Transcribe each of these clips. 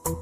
You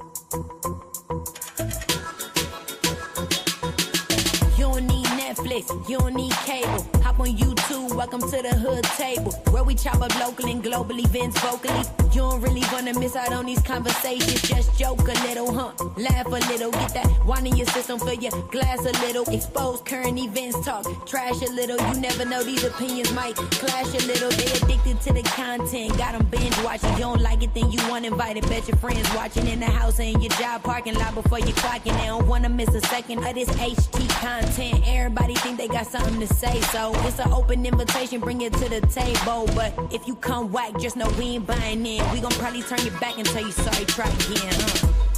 don't need Netflix, you don't need cable. Hop on YouTube, welcome to the hood table, where we chop up local and global events vocally. You don't really wanna miss out on these conversations. Just joke a little, laugh a little, get that wine in your system, fill your glass a little. Expose current events, talk trash a little. You never know, these opinions might clash a little. They addicted to the content, got them binge watching. You don't like it, then you want invited. Bet your friends watching in the house and your job parking lot before you clocking. They don't wanna miss a second of this HT content. Everybody think they got something to say, so it's an open invitation, bring it to the table. But if you come whack, just know we ain't buying in. We gon' probably turn your back and tell you sorry, try again.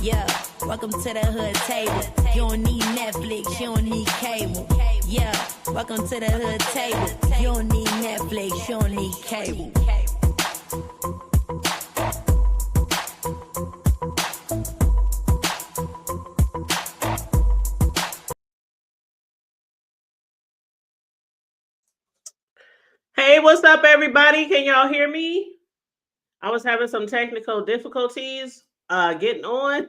Yeah, welcome to the hood table. You don't need Netflix, you don't need cable. Yeah, welcome to the hood table. You don't need Netflix, you don't need cable. Hey, what's up, everybody? Can y'all hear me? I was having some technical difficulties getting on.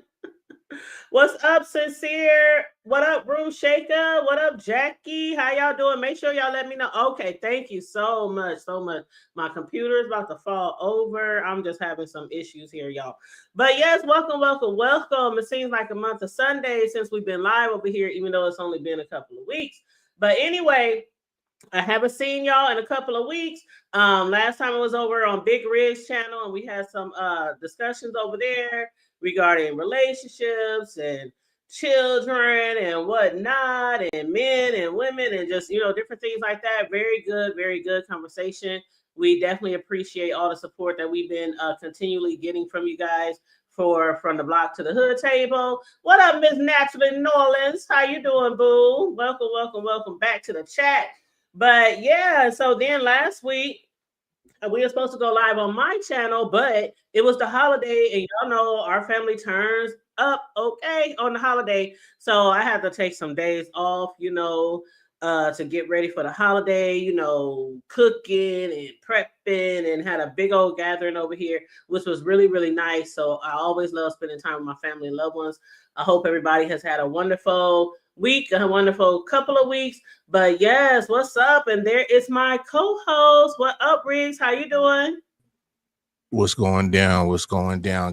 What's up, Sincere? What up, Bruce Shaker? What up, Jackie? How y'all doing? Make sure y'all let me know. Okay, thank you so much, so much. My computer is about to fall over. I'm just having some issues here, y'all. But yes, welcome, welcome, welcome. It seems like a month of Sundays since we've been live over here, even though it's only been a couple of weeks. But anyway, I haven't seen y'all in a couple of weeks. Last time I was over on Big Rig's channel, and we had some discussions over there regarding relationships and children and whatnot, and men and women, and just, different things like that. Very good conversation. We definitely appreciate all the support that we've been continually getting from you guys from the block to the hood table. What up, Miss Naturally Norlands? How you doing, boo? Welcome back to the chat. But yeah, so then last week we were supposed to go live on my channel, but it was the holiday, and y'all know our family turns up okay on the holiday. So I had to take some days off, to get ready for the holiday, cooking and prepping, and had a big old gathering over here, which was really nice. So I always love spending time with my family and loved ones. I hope everybody has had a wonderful week, a wonderful couple of weeks. But yes, what's up? And there is my co-host. What up, Riggs? How you doing? What's going down?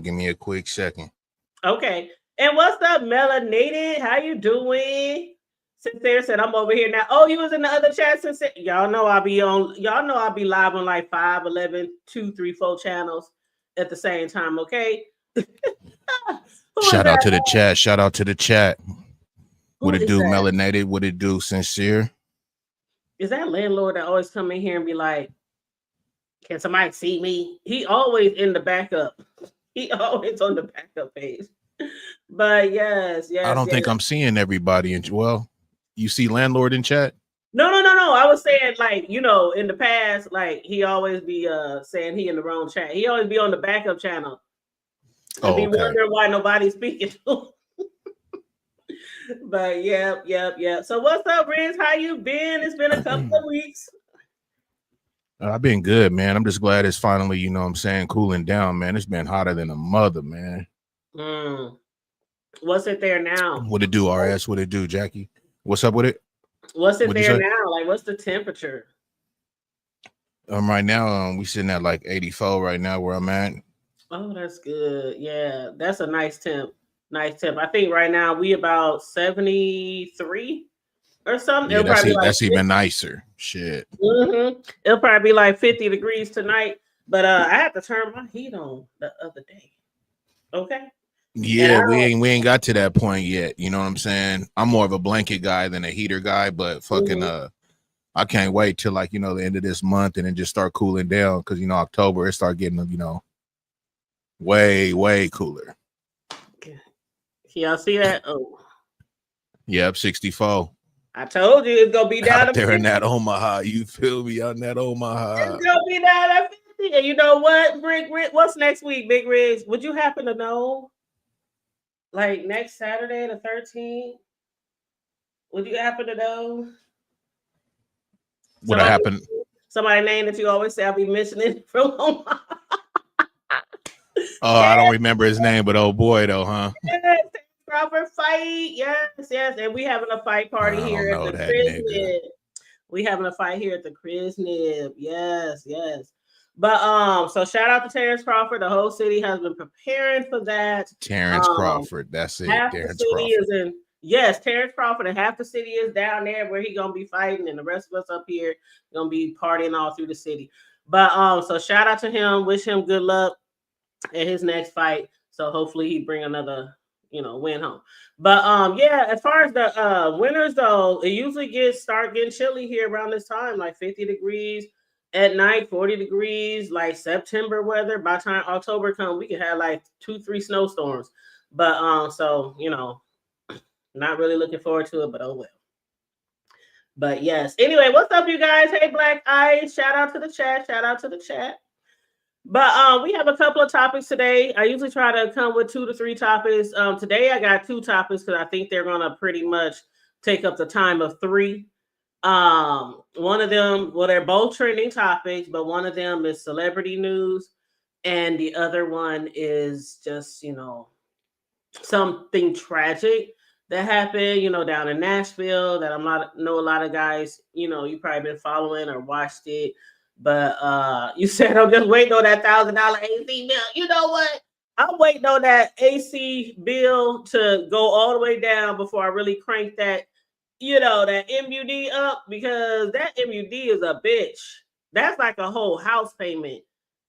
Give me a quick second. Okay. And what's up, Melanated? How you doing? Sincere said I'm over here now. Oh, you was in the other chat, Sincere. Y'all know I'll be live on like 5, 11, 2, 3, 4 channels at the same time, okay? Shout out to the chat. What it do, Melanated? What it do, Sincere? Is that landlord that always come in here and be like, can somebody see me? He always in the backup. He always on the backup page. But yes. I don't think I'm seeing everybody. Well, you see landlord in chat? No. I was saying, like, in the past, like, he always be saying he in the wrong chat. He always be on the backup channel. And be wondering why nobody's speaking to him. But yep. So what's up, Riz? How you been? It's been a couple of weeks. I've been good, man. I'm just glad it's finally, cooling down, man. It's been hotter than a mother, man. What's it there now? What it do, RS? What it do, Jackie? What's up with it? What's it there now? Like, what's the temperature? Right now, we sitting at like 84 right now where I'm at. Oh, that's good. Yeah, that's a nice temp. I think right now we about 73 or something. Yeah, that's even nicer. Shit. It'll probably be like 50 degrees tonight. But I had to turn my heat on the other day. Okay. Yeah, we ain't got to that point yet. You know what I'm saying? I'm more of a blanket guy than a heater guy, but fucking I can't wait till like, the end of this month and then just start cooling down, because October it start getting, way cooler. Y'all see that? Oh, yep, 64. I told you it's gonna be down out there in that Omaha. You feel me? On that Omaha, it's gonna be down at 50. And you know what, Rick? What's next week, Big Riggs? Would you happen to know? Like next Saturday, the 13th. Would you happen to know? What happened? Somebody name that you always say I'll be mentioning from Omaha. Oh, I don't remember his name, but oh boy, though, huh? Yes, Crawford fight. Yes, yes. And we having a fight party I here don't at know the that nigga. Chrisnib. We having a fight here at the Chrisnib. Yes, yes. But so shout out to Terrence Crawford. The whole city has been preparing for that. Terrence Crawford. That's it. Half the Terrence city Crawford. is in, yes, Terrence Crawford, and half the city is down there where he gonna be fighting, and the rest of us up here gonna be partying all through the city. But so shout out to him. Wish him good luck in his next fight. So hopefully he bring another, win home. But yeah, as far as the winters though, it usually start getting chilly here around this time, like 50 degrees at night, 40 degrees, like September weather. By the time October comes, we can have like 2-3 snowstorms. But so not really looking forward to it, but oh well. But yes. Anyway, what's up, you guys? Hey, Black Ice. Shout out to the chat. Shout out to the chat. But we have a couple of topics today. I usually try to come with 2 to 3 topics. Today I got 2 topics because I think they're gonna pretty much take up the time of 3. One of them, well, they're both trending topics, but one of them is celebrity news, and the other one is just something tragic that happened, down in Nashville that know a lot of guys, you probably been following or watched it. But you said I'm just waiting on that $1,000 AC bill. You know what? I'm waiting on that AC bill to go all the way down before I really crank that, that MUD up, because that MUD is a bitch. That's like a whole house payment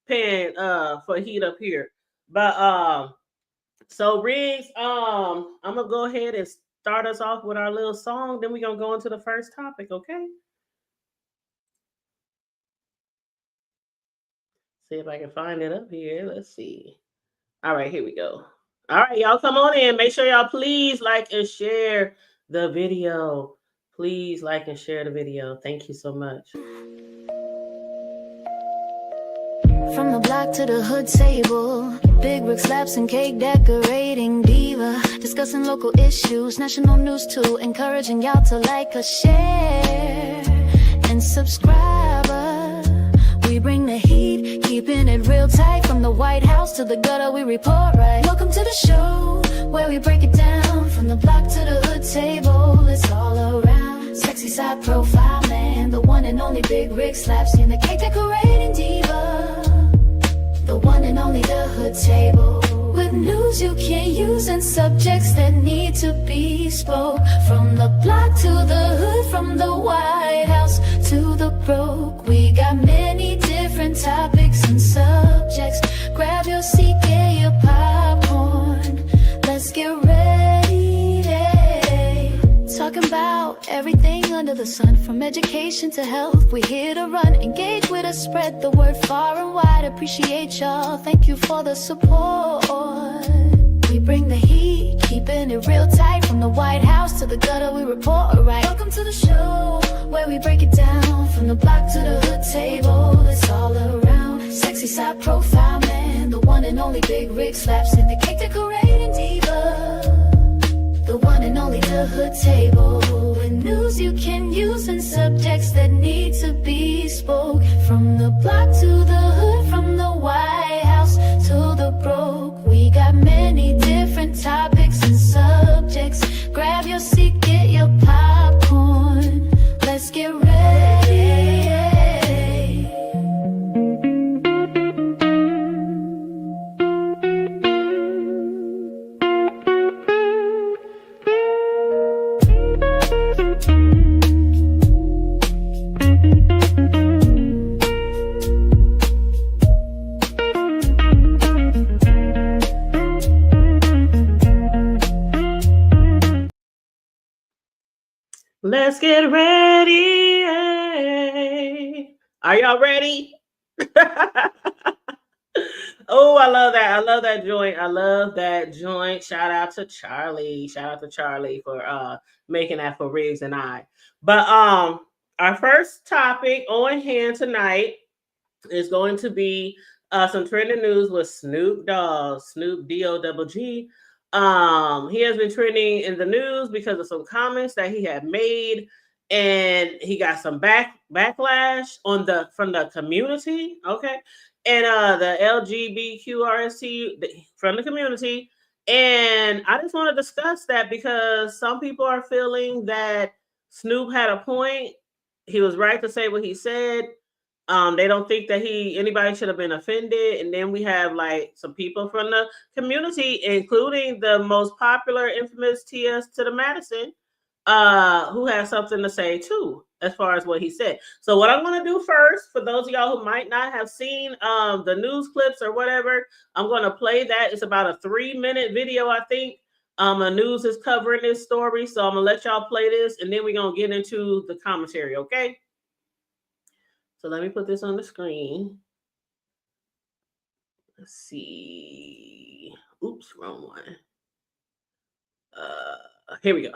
paying for heat up here. But so Riggs, I'm gonna go ahead and start us off with our little song. Then we're gonna go into the first topic, okay? See if I can find it up here. Let's see. All right, here we go. All right, y'all come on in. Make sure y'all please like and share the video. Please like and share the video. Thank you so much. From the block to the hood table, big brick slaps and cake decorating diva, discussing local issues, national news too, encouraging y'all to like or share and subscribe. We bring the heat, keeping it real tight, from the White House to the gutter we report right. Welcome to the show, where we break it down, from the block to the hood table, it's all around. Sexy side profile man, the one and only big rig slaps in the cake decorating diva, the one and only the hood table, with news you can't use and subjects that need to be spoke. From the block to the hood, from the White House to the broke, we got many different topics and subjects. Grab your seat, get your popcorn, let's get ready. Talking about everything under the sun, from education to health, we here to run. Engage with us, spread the word far and wide. Appreciate y'all, thank you for the support. We bring the heat, keeping it real tight, from the White House to the gutter we report right. Welcome to the show, where we break it down, from the block to the hood table, it's all around. Sexy side profile man, the one and only big rig slaps in the cake decorating diva, the one and only the hood table, with news you can use and subjects that need to be spoke. From the block to the hood, from the White House to the broke, we got many different topics and subjects. Grab your seat, get your popcorn, let's get ready. Let's get ready. Are y'all ready? Oh, I love that. I love that joint. I love that joint. Shout out to Charlie. Shout out to Charlie for making that for Riggs and I. But our first topic on hand tonight is going to be some trending news with Snoop Dogg, Snoop D-O-G-G. He has been trending in the news because of some comments that he had made, and he got some backlash from the community. Okay. and the LGBTQRST from the community. And I just want to discuss that because some people are feeling that Snoop had a point. He was right to say what he said. They don't think that anybody should have been offended. And then we have like some people from the community, including the most popular, infamous TS to the Madison, who has something to say too, as far as what he said. So what I'm going to do first, for those of y'all who might not have seen the news clips or whatever, I'm going to play that. It's about a 3-minute video, I think. The news is covering this story, so I'm going to let y'all play this, and then we're going to get into the commentary, okay? So let me put this on the screen. Let's see. Oops, wrong one. Here we go.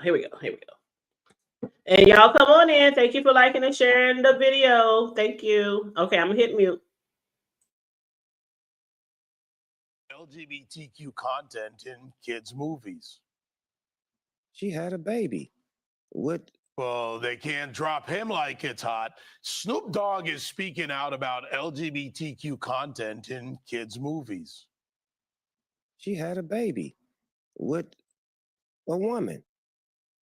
And y'all come on in. Thank you for liking and sharing the video. Thank you. Okay, I'm gonna hit mute. LGBTQ content in kids' movies. She had a baby. What? Well, they can't drop him like it's hot. Snoop Dogg is speaking out about LGBTQ content in kids' movies. She had a baby with a woman.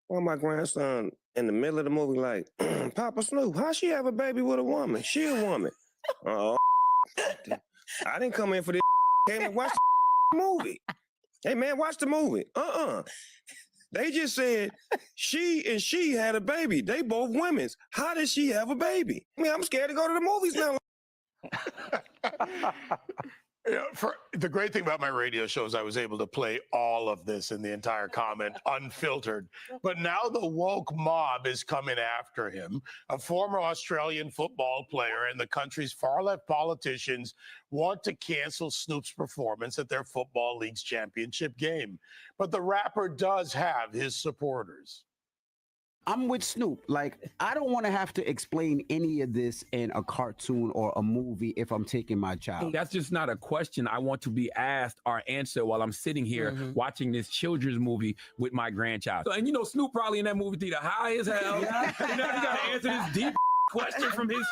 Well, my grandson in the middle of the movie, like, Papa Snoop, how she have a baby with a woman? She a woman. Oh, I didn't come in for this. Came and watch the movie. Hey, man, watch the movie. They just said she had a baby. They both women's. How did she have a baby? I mean, I'm scared to go to the movies now. For the great thing about my radio show is I was able to play all of this in the entire comment unfiltered. But now the woke mob is coming after him. A former Australian football player and the country's far left politicians want to cancel Snoop's performance at their football league's championship game. But the rapper does have his supporters. I'm with Snoop. Like, I don't want to have to explain any of this in a cartoon or a movie if I'm taking my child. That's just not a question I want to be asked or answered while I'm sitting here watching this children's movie with my grandchild. And you know, Snoop probably in that movie theater high as hell. Yeah. You know, he got to answer this deep question from his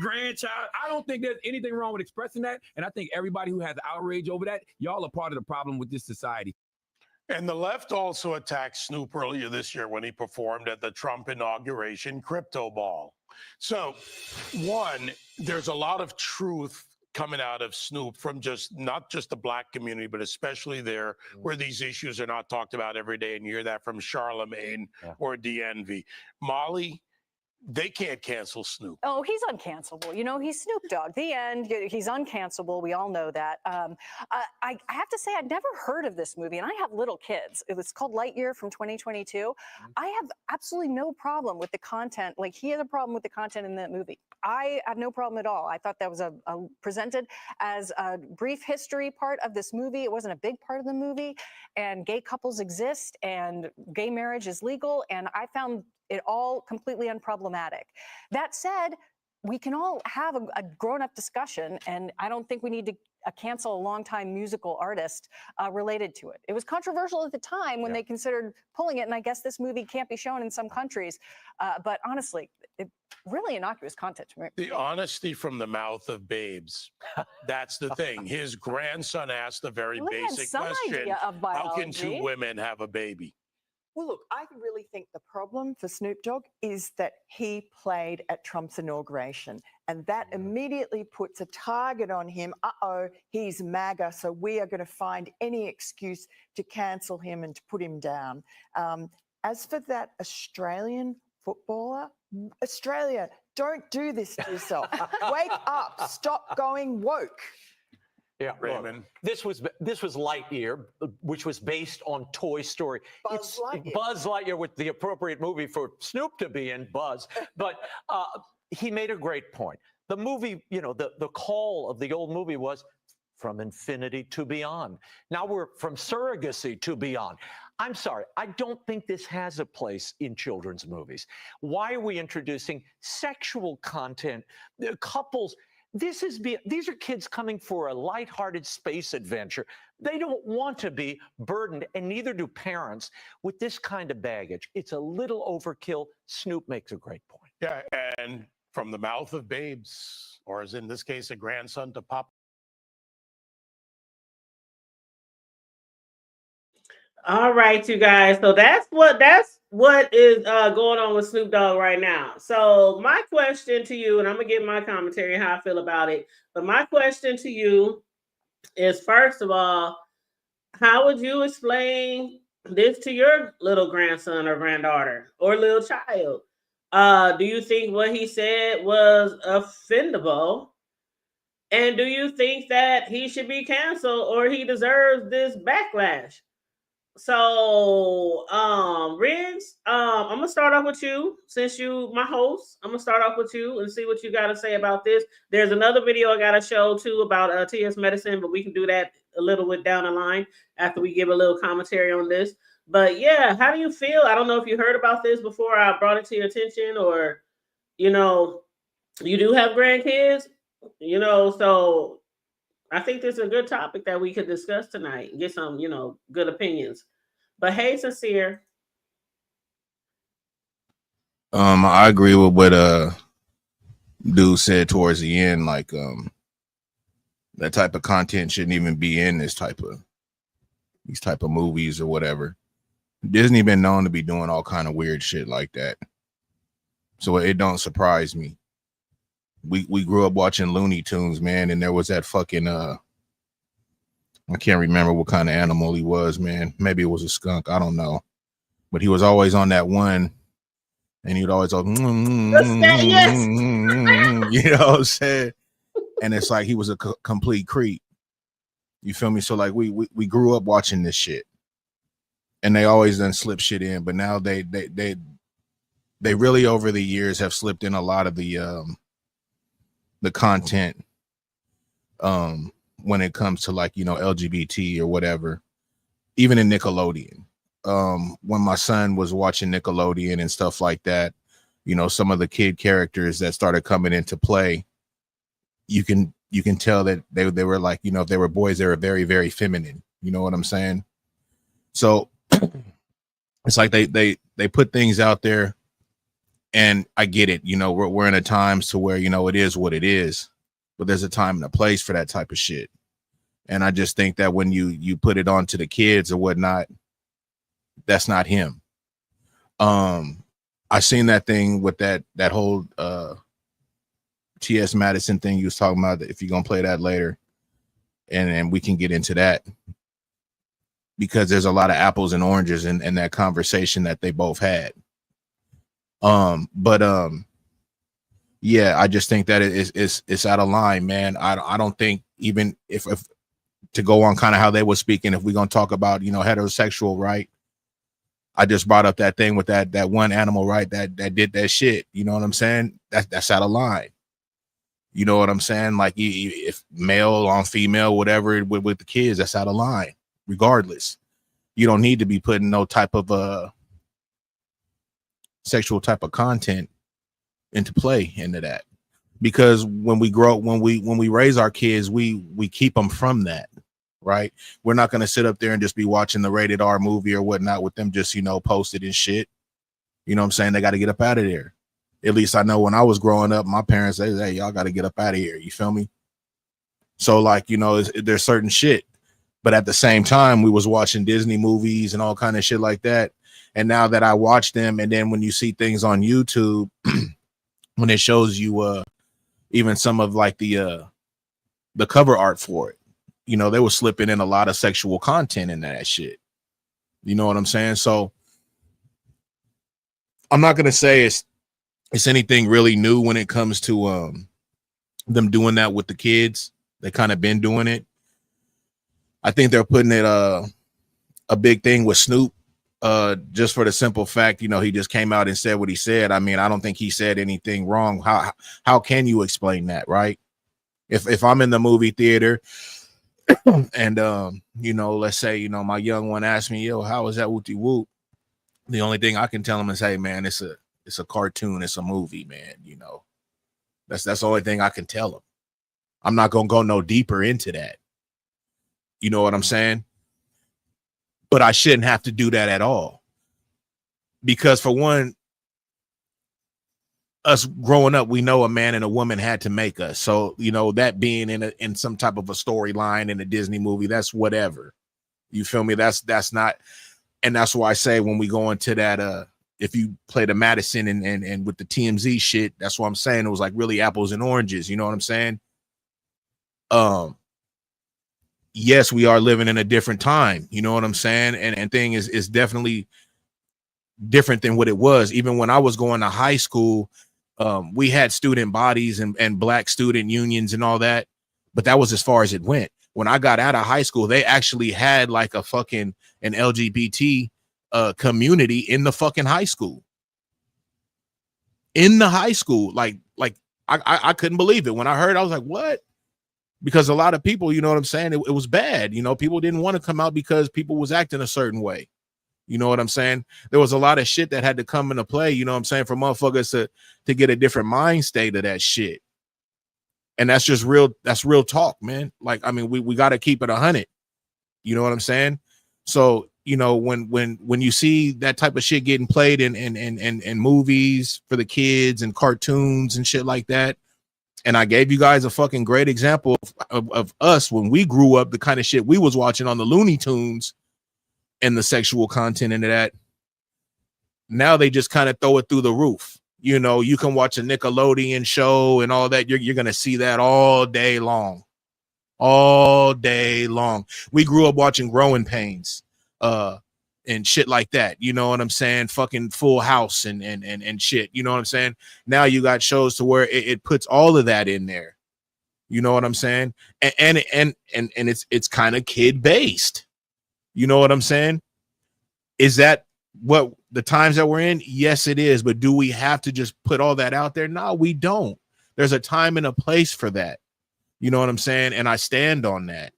grandchild. I don't think there's anything wrong with expressing that. And I think everybody who has outrage over that, y'all are part of the problem with this society. And the left also attacked Snoop earlier this year when he performed at the Trump inauguration crypto ball. So, one, there's a lot of truth coming out of Snoop from not just the black community, but especially there where these issues are not talked about every day. And you hear that from Charlemagne or DNV. Molly, they can't cancel Snoop. Oh, he's uncancelable. You know, he's Snoop Dogg. The end. He's uncancelable. We all know that. I have to say, I'd never heard of this movie, and I have little kids. It was called Lightyear from 2022. I have absolutely no problem with the content. Like, he has a problem with the content in that movie. I have no problem at all. I thought that was presented as a brief history part of this movie. It wasn't a big part of the movie. And gay couples exist, and gay marriage is legal. And I found it all completely unproblematic. That said, we can all have a grown-up discussion, and I don't think we need to cancel a longtime musical artist related to it. It was controversial at the time when they considered pulling it, and I guess this movie can't be shown in some countries. But honestly, really innocuous content to me. The honesty from the mouth of babes. That's the thing. His grandson asked the very basic question, how can two women have a baby? Well, look, I really think the problem for Snoop Dogg is that he played at Trump's inauguration, and that immediately puts a target on him. He's MAGA, so we are going to find any excuse to cancel him and to put him down. As for that Australian footballer, Australia, don't do this to yourself. Wake up. Stop going woke. Yeah, Raymond. This was Lightyear, which was based on Toy Story. Buzz Lightyear. Buzz Lightyear with the appropriate movie for Snoop to be in, Buzz. But he made a great point. The movie, you know, the call of the old movie was from infinity to beyond. Now we're from surrogacy to beyond. I'm sorry, I don't think this has a place in children's movies. Why are we introducing sexual content, couples? These are kids coming for a lighthearted space adventure. They don't want to be burdened, and neither do parents, with this kind of baggage. It's a little overkill. Snoop makes a great point. Yeah, and from the mouth of babes, or as in this case, a grandson to Pop All right, you guys. So that's what is going on with Snoop Dogg right now. So my question to you, and I'm gonna give my commentary and how I feel about it. But my question to you is, first of all, how would you explain this to your little grandson or granddaughter or little child? Do you think what he said was offendable? And do you think that he should be canceled or he deserves this backlash? So, Riggs, I'm gonna start off with you since you my host. I'm gonna start off with you and see what you got to say about this. There's another video I got to show too about TS medicine, but we can do that a little bit down the line after we give a little commentary on this. But yeah, how do you feel? I don't know if you heard about this before I brought it to your attention, or you know, you do have grandkids, so I think this is a good topic that we could discuss tonight and get some, good opinions. But hey, Sincere. I agree with what dude said towards the end. Like, that type of content shouldn't even be in these type of movies or whatever. Disney been known to be doing all kind of weird shit like that, so it don't surprise me. We grew up watching Looney Tunes, man, and there was that fucking I can't remember what kind of animal he was, man. Maybe it was a skunk, I don't know, but he was always on that one, and he'd always go, Yes. you know what I'm saying? And it's like he was a complete creep. You feel me? So like we grew up watching this shit, and they always done slip shit in, but now they really over the years have slipped in a lot of the content when it comes to like, LGBT or whatever, even in Nickelodeon. When my son was watching Nickelodeon and stuff like that, some of the kid characters that started coming into play, you can tell that they were like, if they were boys, they were very, very feminine. You know what I'm saying? So it's like they put things out there, and I get it. We're in a times to where, it is what it is, but there's a time and a place for that type of shit. And I just think that when you put it on to the kids or whatnot, that's not him. I seen that thing with that whole T.S. Madison thing you was talking about. If you're gonna play that later, and we can get into that, because there's a lot of apples and oranges in that conversation that they both had. Yeah, I just think that it's out of line, man. I don't think, even if to go on kind of how they were speaking, if we're gonna talk about, heterosexual, right? I just brought up that thing with that one animal, right? That did that shit. You know what I'm saying? That's out of line. You know what I'm saying? Like, if male on female, whatever, with the kids, that's out of line. Regardless, you don't need to be putting no type of sexual type of content into play into that, because when we raise our kids, we keep them from that, right? We're not going to sit up there and just be watching the rated R movie or whatnot with them just posted and shit. You know what I'm saying? They got to get up out of there. At least I know when I was growing up, my parents said, hey, y'all got to get up out of here. You feel me? So like, there's certain shit, but at the same time, we was watching Disney movies and all kind of shit like that. And now that I watch them, and then when you see things on YouTube, when it shows you even some of like the cover art for it, they were slipping in a lot of sexual content in that shit. You know what I'm saying? So I'm not gonna say it's anything really new when it comes to them doing that with the kids. They kind of been doing it. I think they're putting it a big thing with Snoop, just for the simple fact, he just came out and said what he said. I mean, I don't think he said anything wrong. How can you explain that, right? If I'm in the movie theater and let's say, my young one asked me, yo, how was that whoopty whoop? The only thing I can tell him is, hey man, it's a cartoon, it's a movie, man. That's the only thing I can tell him. I'm not gonna go no deeper into that. You know what I'm saying? But I shouldn't have to do that at all. Because for one, us growing up, we know a man and a woman had to make us. So, that being in some type of a storyline in a Disney movie, that's whatever. You feel me? That's not And that's why I say when we go into that, if you play the Madison and with the TMZ shit, that's what I'm saying. It was like really apples and oranges. You know what I'm saying? Yes, we are living in a different time. You know what I'm saying? And thing is definitely different than what it was. Even when I was going to high school, we had student bodies and black student unions and all that, but that was as far as it went. When I got out of high school, they actually had like a fucking an LGBT community in the fucking high school. In the high school, like I couldn't believe it. When I heard, I was like, what? Because a lot of people, you know what I'm saying, it was bad. You know, people didn't want to come out because people was acting a certain way. You know what I'm saying? There was a lot of shit that had to come into play, you know what I'm saying, for motherfuckers to get a different mind state of that shit. And that's just real, that's real talk, man. Like, I mean, we got to keep it 100. You know what I'm saying? So, you know, when you see that type of shit getting played in movies for the kids and cartoons and shit like that, and I gave you guys a fucking great example of us when we grew up, the kind of shit we was watching on the Looney Tunes and the sexual content into that. Now they just kind of throw it through the roof. You know, you can watch a Nickelodeon show and all that. You're going to see that all day long. All day long. We grew up watching Growing Pains and shit like that. You know what I'm saying? Fucking Full House and shit. You know what I'm saying? Now you got shows to where it puts all of that in there. You know what I'm saying? And it's kind of kid based. You know what I'm saying? Is that what the times that we're in? Yes, it is. But do we have to just put all that out there? No, we don't. There's a time and a place for that. You know what I'm saying? And I stand on that.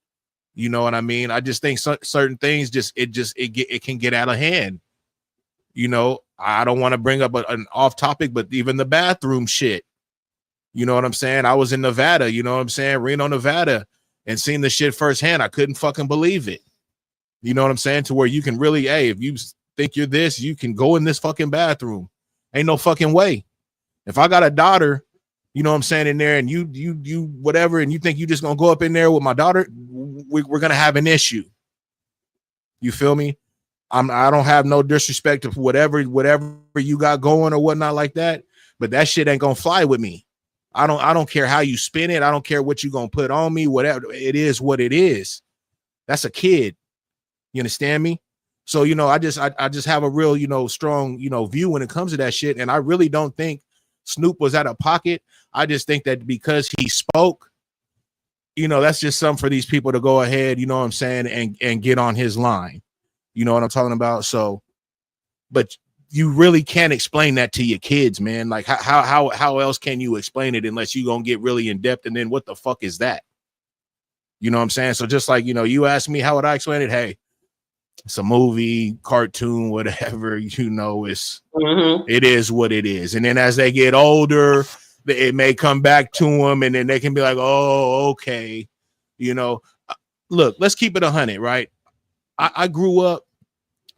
You know what I mean? I just think certain things it can get out of hand. You know, I don't want to bring up an off topic, but even the bathroom shit. You know what I'm saying? I was in Nevada, you know what I'm saying? Reno, Nevada, and seeing the shit firsthand. I couldn't fucking believe it. You know what I'm saying? To where you can really, hey, if you think you're this, you can go in this fucking bathroom. Ain't no fucking way. If I got a daughter, you know what I'm saying, in there, and you whatever, and you think you just gonna go up in there with my daughter, we're gonna have an issue. You feel me? I don't have no disrespect to whatever you got going or whatnot like that, but that shit ain't gonna fly with me. I don't care how you spin it. I don't care what you gonna put on me. Whatever it is, what it is. That's a kid. You understand me? So, you know, I just have a real, you know, strong, you know, view when it comes to that shit. And I really don't think Snoop was out of pocket. I just think that because he spoke, you know, that's just something for these people to go ahead, you know what I'm saying, and get on his line. You know what I'm talking about? So, but you really can't explain that to your kids, man. Like how else can you explain it unless you gonna get really in depth? And then what the fuck is that? You know what I'm saying? So just like, you know, you ask me, how would I explain it? Hey, it's a movie, cartoon, whatever, you know, it is what it is. And then as they get older, it may come back to them, and then they can be like, oh, okay. You know, look, let's keep it 100, right? I grew up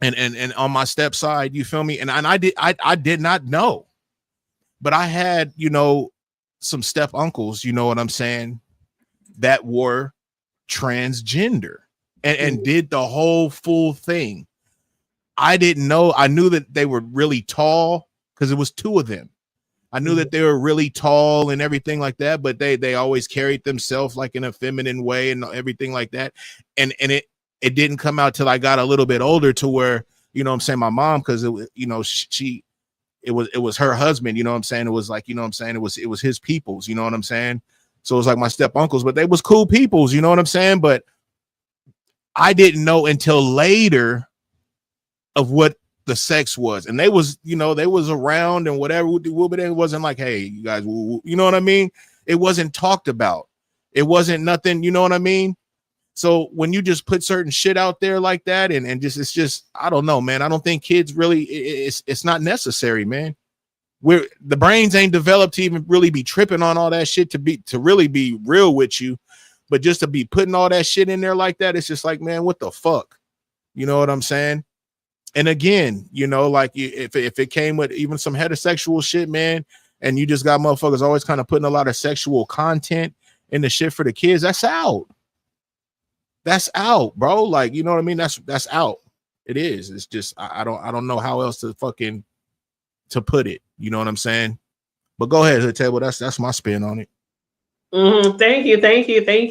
and on my step side, you feel me? And I did not know, but I had, you know, some step uncles, you know what I'm saying, that were transgender and did the whole full thing. I didn't know. I knew that they were really tall because it was two of them. I knew that they were really tall and everything like that, but they always carried themselves like in a feminine way and everything like that. And it didn't come out till I got a little bit older to where, you know what I'm saying, my mom, because it, you know, it was her husband, you know what I'm saying? It was like, you know what I'm saying? It was his peoples, you know what I'm saying? So it was like my step uncles, but they was cool peoples, you know what I'm saying? But I didn't know until later of what the sex was. And they was, you know, they was around and whatever, but it wasn't like, hey, you guys, you know what I mean? It wasn't talked about. It wasn't nothing, you know what I mean? So when you just put certain shit out there like that and just, it's just, I don't know, man. I don't think kids really, it's not necessary, man. The brains ain't developed to even really be tripping on all that shit to really be real with you. But just to be putting all that shit in there like that, it's just like, man, what the fuck? You know what I'm saying? And again, you know, like if it came with even some heterosexual shit, man, and you just got motherfuckers always kind of putting a lot of sexual content in the shit for the kids, that's out. That's out, bro. Like, you know what I mean? That's out. It is. It's just I don't know how else to put it. You know what I'm saying? But go ahead, Hood Table. That's my spin on it. Thank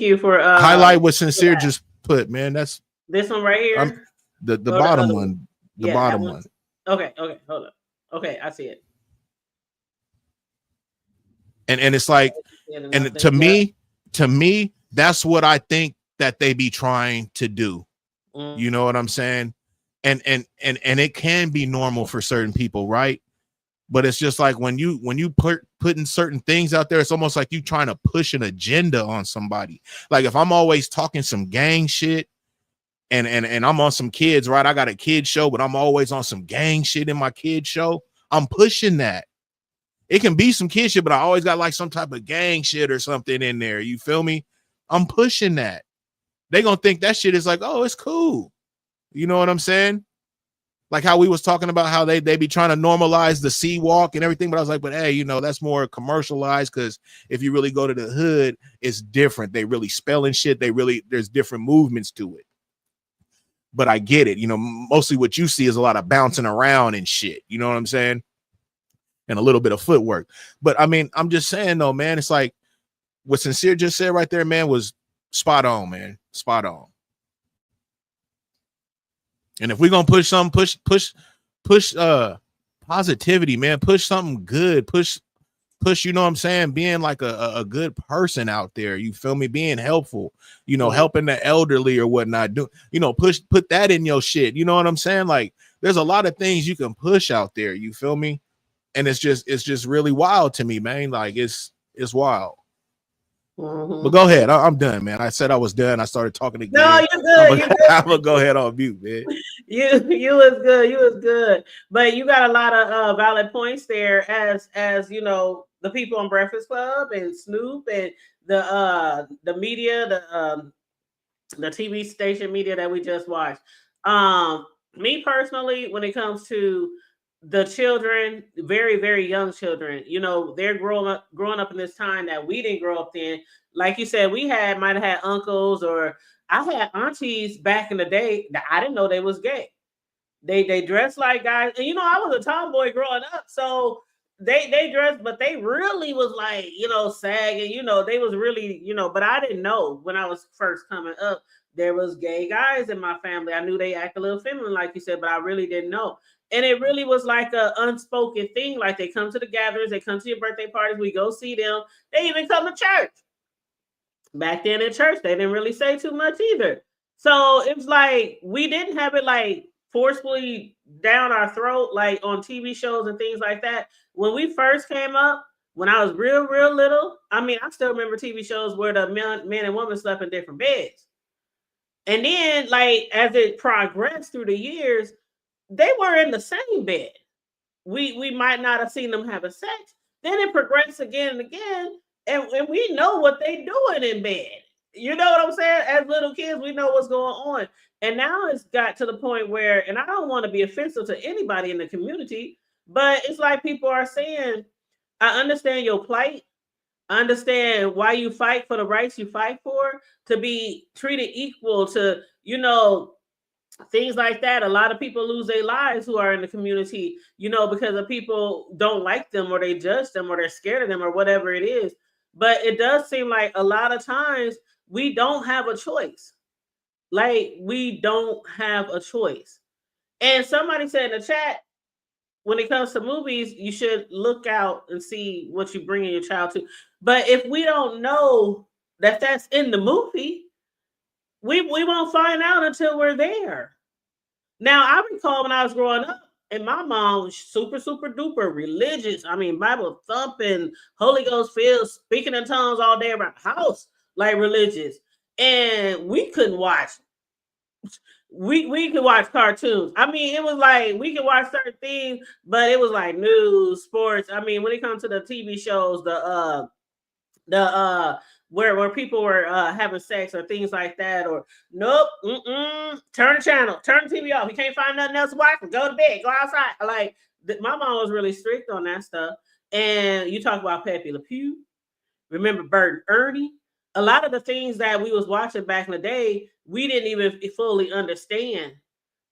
you for highlight what Sincere just put, man. That's this one right here. The bottom one. The bottom one. Okay, hold up. Okay, I see it. And it's like, and to me, that's what I think that they be trying to do. You know what I'm saying? And it can be normal for certain people, right? But it's just like when you putting certain things out there, it's almost like you trying to push an agenda on somebody. Like if I'm always talking some gang shit and I'm on some kids, right? I got a kid show, but I'm always on some gang shit in my kid show. I'm pushing that. It can be some kid shit, but I always got like some type of gang shit or something in there. You feel me? I'm pushing that. They gonna think that shit is like, oh, it's cool. You know what I'm saying? Like how we was talking about how they be trying to normalize the sea walk and everything. But I was like, but hey, you know, that's more commercialized because if you really go to the hood, it's different. They really spelling shit. There's different movements to it. But I get it. You know, mostly what you see is a lot of bouncing around and shit. You know what I'm saying? And a little bit of footwork. But I mean, I'm just saying though, man, it's like what Sincere just said right there, man, was spot on, man. Spot on. And if we're gonna push something, push positivity, man. Push something good. Push, you know what I'm saying? Being like a good person out there. You feel me? Being helpful, you know, helping the elderly or whatnot. Put that in your shit. You know what I'm saying? Like there's a lot of things you can push out there. You feel me? And it's just really wild to me, man. Like it's wild. But go ahead. I'm done, man. I said I was done. I started talking again. No, you're good. I'm gonna go ahead on mute, man. You was good. You was good. But you got a lot of valid points there, as you know, the people on Breakfast Club and Snoop and the media, the TV station media that we just watched. Me personally, when it comes to the children, very, very young children, you know, they're growing up in this time that we didn't grow up in. Like you said, we might have had uncles, or I had aunties back in the day that I didn't know they was gay. They dressed like guys, and you know, I was a tomboy growing up, so they dressed, but they really was like, you know, sagging, you know, they was really, you know, but I didn't know when I was first coming up there was gay guys in my family. I knew they act a little feminine, like you said, but I really didn't know. And it really was like an unspoken thing. Like they come to the gatherings, they come to your birthday parties, we go see them. They even come to church. Back then in church, they didn't really say too much either. So it was like we didn't have it like forcefully down our throat, like on TV shows and things like that. When we first came up, when I was real, real little, I mean, I still remember TV shows where the man and woman slept in different beds. And then, like, as it progressed through the years, they were in the same bed. We might not have seen them having sex. Then it progressed again and again, and we know what they doing in bed. You know what I'm saying? As little kids, we know what's going on. And now it's got to the point where, and I don't want to be offensive to anybody in the community, but it's like people are saying, I understand your plight. I understand why you fight for the rights you fight for, to be treated equal, to, you know, things like that. A lot of people lose their lives who are in the community, you know, because of people don't like them, or they judge them, or they're scared of them, or whatever it is. But it does seem like a lot of times we don't have a choice. Like we don't have a choice. And somebody said in the chat, when it comes to movies, you should look out and see what you bring in your child to. But if we don't know that that's in the movie, we won't find out until we're there. Now, I recall when I was growing up, and my mom was super, super duper religious. I mean, Bible thumping, Holy Ghost filled, speaking in tongues all day around the house, like religious. And we couldn't watch. We could watch cartoons. I mean, it was like we could watch certain things, but it was like news, sports. I mean, when it comes to the TV shows, where people were having sex or things like that, or nope, turn the channel, turn the TV off. You can't find nothing else to watch. Go to bed, go outside. Like my mom was really strict on that stuff. And you talk about Pepe Le Pew, remember Bert and Ernie. A lot of the things that we was watching back in the day, we didn't even fully understand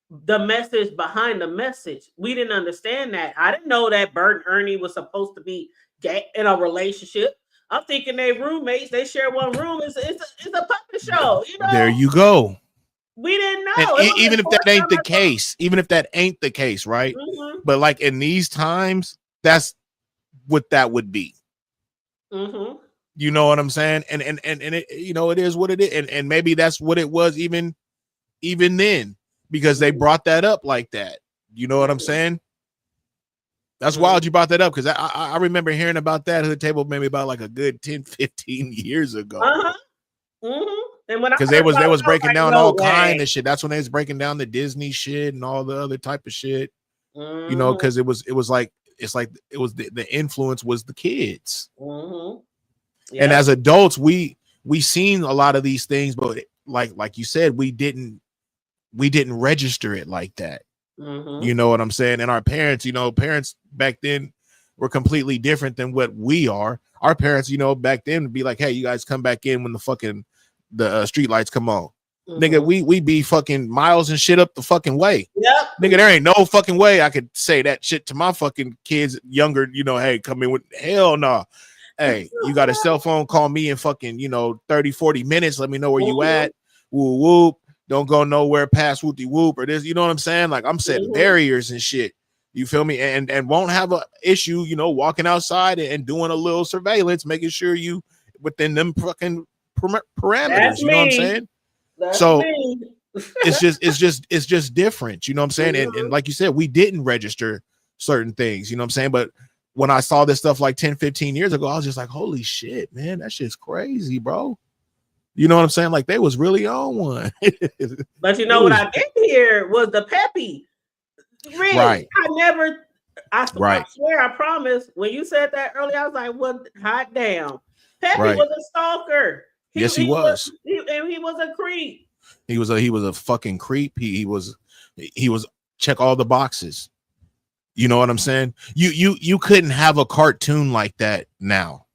the message behind the message. We didn't understand that. I didn't know that Bert and Ernie was supposed to be gay in a relationship. I'm thinking they roommates. They share one room. It's a puppet show. You know. There you go. We didn't know. And even if that ain't the case, right? Mm-hmm. But like in these times, that's what that would be. Mm-hmm. You know what I'm saying? And it, you know, it is what it is. And maybe that's what it was even then, because they brought that up like that. You know what I'm saying? That's wild you brought that up, because I remember hearing about that at the table maybe about like a good 10, 15 years ago. Uh-huh. Mm-hmm. And when because they was breaking down all kind of shit. That's when they was breaking down the Disney shit and all the other type of shit. You know, because it was like the influence was the kids. Mm-hmm. Yep. And as adults, we seen a lot of these things, but like you said, we didn't register it like that. Mm-hmm. You know what I'm saying? And our parents, you know, parents back then were completely different than what we are. Our parents, you know, back then would be like, hey, you guys come back in when the fucking street lights come on. Mm-hmm. Nigga, we be fucking miles and shit up the fucking way. Yep. Nigga, there ain't no fucking way I could say that shit to my fucking kids younger, you know, hey, come in with hell no. Hey, you got a cell phone, call me in fucking, you know, 30, 40 minutes. Let me know where you at. Whoop, whoop. Don't go nowhere past whoopty whoop or this. You know what I'm saying? Like, I'm setting barriers and shit. You feel me? And won't have an issue, you know, walking outside and doing a little surveillance, making sure you within them fucking parameters. That's you know what I'm me. saying? That's so me. it's just different. You know what I'm saying? And like you said, we didn't register certain things. You know what I'm saying? But when I saw this stuff like 10, 15 years ago, I was just like, holy shit, man, that shit's crazy, bro. You know what I'm saying? Like, they was really on one. But you know what I did hear was the Peppy. Really? Right. I swear, I promise. When you said that earlier, I was like, "What? Hot damn!" Peppy Right. was a stalker. Yes, he was. He was a creep. He was a fucking creep. He was check all the boxes. You know what I'm saying? You couldn't have a cartoon like that now,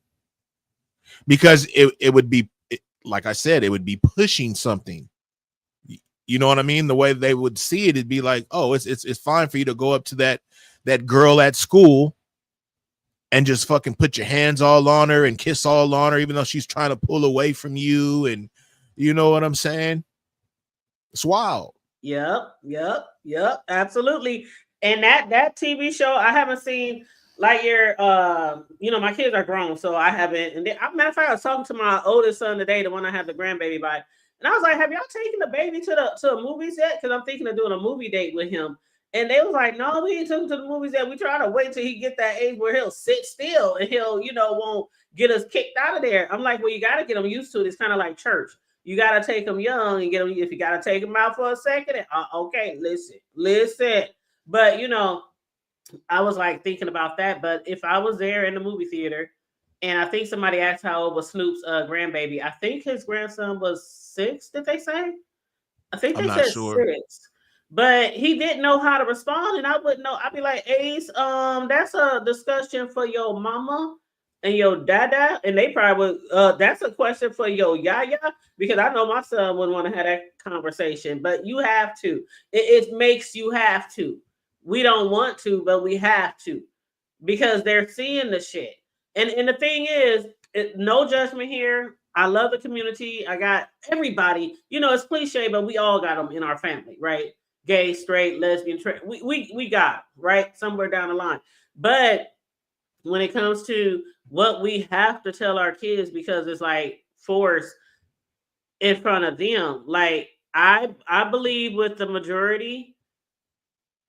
because it would be, like I said, it would be pushing something. You know what I mean? The way they would see it, it'd be like, oh, it's fine for you to go up to that girl at school and just fucking put your hands all on her and kiss all on her, even though she's trying to pull away from you. And you know what I'm saying? It's wild. Yep. Absolutely. And that TV show, I haven't seen Lightyear. You know, my kids are grown, so I haven't. And matter of fact, I was talking to my oldest son today, the one I have the grandbaby by, and I was like, "Have y'all taken the baby to the movies yet?" Because I'm thinking of doing a movie date with him. And they was like, "No, we ain't took him to the movies yet. We try to wait till he get that age where he'll sit still and he'll, you know, won't get us kicked out of there." I'm like, "Well, you got to get him used to it. It's kind of like church. You got to take him young and get him. If you got to take him out for a second, okay, listen." But you know, I was like thinking about that. But if I was there in the movie theater, and I think somebody asked how old was Snoop's grandbaby, I think his grandson was 6. Did they say? I think they said sure. 6. But he didn't know how to respond, and I wouldn't know. I'd be like, Ace, that's a discussion for your mama and your dada, and they probably would. That's a question for your yaya, because I know my son wouldn't want to have that conversation. But you have to. It makes you have to. We don't want to, but we have to, because they're seeing the shit. And the thing is, no judgment here. I love the community. I got everybody. You know, it's cliche, but we all got them in our family, right? Gay, straight, lesbian, we got, right? Somewhere down the line. But when it comes to what we have to tell our kids, because it's like forced in front of them, like I believe with the majority,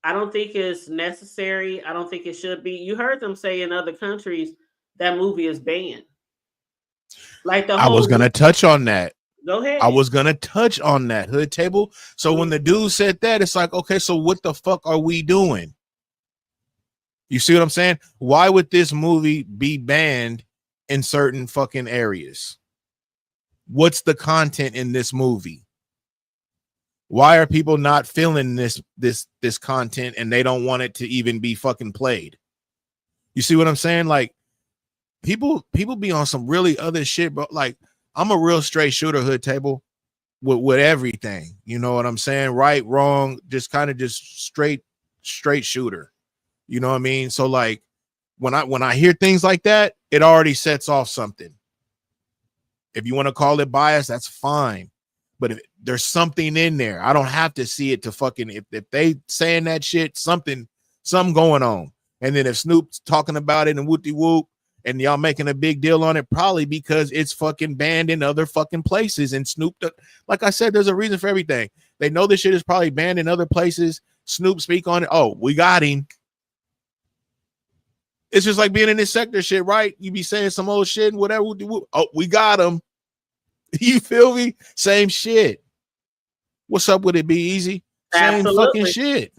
I don't think it's necessary. I don't think it should be. You heard them say in other countries that movie is banned. Like I was gonna touch on that. Go ahead. I was gonna touch on that hood table. So when the dude said that, it's like, okay, so what the fuck are we doing? You see what I'm saying? Why would this movie be banned in certain fucking areas? What's the content in this movie? Why are people not feeling this content and they don't want it to even be fucking played? You see what I'm saying? Like, people be on some really other shit, but like, I'm a real straight shooter, hood table. with everything. You know what I'm saying? Right, wrong, just kind of just straight shooter. You know what I mean? So like when I hear things like that, it already sets off something. If you want to call it bias, that's fine. But if there's something in there, I don't have to see it to fucking, if they saying that shit, something going on. And then if Snoop's talking about it and whoopty whoop and y'all making a big deal on it, probably because it's fucking banned in other fucking places. And Snoop, like I said, there's a reason for everything. They know this shit is probably banned in other places. Snoop speak on it. Oh, we got him. It's just like being in this sector shit, right? You be saying some old shit and whatever. Oh, we got him. You feel me? Same shit. What's up with it? Be easy. Same fucking shit.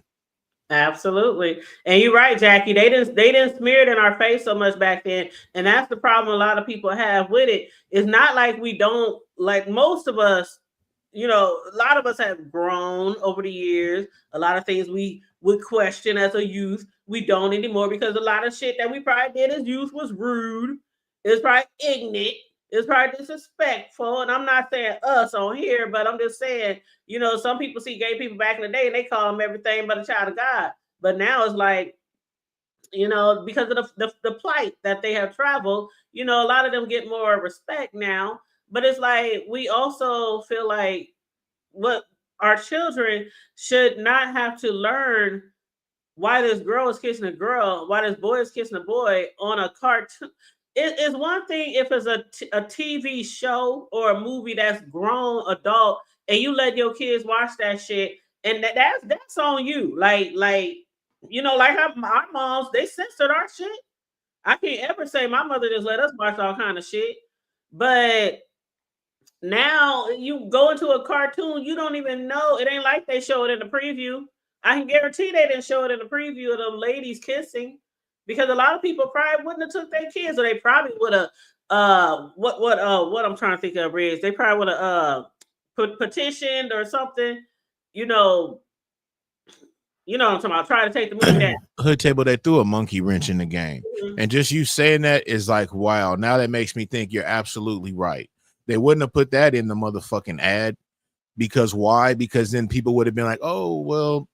Absolutely. And you're right, Jackie. They didn't smear it in our face so much back then. And that's the problem a lot of people have with it. It's not like we don't, like most of us, you know, a lot of us have grown over the years. A lot of things we would question as a youth, we don't anymore, because a lot of shit that we probably did as youth was rude. It was probably ignorant. It was probably disrespectful. And I'm not saying us on here, but I'm just saying, you know, some people see gay people back in the day and they call them everything but a child of God. But now it's like, you know, because of the plight that they have traveled, you know, a lot of them get more respect now. But it's like, we also feel like what our children should not have to learn why this girl is kissing a girl, why this boy is kissing a boy on a cartoon. It's one thing if it's a TV show or a movie that's grown adult and you let your kids watch that shit, and that's on you. Like you know, like our moms, they censored our shit. I can't ever say my mother just let us watch all kind of shit. But now you go into a cartoon, you don't even know. It ain't like they show it in the preview. I can guarantee they didn't show it in the preview of them ladies kissing, because a lot of people probably wouldn't have took their kids, or they probably would have what I'm trying to think of is they probably would have petitioned or something, you know what I'm talking about, try to take the movie down. Hood Table, they threw a monkey wrench in the game. And just you saying that is like, wow, now that makes me think you're absolutely right. They wouldn't have put that in the motherfucking ad, because why? Because then people would have been like, oh, well,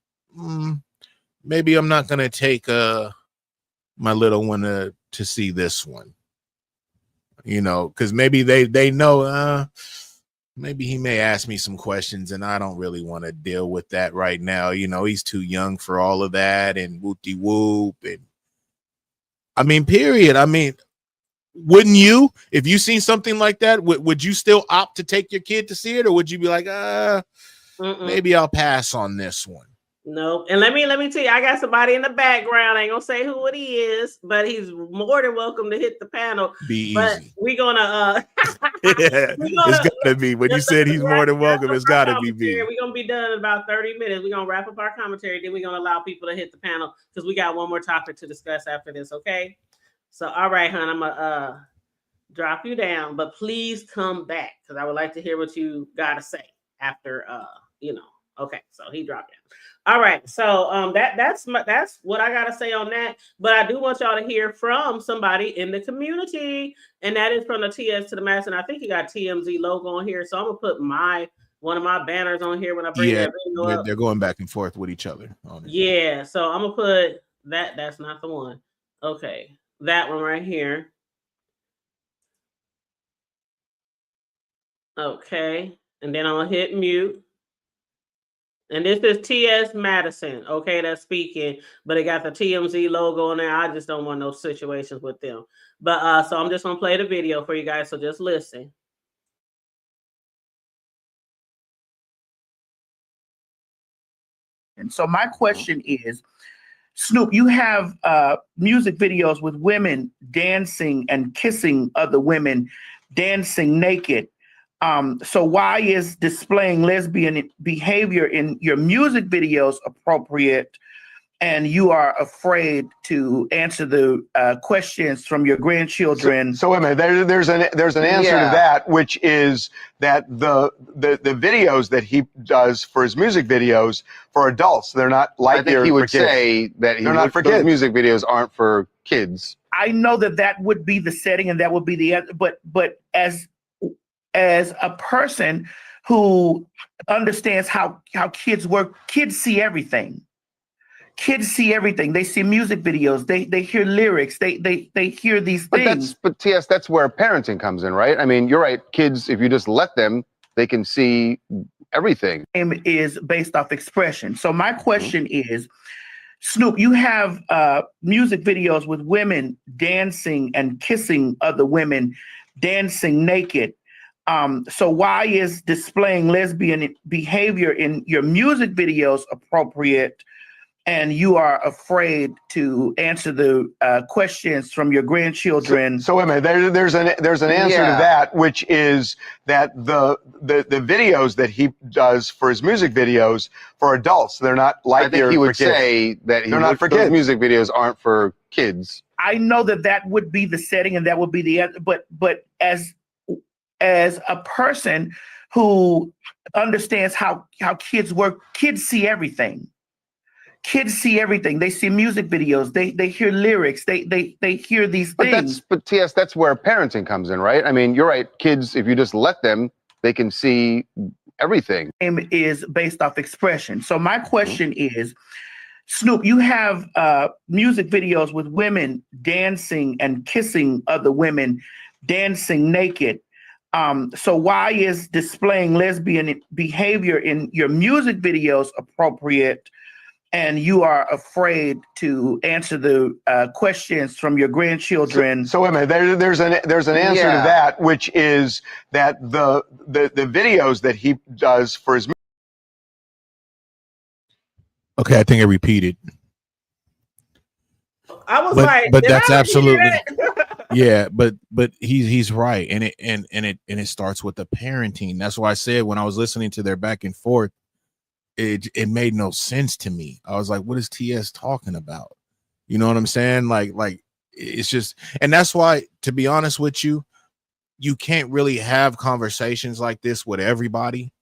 maybe I'm not going to take my little one to see this one, you know, because maybe they know maybe he may ask me some questions and I don't really want to deal with that right now. You know, he's too young for all of that and whoopty whoop. And I mean, period. I mean, wouldn't you, if you seen something like that, would you still opt to take your kid to see it, or would you be like, maybe I'll pass on this one? No. And let me tell you, I got somebody in the background. I ain't gonna say who it is, but he's more than welcome to hit the panel. Be but easy. We're gonna it's gotta be. When you said he's more than welcome, it's gotta be me. We're gonna be done in about 30 minutes. We're gonna wrap up our commentary, then we're gonna allow people to hit the panel, because we got one more topic to discuss after this. Okay. So all right, hon, I'm gonna drop you down, but please come back, because I would like to hear what you gotta say after you know. Okay, so he dropped down. All right, so that's what I gotta say on that. But I do want y'all to hear from somebody in the community, and that is from the TS to the Max. And I think you got TMZ logo on here, so I'm gonna put one of my banners on here when I bring that video up. They're going back and forth with each other on it. Yeah, so I'm gonna put that. That's not the one. Okay, that one right here. Okay, and then I'm gonna hit mute. And this is T.S. Madison, okay, that's speaking, but it got the TMZ logo on there. I just don't want no situations with them. But so I'm just gonna play the video for you guys, so just listen. And so my question is, Snoop, you have music videos with women dancing and kissing other women, dancing naked. So why is displaying lesbian behavior in your music videos appropriate, and you are afraid to answer the questions from your grandchildren? So wait a minute, there's an answer to that, which is that the videos that he does for his music videos for adults, they're not like I think he would say that they're not for those kids. music videos aren't for kids. I know that would be the setting, and that would be the but as a person, who understands how kids work. Kids see everything. Kids see everything. They see music videos. They hear lyrics. They hear these things. But TS, that's where parenting comes in, right? I mean, you're right. Kids, if you just let them, they can see everything. Is based off expression. So my question is, Snoop, you have music videos with women dancing and kissing other women, dancing naked. So why is displaying lesbian behavior in your music videos appropriate, and you are afraid to answer the questions from your grandchildren? So wait a minute. There's an answer to that, which is that the videos that he does for his music videos for adults, they're not like I think he would say that they're not for those kids. music videos aren't for kids. I know that would be the setting and that would be the answer, but as a person who understands how kids work, kids see everything. Kids see everything. They see music videos. They hear lyrics. They hear these things. But TS, that's where parenting comes in, right? I mean, you're right. Kids, if you just let them, they can see everything. Is based off expression. So my question is, Snoop, you have music videos with women dancing and kissing other women, dancing naked. So why is displaying lesbian behavior in your music videos appropriate, and you are afraid to answer the questions from your grandchildren? So wait a minute. There's an answer to that, which is that the videos that he does for his. Okay, I think I repeated. I was but that's absolutely yeah, but he's right, and it starts with the parenting. That's why I said when I was listening to their back and forth, it made no sense to me. I was like, what is TS talking about? You know what I'm saying? Like it's just, and that's why, to be honest with you, you can't really have conversations like this with everybody,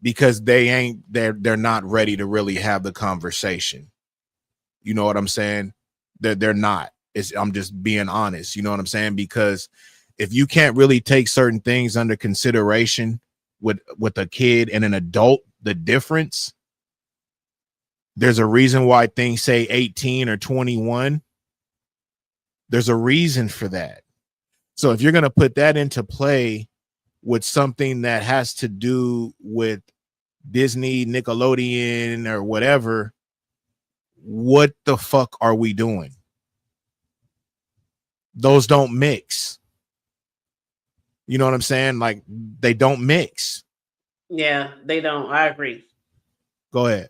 because they're not ready to really have the conversation. You know what I'm saying? They're not. I'm just being honest. You know what I'm saying? Because if you can't really take certain things under consideration with a kid and an adult, the difference, there's a reason why things say 18 or 21. There's a reason for that. So if you're going to put that into play with something that has to do with Disney, Nickelodeon, or whatever, what the fuck are we doing? Those don't mix. You know what I'm saying? Like, they don't mix. Yeah, they don't. I agree. Go ahead.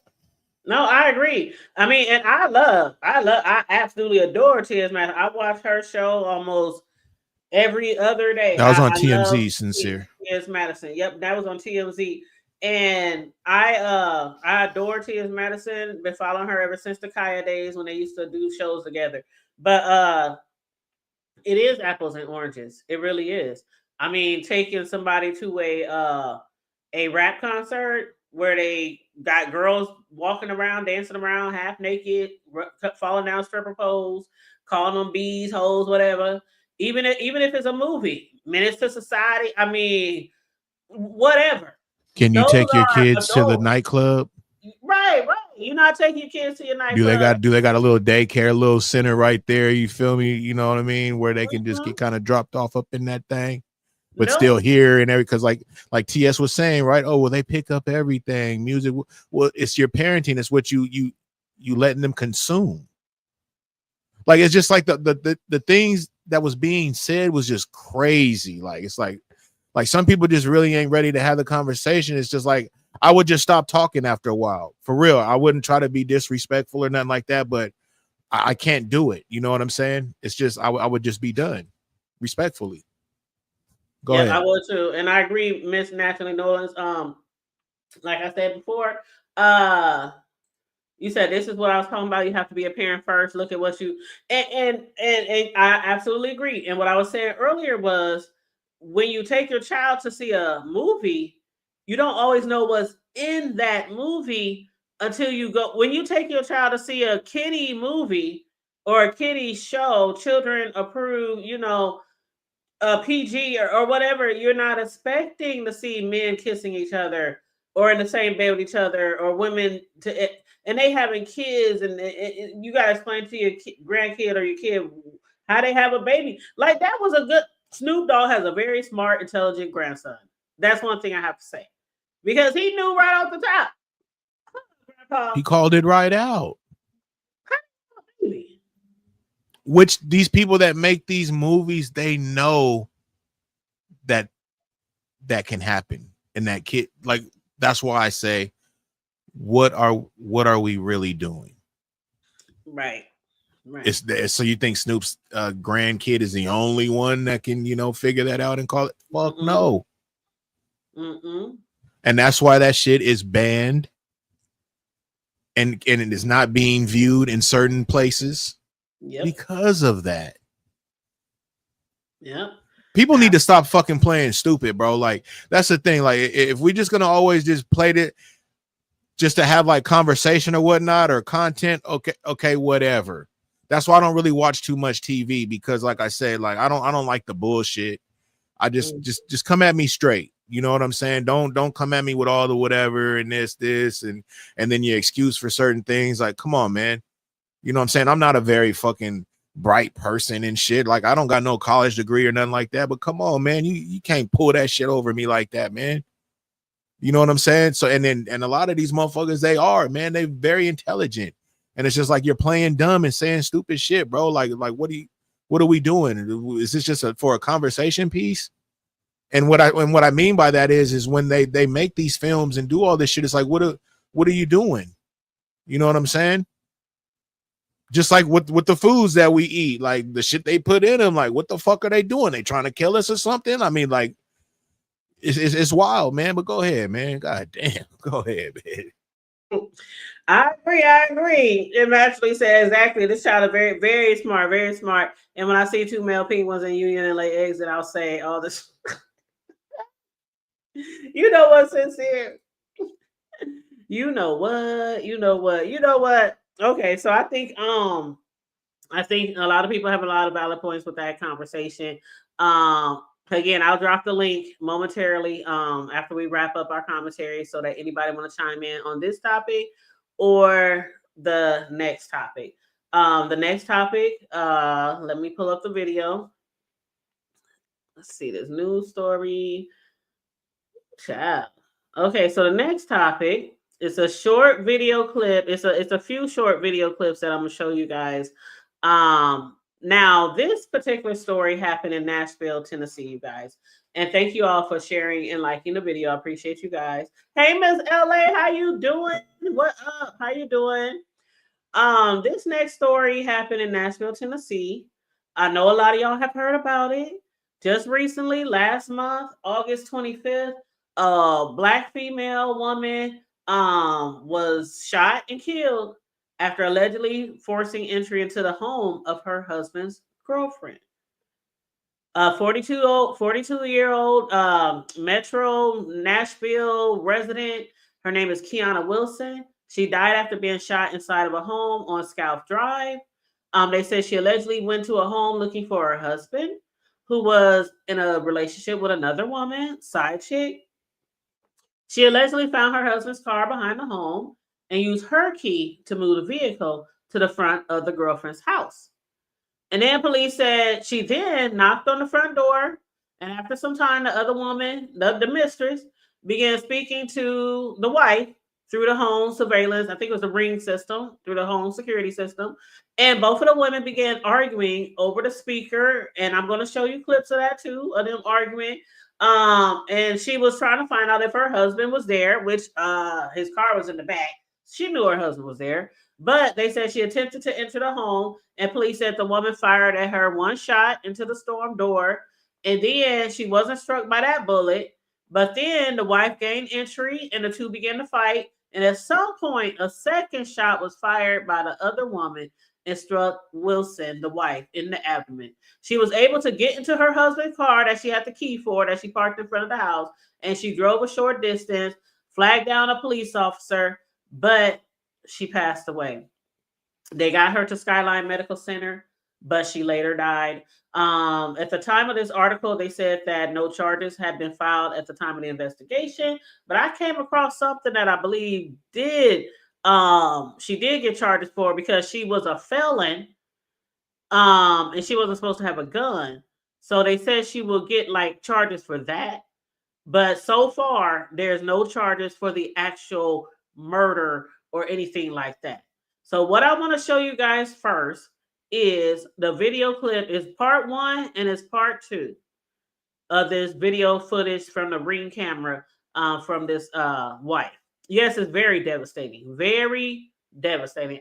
No, I agree. I mean, and I absolutely adore Tia's man. I watch her show almost every other day. That was on I TMZ, Sincere. T.S. Madison. Yep, that was on TMZ. And I adore T.S. Madison. Been following her ever since the Kaya days when they used to do shows together. But it is apples and oranges. It really is. I mean, taking somebody to a rap concert where they got girls walking around, dancing around, half naked, falling down stripper poles, calling them bees, hoes, whatever. Even if it's a movie, Menace to Society. I mean, whatever. Can you take your kids to the nightclub? Right. You're not taking your kids to your nightclub. Do they got a little daycare, a little center right there? You feel me? You know what I mean? Where they can just get kind of dropped off up in that thing, but still here and every, because like TS was saying, right? Oh, well, they pick up everything, music. Well, it's your parenting. It's what you letting them consume. Like, it's just like the things that was being said was just crazy. Like, it's like some people just really ain't ready to have the conversation. It's just like, I would just stop talking after a while. For real. I wouldn't try to be disrespectful or nothing like that, but I can't do it. You know what I'm saying? It's just, I would just be done respectfully. Go ahead. I would too. And I agree, Miss Natalie Nolans. Like I said before, you said this is what I was talking about. You have to be a parent first. Look at what you and I absolutely agree. And what I was saying earlier was, when you take your child to see a movie, you don't always know what's in that movie until you go. When you take your child to see a kiddie movie or a kiddie show, children approved, PG or whatever, you're not expecting to see men kissing each other or in the same bed with each other, or women and they having kids, and you got to explain to your grandkid or your kid how they have a baby. Like, that was a good. Snoop Dogg has a very smart, intelligent grandson. That's one thing I have to say, because he knew right off the top. He called it right out. Which these people that make these movies, they know that can happen, and that kid, like, that's why I say, what are we really doing? Right. So you think Snoop's grandkid is the only one that can, figure that out and call it? Fuck no. And that's why that shit is banned, and it is not being viewed in certain places because of that. Yep. People need to stop fucking playing stupid, bro. Like, that's the thing. Like, if we just gonna always just play it just to have like conversation or whatnot or content, okay, whatever. That's why I don't really watch too much TV, because, like I said, like I don't like the bullshit. I just come at me straight. You know what I'm saying? Don't come at me with all the whatever and this and then your excuse for certain things. Like, come on, man. You know what I'm saying? I'm not a very fucking bright person and shit. Like, I don't got no college degree or nothing like that. But come on, man, you can't pull that shit over me like that, man. You know what I'm saying? So and a lot of these motherfuckers, they they're very intelligent. And it's just like, you're playing dumb and saying stupid shit, bro. Like what are we doing? Is this just for a conversation piece? And what I mean by that is when they make these films and do all this shit, it's like, what are you doing? You know what I'm saying? Just like with the foods that we eat, like the shit they put in them, like, what the fuck are they doing? They trying to kill us or something? I mean, like, it's wild, man. But go ahead, man. God damn, go ahead, man. I agree. It actually said exactly. This child is very, very smart, very smart. And when I see two male penguins in union and lay eggs, then I'll say all this. You know what, Sincere? You know what? Okay, so I think a lot of people have a lot of valid points with that conversation. Again, I'll drop the link momentarily after we wrap up our commentary, so that anybody want to chime in on this topic or the next topic. The next topic, let me pull up the video. Let's see this news story. Child. Okay, so the next topic is a short video clip. It's a few short video clips that I'm gonna show you guys. Now, this particular story happened in Nashville, Tennessee, you guys. And thank you all for sharing and liking the video. I appreciate you guys. Hey, Miss LA, how you doing? What up? How you doing? This next story happened in Nashville, Tennessee. I know a lot of y'all have heard about it. Just recently, last month, August 25th, a Black female woman was shot and killed after allegedly forcing entry into the home of her husband's girlfriend. 42-year-old Metro Nashville resident. Her name is Keiona Wilson. She died after being shot inside of a home on Scalf Drive. They said she allegedly went to a home looking for her husband, who was in a relationship with another woman, side chick. She allegedly found her husband's car behind the home and used her key to move the vehicle to the front of the girlfriend's house. And then police said she then knocked on the front door, and after some time, the other woman, the mistress, began speaking to the wife through the home surveillance. I think it was the Ring system, through the home security system. And both of the women began arguing over the speaker. And I'm going to show you clips of that too, of them arguing. And she was trying to find out if her husband was there, which his car was in the back. She knew her husband was there, but they said she attempted to enter the home, and police said the woman fired at her one shot into the storm door. And then she wasn't struck by that bullet, but then the wife gained entry and the two began to fight. And at some point, a second shot was fired by the other woman and struck Wilson, the wife, in the abdomen. She was able to get into her husband's car that she had the key for, that she parked in front of the house, and she drove a short distance, flagged down a police officer, but she passed away. They got her to Skyline Medical Center. but she later died. At the time of this article, they said that no charges had been filed at the time of the investigation, but I came across something that I believe she did get charges for because she was a felon, and she wasn't supposed to have a gun. So they said she will get like charges for that. But so far, there's no charges for the actual murder or anything like that. So what I want to show you guys first is the video clip. Is part 1 and it's part 2 of this video footage from the Ring camera from this wife. Yes, it's very devastating. Very devastating.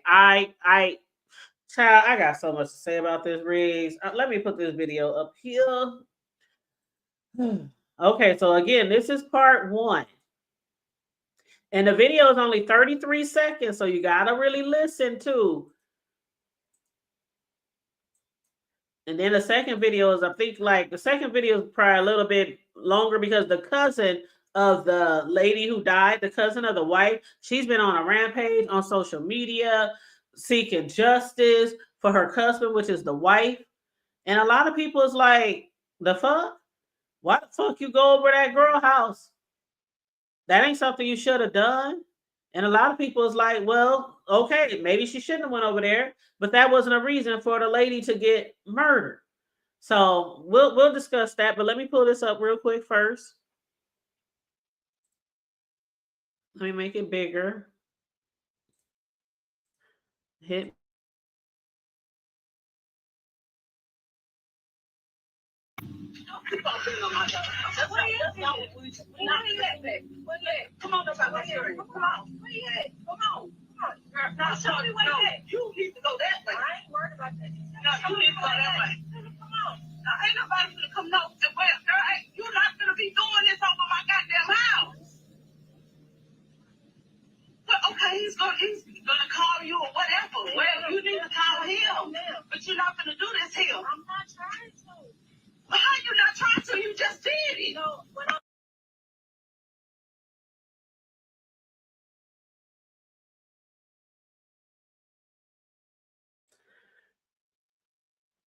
Child, I got so much to say about this, Riggs. Let me put this video up here. Okay, so again, this is part 1. And the video is only 33 seconds, so you gotta really listen too. And then the second video is, I think, like the second video is probably a little bit longer because the cousin of the lady who died, the cousin of the wife, she's been on a rampage on social media seeking justice for her husband, which is the wife. And a lot of people is like, the fuck? Why the fuck you go over that girl house? That ain't something you should have done. And a lot of people is like, well, okay, maybe she shouldn't have went over there, but that wasn't a reason for the lady to get murdered. So we'll discuss that, but let me pull this up real quick first. Let me make it bigger. Hit. Come on, come on. Now, Shorty, wait a minute. You need to go that way. I ain't worried about that. No, you need to go that way. Come on. Now, ain't nobody gonna come no. Well, girl, you're not gonna be doing this over my goddamn house. Well, okay, he's gonna call you or whatever. Well, you need to call him. But you're not gonna do this here. I'm not trying to. Well, how you not trying to? You just did it. No,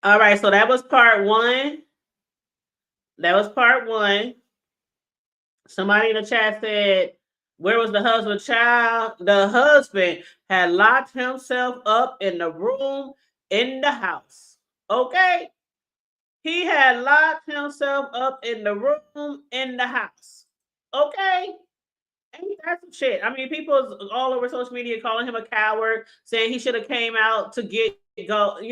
All right, so that was part 1. That was part 1. Somebody in the chat said, where was the husband? Child, the husband had locked himself up in the room in the house. Okay? He had locked himself up in the room in the house. Okay? Ain't that some shit? I mean, people all over social media calling him a coward, saying he should have came out to go, in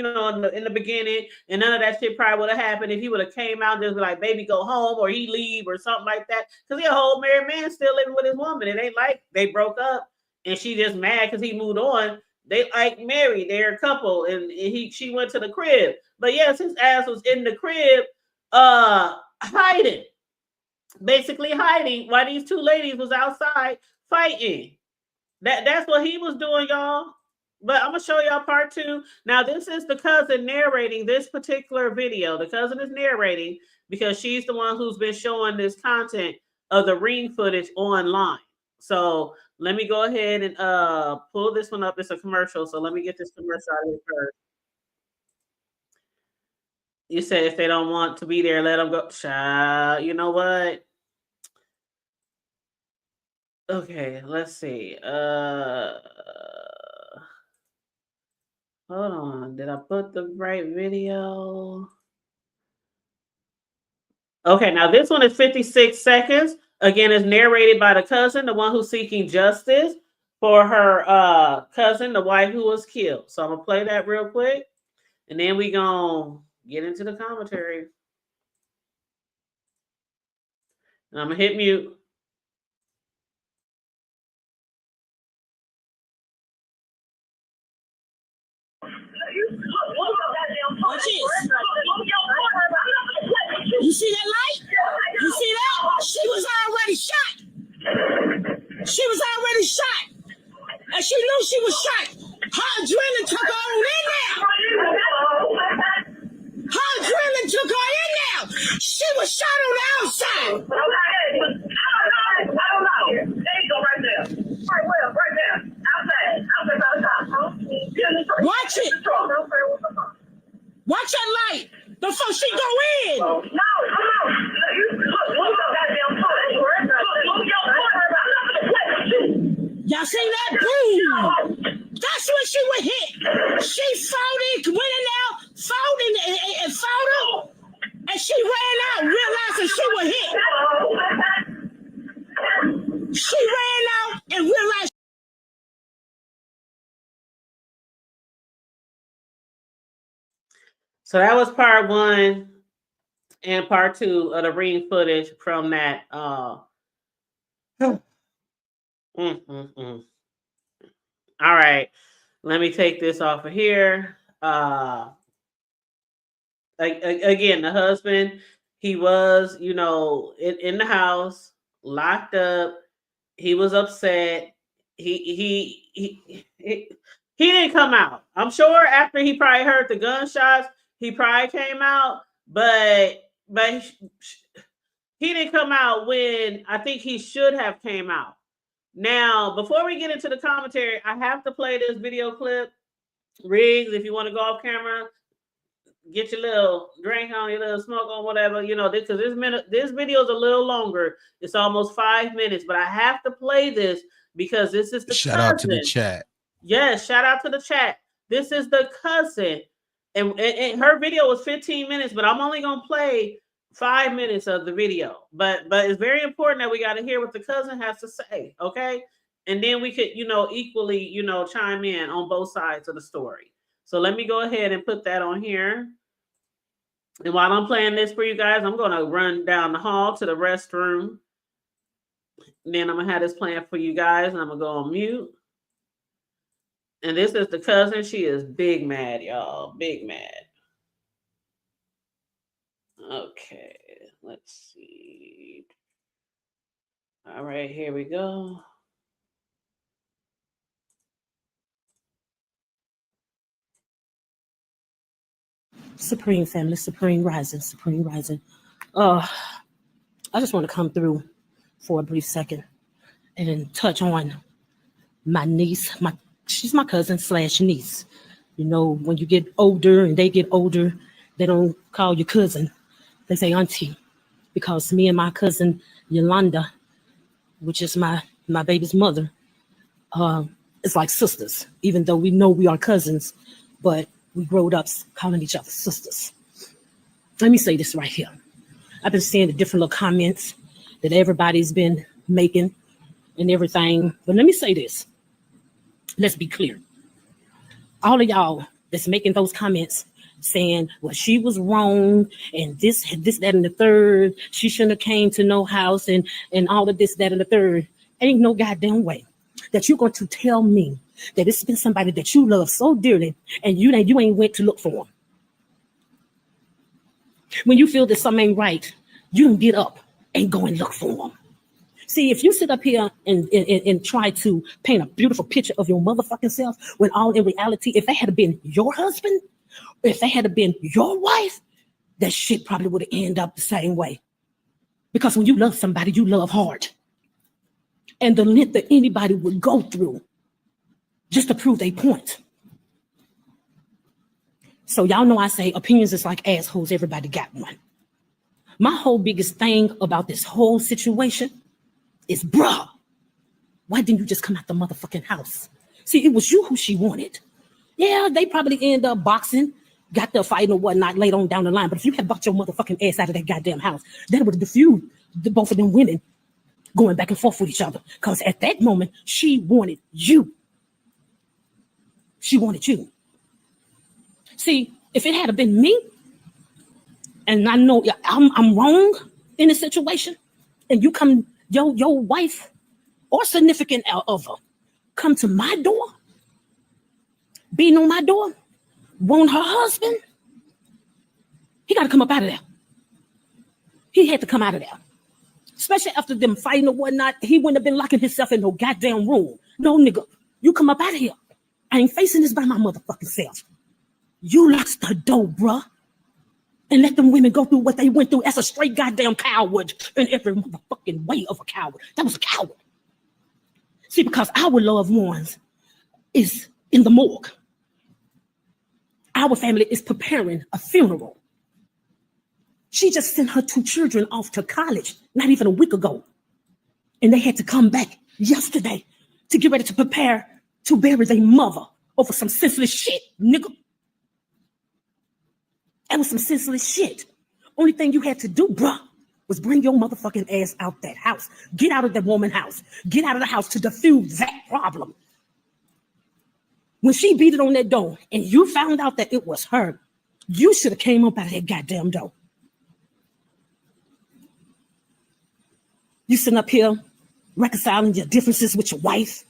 the beginning, and none of that shit probably would have happened if he would have came out and just be like, baby, go home, or he leave, or something like that. Because he a whole married man still living with his woman. It ain't like they broke up and she just mad because he moved on. They like married, they're a couple, and she went to the crib. But yes, his ass was in the crib, hiding. Basically hiding while these two ladies was outside fighting. That's what he was doing, y'all. But I'm gonna show y'all part 2. Now, this is the cousin narrating this particular video. The cousin is narrating because she's the one who's been showing this content of the Ring footage online. So let me go ahead and pull this one up. It's a commercial, so let me get this commercial out of here first. You said if they don't want to be there, let them go. Child, you know what? Okay, let's see. Hold on. Did I put the right video? Okay, now this one is 56 seconds. Again, it's narrated by the cousin, the one who's seeking justice for her cousin, the wife who was killed. So I'm gonna play that real quick, and then we gonna get into the commentary. And I'm gonna hit mute. Watch this. You see that light? You see that? She was already shot. She was already shot. And she knew she was shot. Her adrenaline took her on in there. Her adrenaline took her in there. She was shot on the outside. I don't know. There you go right there. Right there. Outside. Watch it. Watch that light before she go in. No, come on. Look, goddamn foot. Look your foot. I'm not gonna play with you. Y'all see that? Boom. That's when she was hit. She folded, went in there, folded and folded, and she ran out, realizing she was hit. She ran out and realized. So that was part 1 and part 2 of the ring footage from that. All right, let me take this off of here. Again, the husband, he was, in the house, locked up. He was upset. He didn't come out. I'm sure after he probably heard the gunshots, he probably came out, but he didn't come out when I think he should have came out. Now, before we get into the commentary, I have to play this video clip. Riggs, if you want to go off camera, get your little drink on, your little smoke on, whatever, because this video is a little longer. It's almost 5 minutes, but I have to play this because this is the shout out to the chat. Yes, shout out to the chat. This is the cousin. And her video was 15 minutes, but I'm only going to play 5 minutes of the video. But it's very important that we got to hear what the cousin has to say, okay? And then we could, equally, chime in on both sides of the story. So let me go ahead and put that on here. And while I'm playing this for you guys, I'm going to run down the hall to the restroom. And then I'm going to have this playing for you guys, and I'm going to go on mute. And this is the cousin. She is big mad, y'all. Big mad. Okay, let's see. All right, here we go. Supreme family, supreme rising, supreme rising. I just want to come through for a brief second and touch on my niece. She's my cousin / niece. When you get older and they get older, they don't call you cousin. They say auntie, because me and my cousin Yolanda, which is my baby's mother, it's like sisters, even though we know we are cousins, but we growed up calling each other sisters. Let me say this right here. I've been seeing the different little comments that everybody's been making and everything. But let me say this. Let's be clear. All of y'all that's making those comments saying, well, she was wrong and this, that, and the third. She shouldn't have came to no house and all of this, that, and the third. Ain't no goddamn way that you're going to tell me that it's been somebody that you love so dearly and you ain't went to look for them. When you feel that something ain't right, you don't get up and go and look for them. See, if you sit up here and try to paint a beautiful picture of your motherfucking self, when all in reality, if that had been your husband, if that had been your wife, that shit probably would have ended up the same way. Because when you love somebody, you love hard. And the length that anybody would go through just to prove their point. So y'all know I say opinions is like assholes. Everybody got one. My whole biggest thing about this whole situation is, bruh, why didn't you just come out the motherfucking house? See, it was you who she wanted. Yeah, they probably end up boxing, got the fight or whatnot later on down the line. But if you had bucked your motherfucking ass out of that goddamn house, that would have diffused both of them women going back and forth with each other. Because at that moment, she wanted you. She wanted you. See, if it had been me, and I know I'm wrong in this situation, and you come, your wife or significant other come to my door, beating on my door, want her husband, he got to come up out of there. He had to come out of there. Especially after them fighting or whatnot, he wouldn't have been locking himself in no goddamn room. No, nigga, you come up out of here. I ain't facing this by my motherfucking self. You locked the door, bruh. And let them women go through what they went through as a straight goddamn coward in every motherfucking way of a coward. That was a coward. See, because our loved ones is in the morgue. Our family is preparing a funeral. She just sent her 2 children off to college not even a week ago. And they had to come back yesterday to get ready to prepare to bury their mother over some senseless shit, nigga. That was some senseless shit. Only thing you had to do, bruh, was bring your motherfucking ass out that house. Get out of that woman's house. Get out of the house to diffuse that problem. When she beat it on that door and you found out that it was her, you should have came up out of that goddamn door. You sitting up here reconciling your differences with your wife,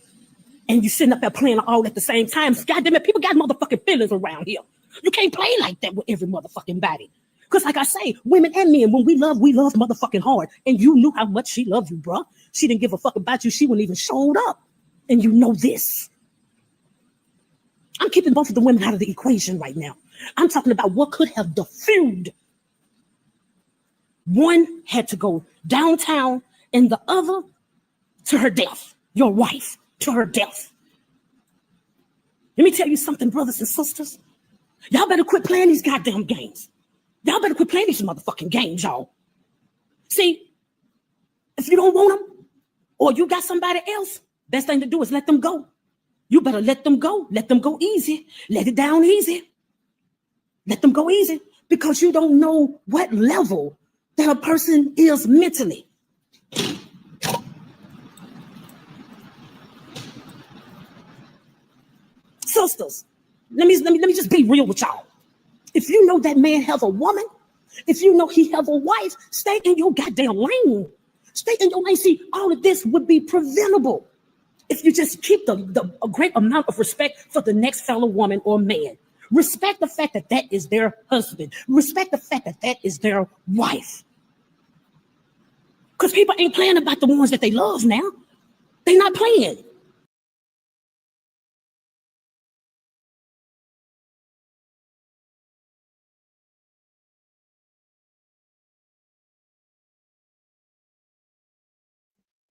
and you sitting up there playing all at the same time. Goddamn it, people got motherfucking feelings around here. You can't play like that with every motherfucking body. Because like I say, women and men, when we love motherfucking hard. And you knew how much she loved you, bruh. She didn't give a fuck about you. She wouldn't even showed up. And you know this. I'm keeping both of the women out of the equation right now. I'm talking about what could have diffused. One had to go downtown and the other to her death. Your wife to her death. Let me tell you something, brothers and sisters. Y'all better quit playing these goddamn games. Y'all better quit playing these motherfucking games, y'all. See, if you don't want them or you got somebody else, best thing to do is let them go. You better let them go. Let them go easy. Let it down easy. Let them go easy because you don't know what level that a person is mentally. Sisters, let me just be real with y'all. If you know that man has a woman, if you know he has a wife, stay in your goddamn lane. Stay in your lane. See, all of this would be preventable if you just keep a great amount of respect for the next fellow woman or man. Respect the fact that that is their husband. Respect the fact that that is their wife. Because people ain't playing about the ones that they love now. They're not playing.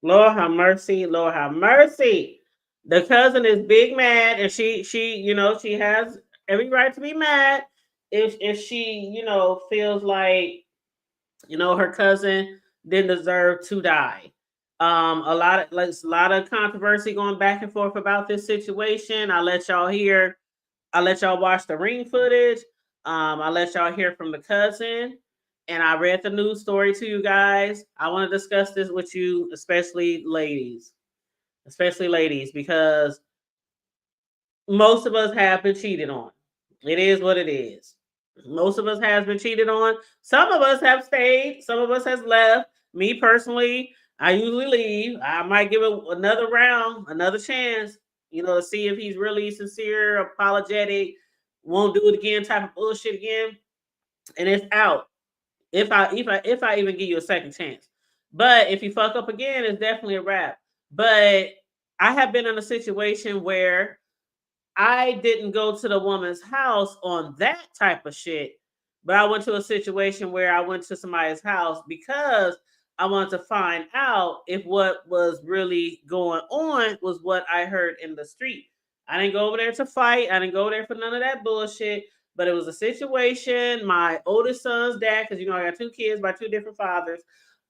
Lord have mercy. Lord have mercy. The cousin is big mad, and she she has every right to be mad if she feels like her cousin didn't deserve to die. A lot of controversy going back and forth about this situation. I'll let y'all watch the ring footage. I'll let y'all hear from the cousin. And I read the news story to you guys. I want to discuss this with you, especially ladies, because most of us have been cheated on. It is what it is. Most of us has been cheated on. Some of us have stayed. Some of us has left. Me personally, I usually leave. I might give it another round, another chance, to see if he's really sincere, apologetic, won't do it again, type of bullshit again, and it's out. If I even give you a second chance. But if you fuck up again, it's definitely a wrap. But I have been in a situation where I didn't go to the woman's house on that type of shit, but I went to a situation where I went to somebody's house because I wanted to find out if what was really going on was what I heard in the street. I didn't go over there to fight. I didn't go there for none of that bullshit. But it was a situation. My oldest son's dad, because I got 2 kids by 2 different fathers.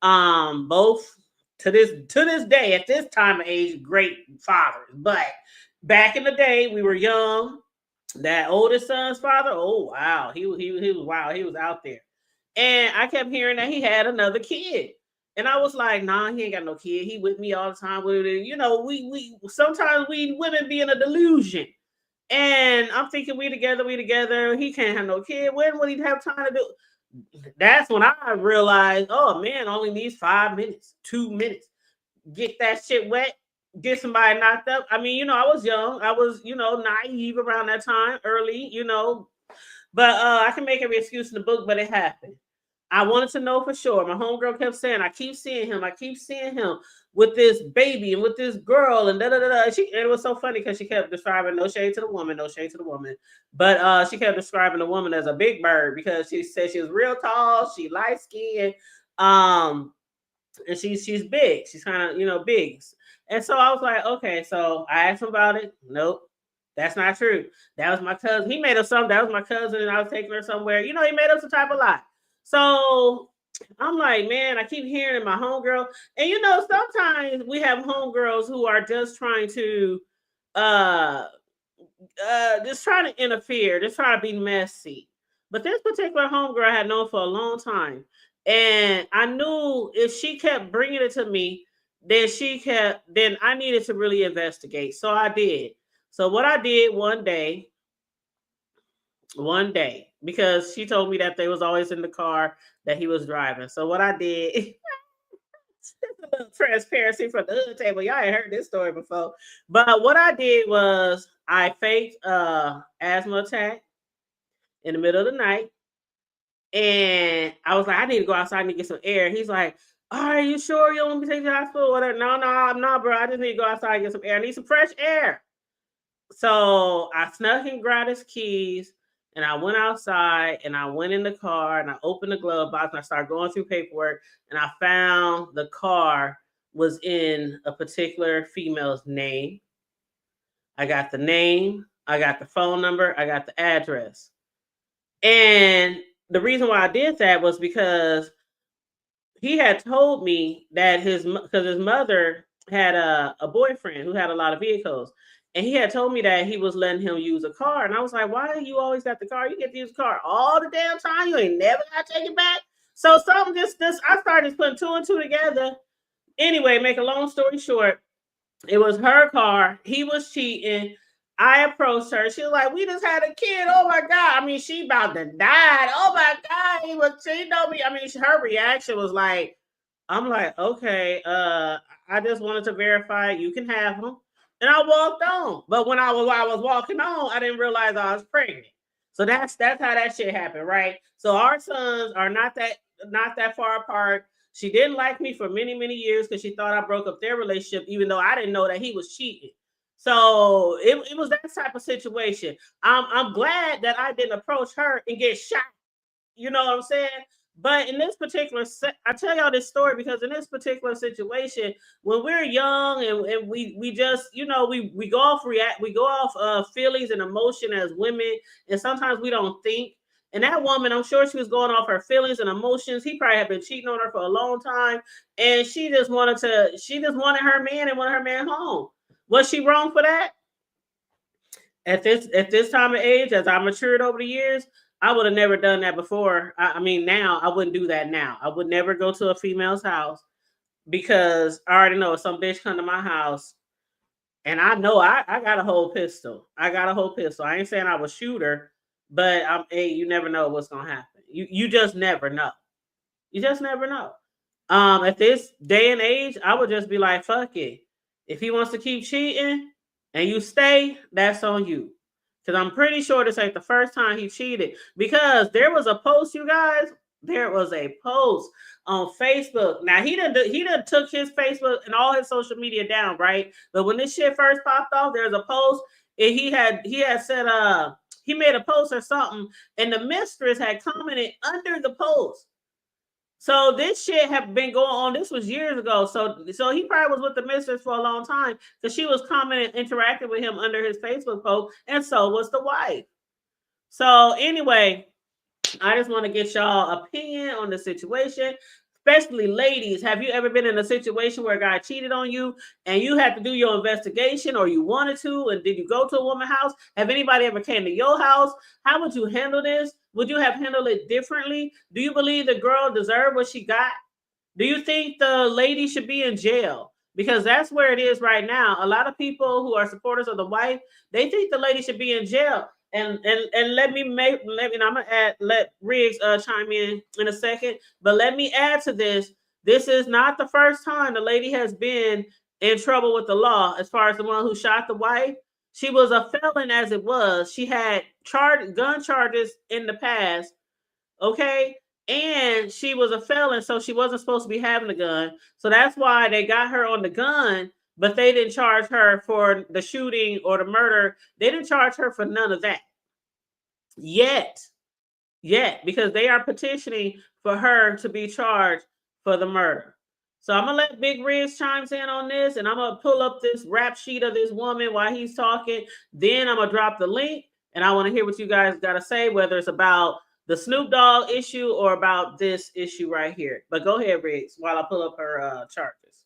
Both to this day, at this time of age, great fathers. But back in the day, we were young. That oldest son's father, oh wow, he was wow, he was out there. And I kept hearing that he had another kid. And I was like, nah, he ain't got no kid. He with me all the time. We sometimes we women be in a delusion. And I'm thinking we together. He can't have no kid. When would he have time to do? That's when I realized, oh man, only needs 5 minutes, 2 minutes. Get that shit wet, get somebody knocked up. I mean, I was young. I was, naive around that time, early, But I can make every excuse in the book, but it happened. I wanted to know for sure. My homegirl kept saying, I keep seeing him with this baby and with this girl and da-da-da-da. And it was so funny because she kept describing, no shade to the woman, but she kept describing the woman as a big bird because she said she was real tall, she light skinned, and she's big. She's kind of, big. And so I was like, okay, so I asked him about it. Nope. That's not true. That was my cousin. He made up something. That was my cousin, and I was taking her somewhere. You know, he made up some type of lie. So I'm like, man, I keep hearing my homegirl. And you know, sometimes we have homegirls who are just trying to just trying to interfere, just trying to be messy. But this particular homegirl I had known for a long time. And I knew if she kept bringing it to me, then I needed to really investigate. So I did. So what I did one day, because she told me that they was always in the car that he was driving. So what I did, just a little transparency from the hood table. Y'all ain't heard this story before. But what I did was I faked asthma attack in the middle of the night. And I was like, I need to go outside and get some air. He's like, are you sure you don't want me to take you to the hospital? Whatever. No, I'm not, bro. I just need to go outside and get some air. I need some fresh air. So I snuck and grabbed his keys and I went outside and I went in the car and I opened the glove box and I started going through paperwork and I found the car was in a particular female's name. I got the name, I got the phone number, I got the address. And the reason why I did that was because he had told me that his mother had a boyfriend who had a lot of vehicles. And he had told me that he was letting him use a car. And I was like, why you always got the car? You get to use the car all the damn time. You ain't never got to take it back. So something I started putting two and two together. Anyway, make a long story short, it was her car. He was cheating. I approached her. She was like, we just had a kid. Oh my God. I mean, she about to die. Oh my God. She told me. I mean, her reaction was like, I'm like, okay, I just wanted to verify you can have him. And I walked on. But when I was walking on, I didn't realize I was pregnant. So that's how that shit happened, right? So our sons are not that far apart. She didn't like me for many, many years because she thought I broke up their relationship, even though I didn't know that he was cheating. So it was that type of situation. I'm glad that I didn't approach her and get shot. You know what I'm saying? But in this particular, I tell y'all this story because in this particular situation, when we're young and we just, you know, we go off feelings and emotion as women, and sometimes we don't think. And that woman, I'm sure she was going off her feelings and emotions. He probably had been cheating on her for a long time, and she just wanted her man and wanted her man home. Was she wrong for that? At this time of age, as I matured over the years, I would have never done that before. I mean, now I wouldn't do that now. I would never go to a female's house because I already know if some bitch come to my house and I know I got a whole pistol. I ain't saying I would shoot her, but hey, you never know what's gonna happen. You just never know. You just never know. At this day and age, I would just be like, fuck it. If he wants to keep cheating and you stay, that's on you. Because I'm pretty sure this ain't the first time he cheated. Because there was a post, you guys. There was a post on Facebook. Now he done took his Facebook and all his social media down, right? But when this shit first popped off, there's a post and he had said he made a post or something, and the mistress had commented under the post. So this shit had been going on. This was years ago. So he probably was with the mistress for a long time because she was commenting, interacting with him under his Facebook post, and so was the wife. So anyway, I just want to get y'all opinion on the situation. Especially ladies, have you ever been in a situation where a guy cheated on you and you had to do your investigation or you wanted to, and did you go to a woman's house? Have anybody ever came to your house? How would you handle this? Would you have handled it differently? Do you believe the girl deserved what she got? Do you think the lady should be in jail? Because that's where it is right now. A lot of people who are supporters of the wife, they think the lady should be in jail. And let me I'm gonna let Riggs chime in a second, but let me add to this. This is not the first time the lady has been in trouble with the law. As far as the one who shot the wife, she was a felon as it was. She had gun charges in the past, okay, and she was a felon, so she wasn't supposed to be having a gun. So that's why they got her on the gun. But they didn't charge her for the shooting or the murder. They didn't charge her for none of that yet, because they are petitioning for her to be charged for the murder. So I'm gonna let Big Riz chimes in on this, and I'm gonna pull up this rap sheet of this woman while he's talking. Then I'm gonna drop the link, and I want to hear what you guys gotta say, whether it's about the Snoop Dogg issue or about this issue right here. But go ahead, Riggs, while I pull up her charges.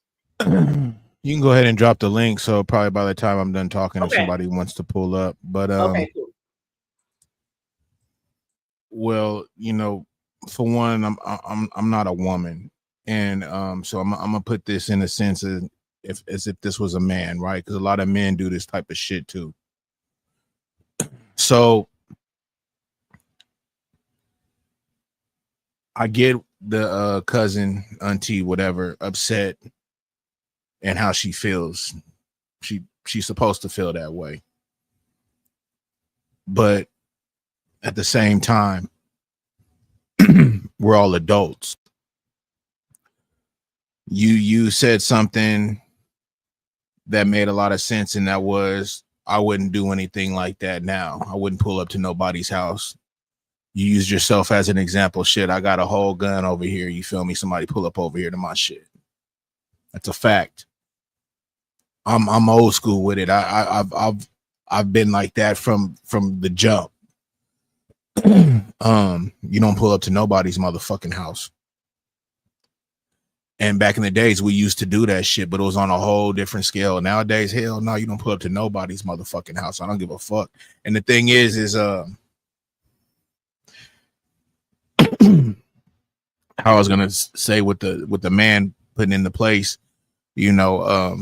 You can go ahead and drop the link. So probably by the time I'm done talking, if Okay. somebody wants to pull up, but Okay, cool. well, you know, for one, I'm not a woman, and so I'm gonna put this in a sense of as if this was a man, right? Because a lot of men do this type of shit too. So I get the cousin, auntie, whatever, upset and how she feels. She's supposed to feel that way. But at the same time, we're all adults. You said something that made a lot of sense, and that was, I wouldn't do anything like that now. I wouldn't pull up to nobody's house. You used yourself as an example. Shit, I got a whole gun over here. You feel me? Somebody pull up over here to my shit. That's a fact. I'm old school with it. I've been like that from the jump. You don't pull up to nobody's motherfucking house. And back in the days, we used to do that shit, but it was on a whole different scale. Nowadays, hell no, you don't pull up to nobody's motherfucking house. I don't give a fuck. And the thing is how I was gonna say with the man putting into place, you know,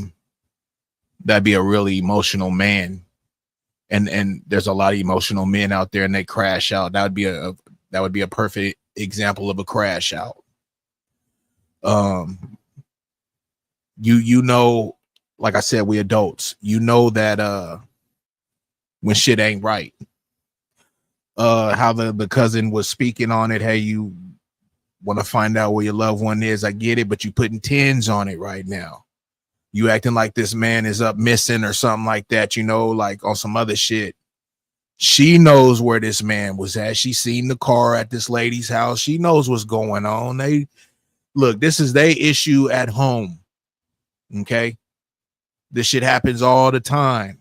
that'd be a really emotional man. And there's a lot of emotional men out there, and they crash out. That would be a perfect example of a crash out. You know, like I said, we adults. You know that when shit ain't right. How the cousin was speaking on it. Hey, you want to find out where your loved one is? I get it, but you putting 10s on it right now. You acting like this man is up missing or something like that, you know, like on some other shit. She knows where this man was at. She seen the car at this lady's house. She knows what's going on. This is their issue at home. Okay. This shit happens all the time.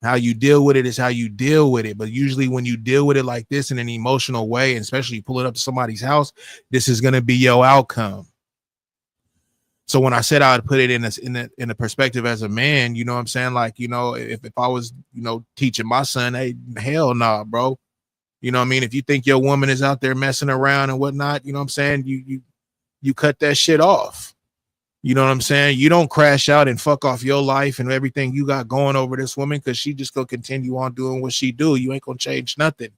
How you deal with it is how you deal with it. But usually when you deal with it like this in an emotional way, and especially you pull it up to somebody's house, this is going to be your outcome. So when I said I would put it in a perspective as a man, you know what I'm saying? Like, you know, if I was, you know, teaching my son, hey, hell nah, bro. You know what I mean? If you think your woman is out there messing around and whatnot, you know what I'm saying? You cut that shit off. You know what I'm saying? You don't crash out and fuck off your life and everything you got going over this woman, because she just gonna continue on doing what she do. You ain't gonna change nothing.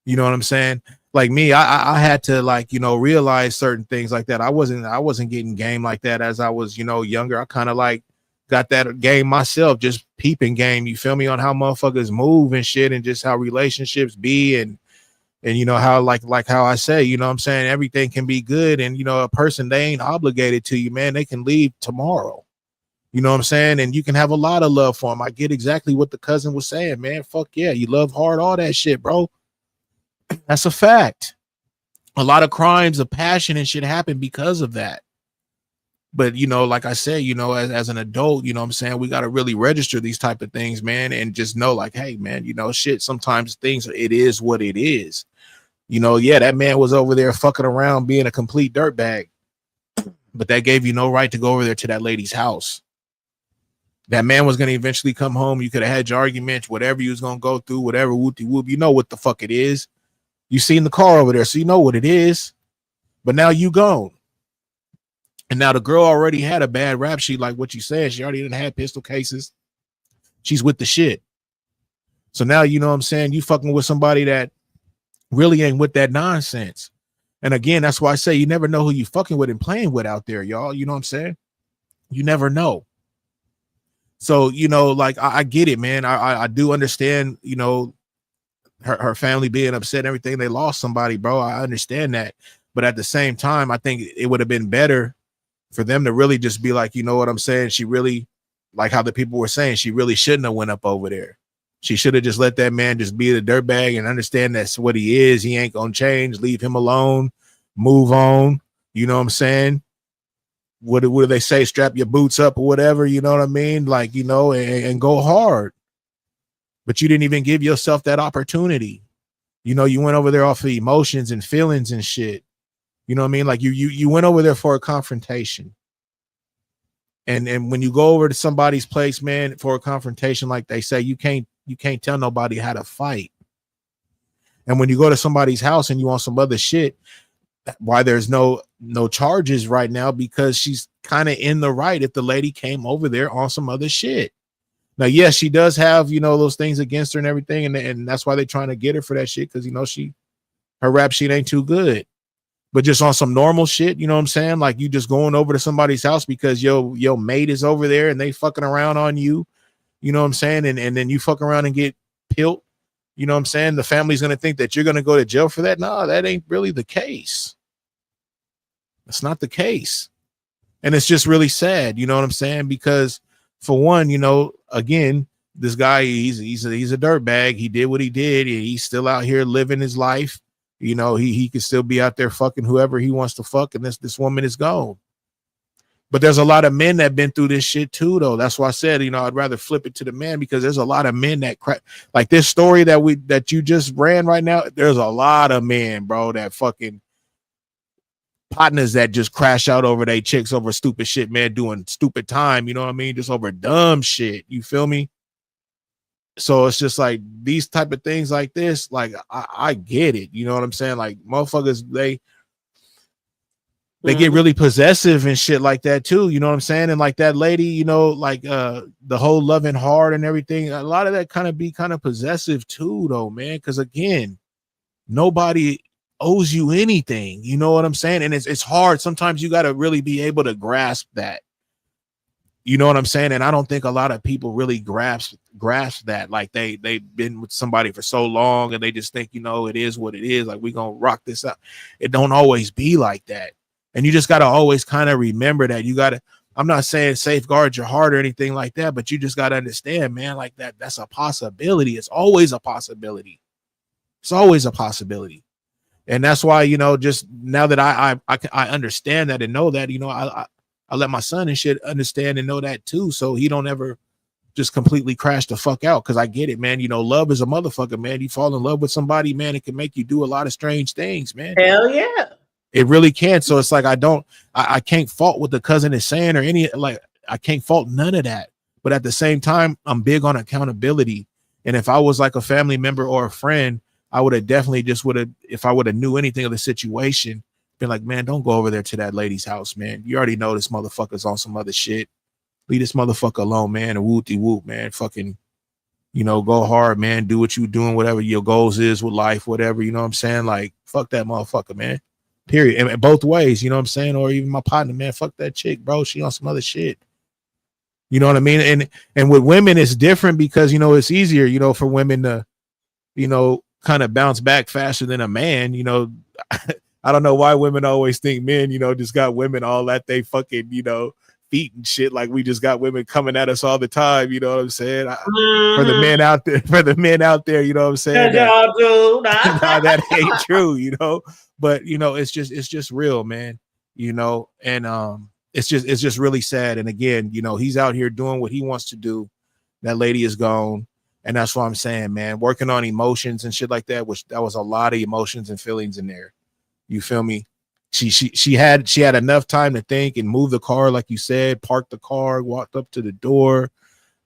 You know what I'm saying? Like me, I had to, like, you know, realize certain things like that. I wasn't getting game like that as I was, you know, younger. I kind of like got that game myself, just peeping game. You feel me, on how motherfuckers move and shit, and just how relationships be, and you know how like how I say, you know what I'm saying, everything can be good, and you know, a person, they ain't obligated to you, man. They can leave tomorrow. You know what I'm saying? And you can have a lot of love for them. I get exactly what the cousin was saying, man. Fuck yeah, you love hard, all that shit, bro. That's a fact. A lot of crimes of passion and shit happen because of that. But, you know, like I said, you know, as an adult, you know what I'm saying, we got to really register these type of things, man, and just know, like, hey, man, you know, shit, sometimes things, it is what it is. You know, yeah, that man was over there fucking around being a complete dirtbag, but that gave you no right to go over there to that lady's house. That man was going to eventually come home. You could have had your arguments, whatever you was going to go through, whatever, whoopty whoop, you know what the fuck it is. You seen the car over there, so you know what it is. But now you gone. And now the girl already had a bad rap sheet, like what you said. She already didn't have pistol cases. She's with the shit. So now, you know what I'm saying, you fucking with somebody that really ain't with that nonsense. And again, that's why I say you never know who you fucking with and playing with out there, y'all. You know what I'm saying? You never know. So, you know, like, I get it, man. I do understand, you know, her family being upset and everything. They lost somebody, bro. I understand that. But at the same time, I think it would have been better for them to really just be like, you know what I'm saying? She really, like how the people were saying, she really shouldn't have went up over there. She should have just let that man just be the dirtbag and understand that's what he is. He ain't gonna change. Leave him alone. Move on. You know what I'm saying? what do they say? Strap your boots up or whatever, you know what I mean? Like, you know, and go hard. But you didn't even give yourself that opportunity. You know, you went over there off of emotions and feelings and shit. You know what I mean? Like you went over there for a confrontation. And when you go over to somebody's place, man, for a confrontation, like they say, you can't tell nobody how to fight. And when you go to somebody's house and you want some other shit, why there's no charges right now, because she's kind of in the right if the lady came over there on some other shit. Now, yes, she does have, you know, those things against her and everything, and that's why they're trying to get her for that shit, because, you know, her rap sheet ain't too good. But just on some normal shit, you know what I'm saying? Like, you just going over to somebody's house because your mate is over there and they fucking around on you, you know what I'm saying? And then you fuck around and get pilt, you know what I'm saying? The family's going to think that you're going to go to jail for that. No, that ain't really the case. That's not the case. And it's just really sad, you know what I'm saying? Because for one, you know, again, this guy, he's a dirtbag. He did what he did. He's still out here living his life. You know, he could still be out there fucking whoever he wants to fuck, and this woman is gone. But there's a lot of men that have been through this shit too, though. That's why I said, you know, I'd rather flip it to the man, because there's a lot of men that like this story that you just ran right now. There's a lot of men, bro, that fucking partners that just crash out over their chicks over stupid shit, man, doing stupid time. You know what I mean? Just over dumb shit. You feel me? So it's just like these type of things like this, like I get it. You know what I'm saying? Like motherfuckers, they get really possessive and shit like that too. You know what I'm saying? And like that lady, you know, like the whole loving heart and everything, a lot of that kind of possessive too, though, man. Because again, nobody owes you anything. You know what I'm saying? And it's hard. Sometimes you got to really be able to grasp that. You know what I'm saying? And I don't think a lot of people really grasp that. Like they've been with somebody for so long and they just think, you know, it is what it is. Like, we gonna rock this out. It don't always be like that. And you just got to always kind of remember that. You got to, I'm not saying safeguard your heart or anything like that, but you just got to understand, man, like that's a possibility. It's always a possibility. It's always a possibility. And that's why, you know, just now that I understand that and know that, you know, I let my son and shit understand and know that too, so he don't ever just completely crash the fuck out. Because I get it, man. You know, love is a motherfucker, man. You fall in love with somebody, man, it can make you do a lot of strange things, man. Hell yeah. It really can. So it's like I can't fault what the cousin is saying or any, like, I can't fault none of that. But at the same time, I'm big on accountability. And if I was like a family member or a friend, I would have definitely if I would have knew anything of the situation, been like, man, don't go over there to that lady's house, man. You already know this motherfucker's on some other shit. Leave this motherfucker alone, man. And whoop-de-whoop, man. Fucking, you know, go hard, man. Do what you doing, whatever your goals is with life, whatever. You know what I'm saying? Like, fuck that motherfucker, man. Period. And both ways, you know what I'm saying? Or even my partner, man, fuck that chick, bro. She on some other shit. You know what I mean? And with women, it's different because, you know, it's easier, you know, for women to, you know, kind of bounce back faster than a man. You know, I don't know why women always think men, you know, just got women all at they fucking, you know, feet and shit. Like we just got women coming at us all the time. You know what I'm saying? For the men out there, you know what I'm saying? Y'all do. Nah, that ain't true, you know. But you know, it's just real, man. You know, and it's just really sad. And again, you know, he's out here doing what he wants to do. That lady is gone. And that's what I'm saying, man. Working on emotions and shit like that, which that was a lot of emotions and feelings in there. You feel me? She had enough time to think and move the car, like you said, parked the car, walked up to the door.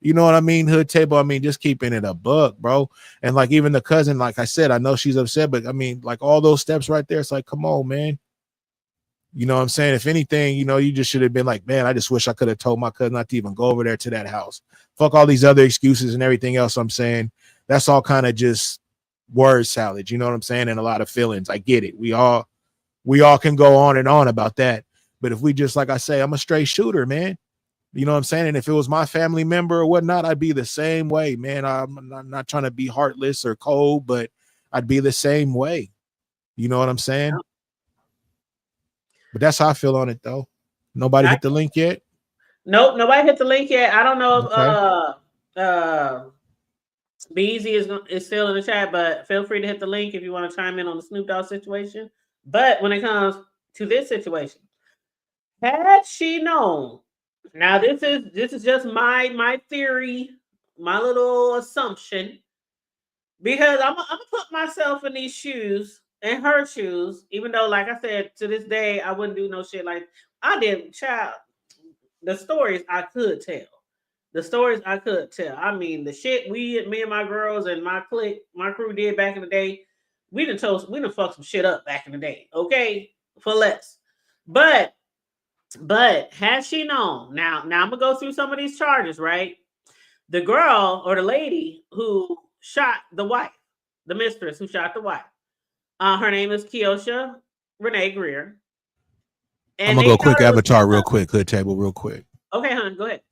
You know what I mean? Hood table. I mean, just keeping it a buck, bro. And like even the cousin, like I said, I know she's upset, but I mean, like all those steps right there, it's like, come on, man. You know what I'm saying? If anything, you know, you just should have been like, man, I just wish I could have told my cousin not to even go over there to that house. Fuck all these other excuses and everything else I'm saying. That's all kind of just word salad. You know what I'm saying? And a lot of feelings. I get it. We all can go on and on about that. But if we just, like I say, I'm a straight shooter, man. You know what I'm saying? And if it was my family member or whatnot, I'd be the same way, man. I'm not trying to be heartless or cold, but I'd be the same way. You know what I'm saying? Yeah. But that's how I feel on it, though. Nobody hit the link yet? Nope, nobody hit the link yet. I don't know if Beezy is still in the chat, but feel free to hit the link if you want to chime in on the Snoop Dogg situation. But when it comes to this situation, Had she known, now this is just my theory, my little assumption, because I'm gonna put myself in these shoes, in her shoes, even though, like I said, to this day, I wouldn't do no shit like I did, child. The stories I could tell. The stories I could tell. I mean, the shit me and my girls and my clique, my crew did back in the day, we done fucked some shit up back in the day, okay? For less. But has she known? Now I'm gonna go through some of these charges, right? The girl or the lady who shot the wife, the mistress who shot the wife. Her name is Keiona Renee Greer. I'm And gonna they go quick charged her with avatar real quick, hood table real quick. Okay, hon, go ahead.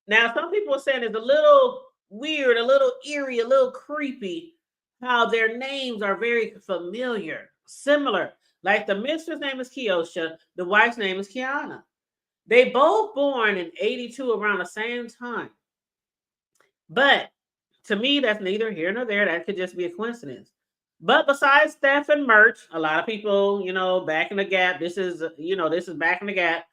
Now, some people are saying it's a little weird, a little eerie, a little creepy how their names are very familiar, similar. Like the mistress' name is Keiona, the wife's name is Keiona. They both born in 82 around the same time. But to me, that's neither here nor there. That could just be a coincidence. But besides theft and merch, a lot of people, back in the gap, this is back in the gap,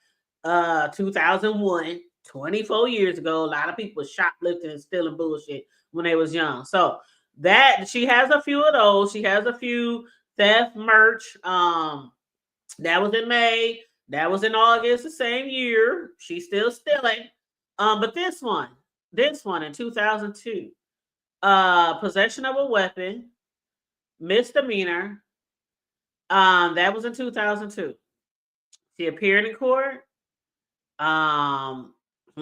2001, 24 years ago, a lot of people shoplifting and stealing bullshit when they was young. So that she has a few of those. She has a few theft merch. That was in May. That was in August the same year. She's still stealing. But this one in 2002, possession of a weapon, misdemeanor. That was in 2002. She appeared in court.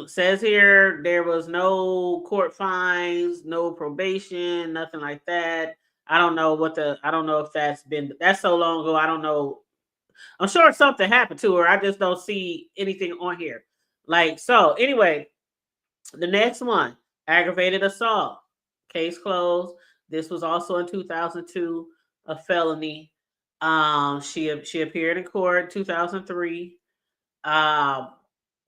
Says here there was no court fines, no probation, nothing like that. I don't know if that's so long ago. I don't know. I'm sure something happened to her. I just don't see anything on here. Anyway, the next one, aggravated assault. Case closed. This was also in 2002, a felony. She appeared in court 2003.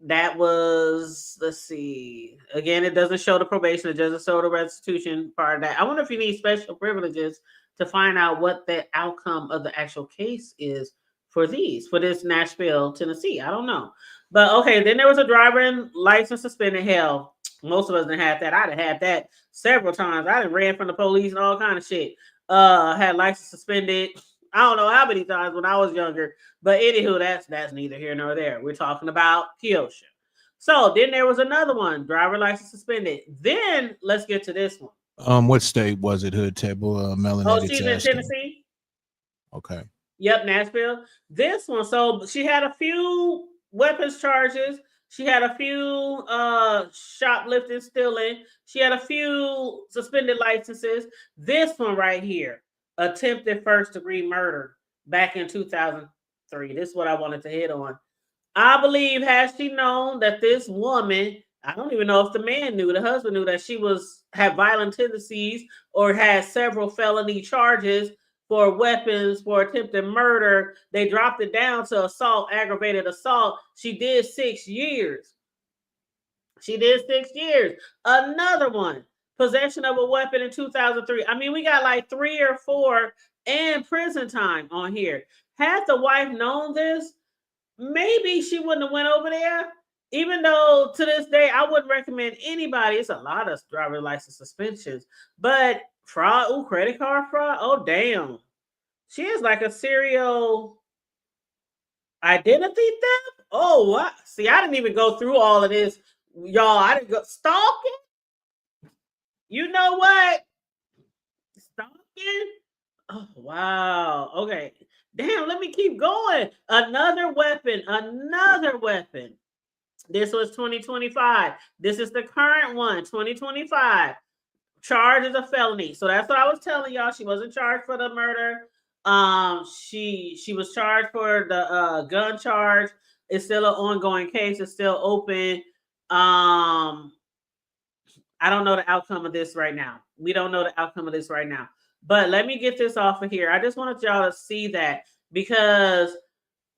That was, let's see. Again, it doesn't show the probation. It doesn't show the restitution part of that. I wonder if you need special privileges to find out what the outcome of the actual case is for this Nashville, Tennessee. I don't know. But okay, then there was a driver and license suspended. Hell, most of us didn't have that. I'd have had that several times. I done ran from the police and all kind of shit. Had license suspended. I don't know how many times when I was younger. But anywho, that's neither here nor there. We're talking about Keiona. So then there was another one, driver license suspended. Then let's get to this one. What state was it, hood table? Melanated. She's in Tennessee. Okay. Yep, Nashville. This one, so she had a few weapons charges. She had a few shoplifting, stealing. She had a few suspended licenses. This one right here, attempted first-degree murder back in 2003. This is what I wanted to hit on. I believe, has she known that this woman, I don't even know if the man knew, the husband knew that she had violent tendencies or had several felony charges for weapons, for attempted murder. They dropped it down to assault, aggravated assault. She did 6 years. Another one, possession of a weapon in 2003. I mean, we got like 3 or 4 and prison time on here. Had the wife known this, maybe she wouldn't have went over there. Even though to this day, I wouldn't recommend anybody. It's a lot of driver's license suspensions. But fraud, credit card fraud. Oh, damn. She is like a serial identity theft. Oh, what? See, I didn't even go through all of this. Y'all, I didn't go stalking. You know what? Stalking? Oh, wow. Okay. Damn, let me keep going. Another weapon. This was 2025. This is the current one, 2025. Charge is a felony. So that's what I was telling y'all. She wasn't charged for the murder. She was charged for the gun charge. It's still an ongoing case. It's still open. I don't know the outcome of this right now. We don't know the outcome of this right now. But let me get this off of here. I just wanted y'all to see that because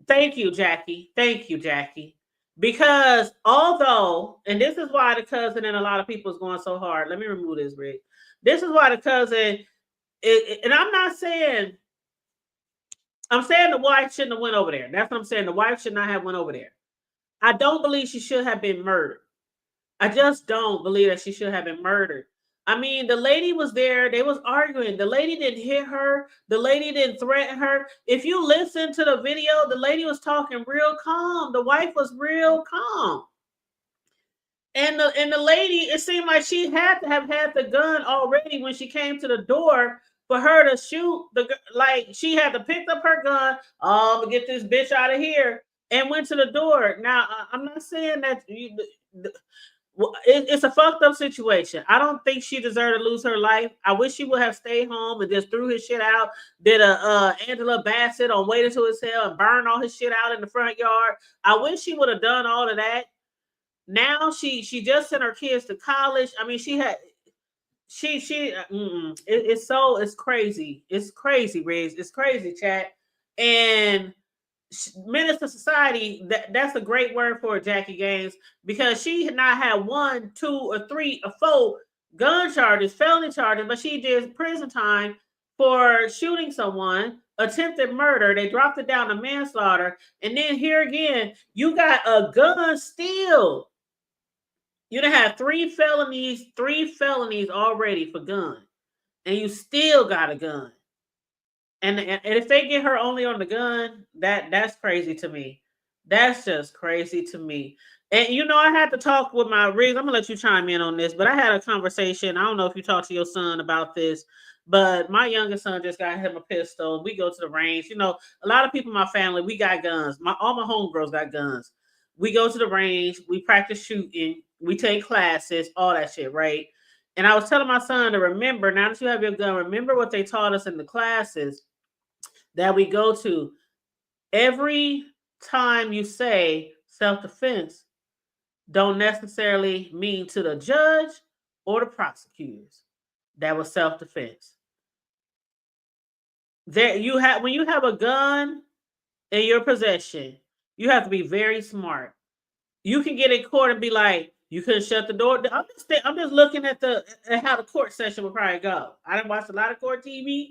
thank you, Jackie. Because although, and this is why the cousin and a lot of people is going so hard. Let me remove this, Rick. This is why the cousin, and I'm saying the wife shouldn't have went over there. That's what I'm saying. The wife should not have went over there. I don't believe she should have been murdered. I just don't believe that she should have been murdered. I mean, the lady was there. They was arguing. The lady didn't hit her. The lady didn't threaten her. If you listen to the video, the lady was talking real calm. The wife was real calm. And the lady, it seemed like she had to have had the gun already when she came to the door for her to shoot like she had to pick up her gun. Oh, I'm gonna get this bitch out of here, and went to the door. Now, I'm not saying that it's a fucked up situation. I don't think she deserved to lose her life. I wish she would have stayed home and just threw his shit out. Did a Angela Bassett on Waiting to Exhale and burned all his shit out in the front yard. I wish she would have done all of that. Now she just sent her kids to college. I mean, it's crazy. It's crazy, Riz. It's crazy, chat. And menace to society, that's a great word for Jackie Gaines, because she had not had 1, 2, or 3 or 4 gun charges, felony charges, but she did prison time for shooting someone, attempted murder. They dropped it down to manslaughter. And then here again, you got a gun still. You done had 3 felonies already for gun, and you still got a gun. And if they get her only on the gun, that's crazy to me. That's just crazy to me. And I had to talk with my Riggs. I'm gonna let you chime in on this, but I had a conversation. I don't know if you talked to your son about this, but my youngest son just got him a pistol. We go to the range. A lot of people in my family, we got guns. All my homegirls got guns. We go to the range. We practice shooting. We take classes, all that shit, right? And I was telling my son to remember, now that you have your gun, remember what they taught us in the classes that we go to. Every time you say self-defense, don't necessarily mean to the judge or the prosecutors that was self-defense. When you have a gun in your possession, you have to be very smart. You can get in court and be like, you couldn't shut the door. I'm just looking at how the court session would probably go. I done watched a lot of court TV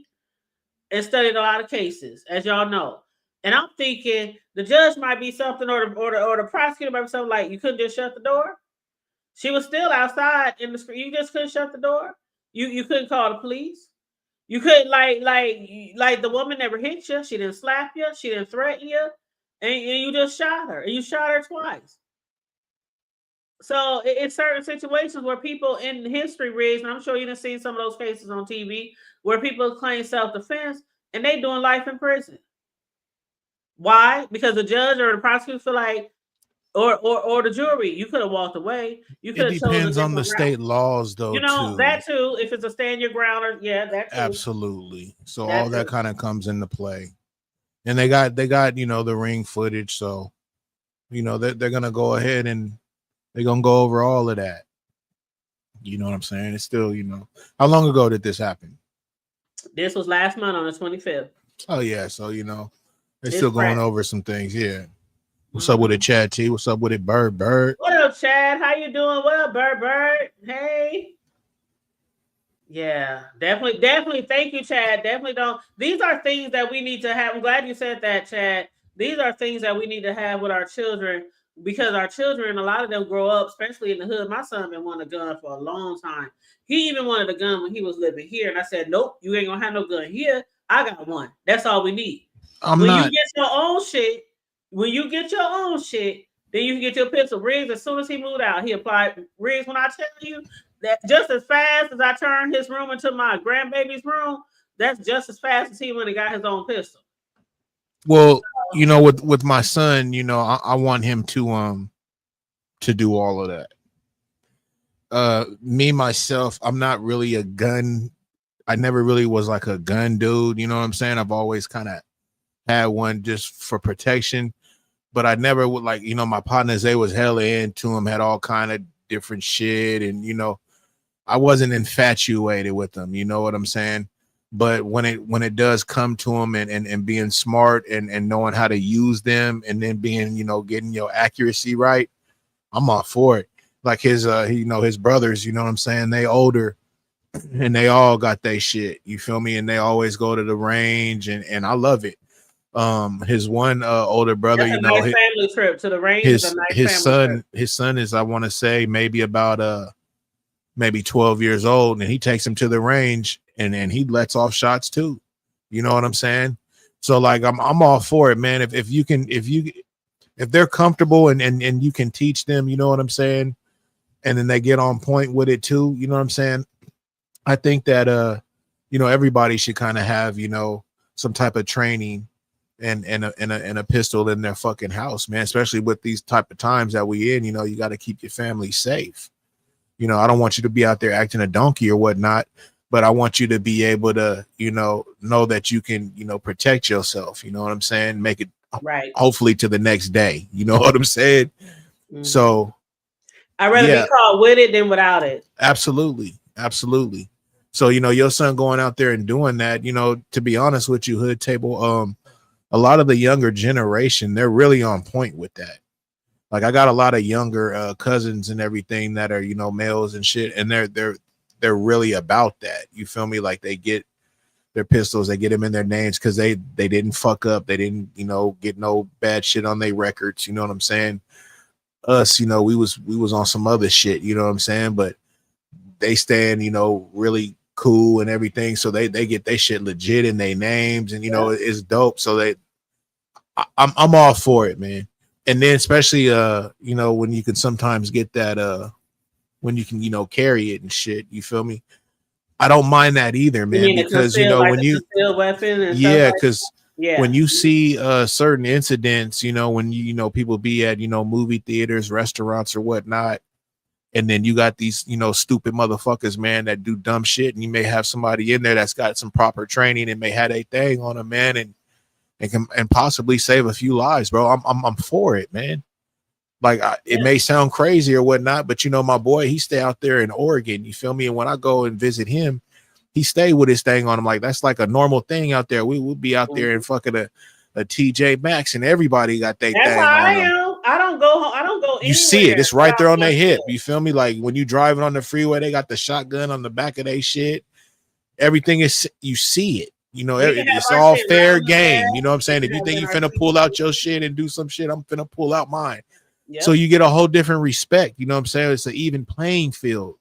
and studied a lot of cases, as y'all know. And I'm thinking the judge might be something, or the prosecutor might be something like, you couldn't just shut the door. She was still outside in the street. You just couldn't shut the door. You couldn't call the police. You couldn't like the woman never hit you. She didn't slap you. She didn't threaten you, and you just shot her. And you shot her twice. So it's certain situations where people in history, Riggs, and I'm sure you've seen some of those cases on TV, where people claim self-defense and they doing life in prison. Why? Because the judge or the prosecutor feel like, or the jury, you could have walked away. You could have. It depends on the state laws, though. Too. That too. If it's a stand your ground, or that too. Absolutely. So all that kind of comes into play, and they got the ring footage, so they're gonna go ahead and they're gonna go over all of that. You know what I'm saying? It's still, how long ago did this happen? This was last month on the 25th. Oh yeah, so they're still going over some things. Yeah. What's up with it, Chad T? What's up with it, Bird? What up, Chad? How you doing? What up, Bird? Hey. Yeah, definitely. Thank you, Chad. Definitely don't. These are things that we need to have. I'm glad you said that, Chad. These are things that we need to have with our children, because our children, a lot of them grow up, especially in the hood. My son been wanting a gun for a long time. He even wanted a gun when he was living here. And I said, nope, you ain't gonna have no gun here. I got one. That's all we need. You get your own shit, when you get your own shit, then you can get your pistol. Riggs, as soon as he moved out, he applied. Riggs, when I tell you that just as fast as I turned his room into my grandbaby's room, that's just as fast as he went and got his own pistol. Well, with my son, I want him to do all of that. Me, myself, I'm not really a gun. I never really was like a gun dude. You know what I'm saying? I've always kind of had one just for protection, but I never would my partners, they was hella into them, had all kind of different shit. And, I wasn't infatuated with them. You know what I'm saying? But when it does come to them and being smart and knowing how to use them, and then being, getting your accuracy right, I'm all for it. Like his brothers, you know what I'm saying? They older and they all got their shit. You feel me? And they always go to the range, and I love it. His one older brother, That's you a know, nice family trip to the range. Is a nice family trip. his son is, I want to say, maybe about maybe 12 years old, and he takes him to the range and he lets off shots too. You know what I'm saying? So like I'm all for it, man. If they're comfortable and you can teach them, you know what I'm saying, and then they get on point with it too, you know what I'm saying? I think that you know, everybody should kind of have, you know, some type of training and a pistol in their fucking house, man, especially with these type of times that we in. You know, you got to keep your family safe. You know, I don't want you to be out there acting a donkey or whatnot, but I want you to be able to, you know that you can, you know, protect yourself. You know what I'm saying? Make it right, hopefully to the next day. You know what I'm saying? Mm-hmm. So I'd rather be caught with it than without it. Absolutely. So, you know, your son going out there and doing that, you know, to be honest with you, Hood Table, a lot of the younger generation, they're really on point with that. Like I got a lot of younger cousins and everything that are, you know, males and shit, and they're really about that. You feel me? Like they get their pistols, they get them in their names because they didn't fuck up, they didn't, you know, get no bad shit on their records. You know what I'm saying? Us, you know, we was on some other shit. You know what I'm saying? But they stand, you know, really cool and everything, so they get their shit legit in their names, and you know, it's dope. So I'm all for it, man. And then especially you know, when you can sometimes get that when you can, you know, carry it and shit, you feel me? I don't mind that either, man, because you know, like when you concealed weapon and yeah, stuff because when you see certain incidents, you know, when you know people be at, you know, movie theaters, restaurants or whatnot, and then you got these, you know, stupid motherfuckers, man, that do dumb shit, and you may have somebody in there that's got some proper training and may have a thing on them, man, and can possibly save a few lives, bro. I'm for it, man. Like it may sound crazy or whatnot, but you know, my boy, he stay out there in Oregon. You feel me? And when I go and visit him, he stay with his thing on him. Like that's like a normal thing out there. We will be out there and fucking a TJ Maxx, and everybody got their thing how I on them. am. I don't go anywhere. You see it. It's right there on their hip. You feel me? Like when you driving on the freeway, they got the shotgun on the back of their shit. Everything is, you see it. You know, it's all fair game. You know what I'm saying? If you think you finna pull out your shit and do some shit, I'm finna pull out mine. Yep. So you get a whole different respect. You know what I'm saying? It's an even playing field.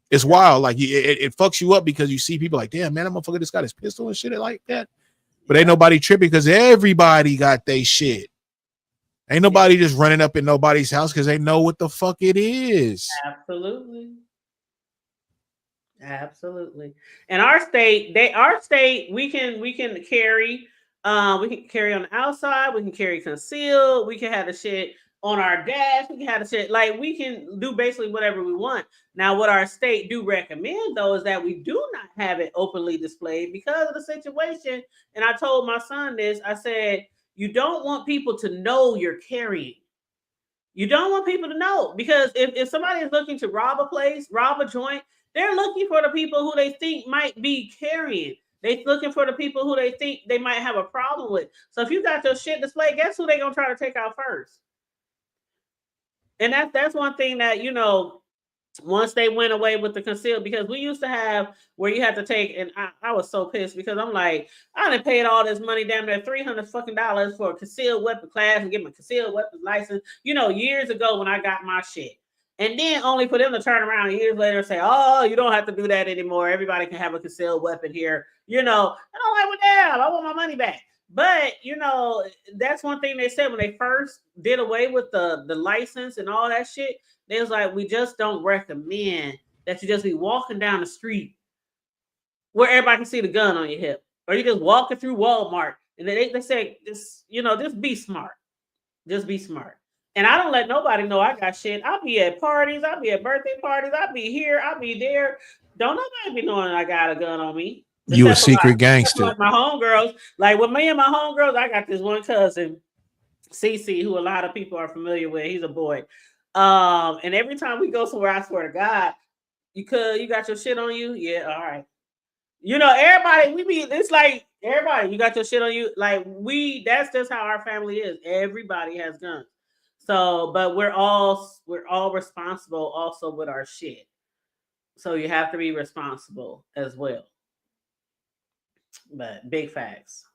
It's wild. Like it fucks you up because you see people like, damn, man, that motherfucker just got his pistol and shit like that. But ain't nobody tripping because everybody got their shit. Ain't nobody just running up in nobody's house because they know what the fuck it is. Absolutely. And our state, we can carry on the outside, we can carry concealed, we can have the shit on our dash, we can have the shit, like we can do basically whatever we want. Now, what our state do recommend though is that we do not have it openly displayed because of the situation. And I told my son this, I said, you don't want people to know you're carrying. You don't want people to know, because if somebody is looking to rob a place, rob a joint, they're looking for the people who they think might be carrying. They're looking for the people who they think they might have a problem with. So if you got your shit displayed, guess who they're gonna try to take out first? And that's one thing that, you know, once they went away with the concealed, because we used to have where you had to take, and I was so pissed because I'm like, I done paid all this money, damn near $300 fucking for a concealed weapon class and get my concealed weapons license, you know, years ago when I got my shit. And then only for them to turn around years later and say, oh, you don't have to do that anymore. Everybody can have a concealed weapon here. You know, and I'm like, well, damn, I want my money back. But, you know, that's one thing they said when they first did away with the license and all that shit. They was like, we just don't recommend that you just be walking down the street where everybody can see the gun on your hip, or you just walking through Walmart. And they say, just, you know, just be smart. Just be smart. And I don't let nobody know I got shit. I'll be at parties. I'll be at birthday parties. I'll be here. I'll be there. Don't nobody be knowing I got a gun on me. You a secret gangster. Like my homegirls. Like with me and my homegirls, I got this one cousin, CC, who a lot of people are familiar with. He's a boy. And every time we go somewhere, I swear to God, you got your shit on you? Yeah, all right. You know, everybody, it's like everybody, you got your shit on you. Like that's just how our family is. Everybody has guns. So, but we're all responsible also with our shit. So you have to be responsible as well. But big facts.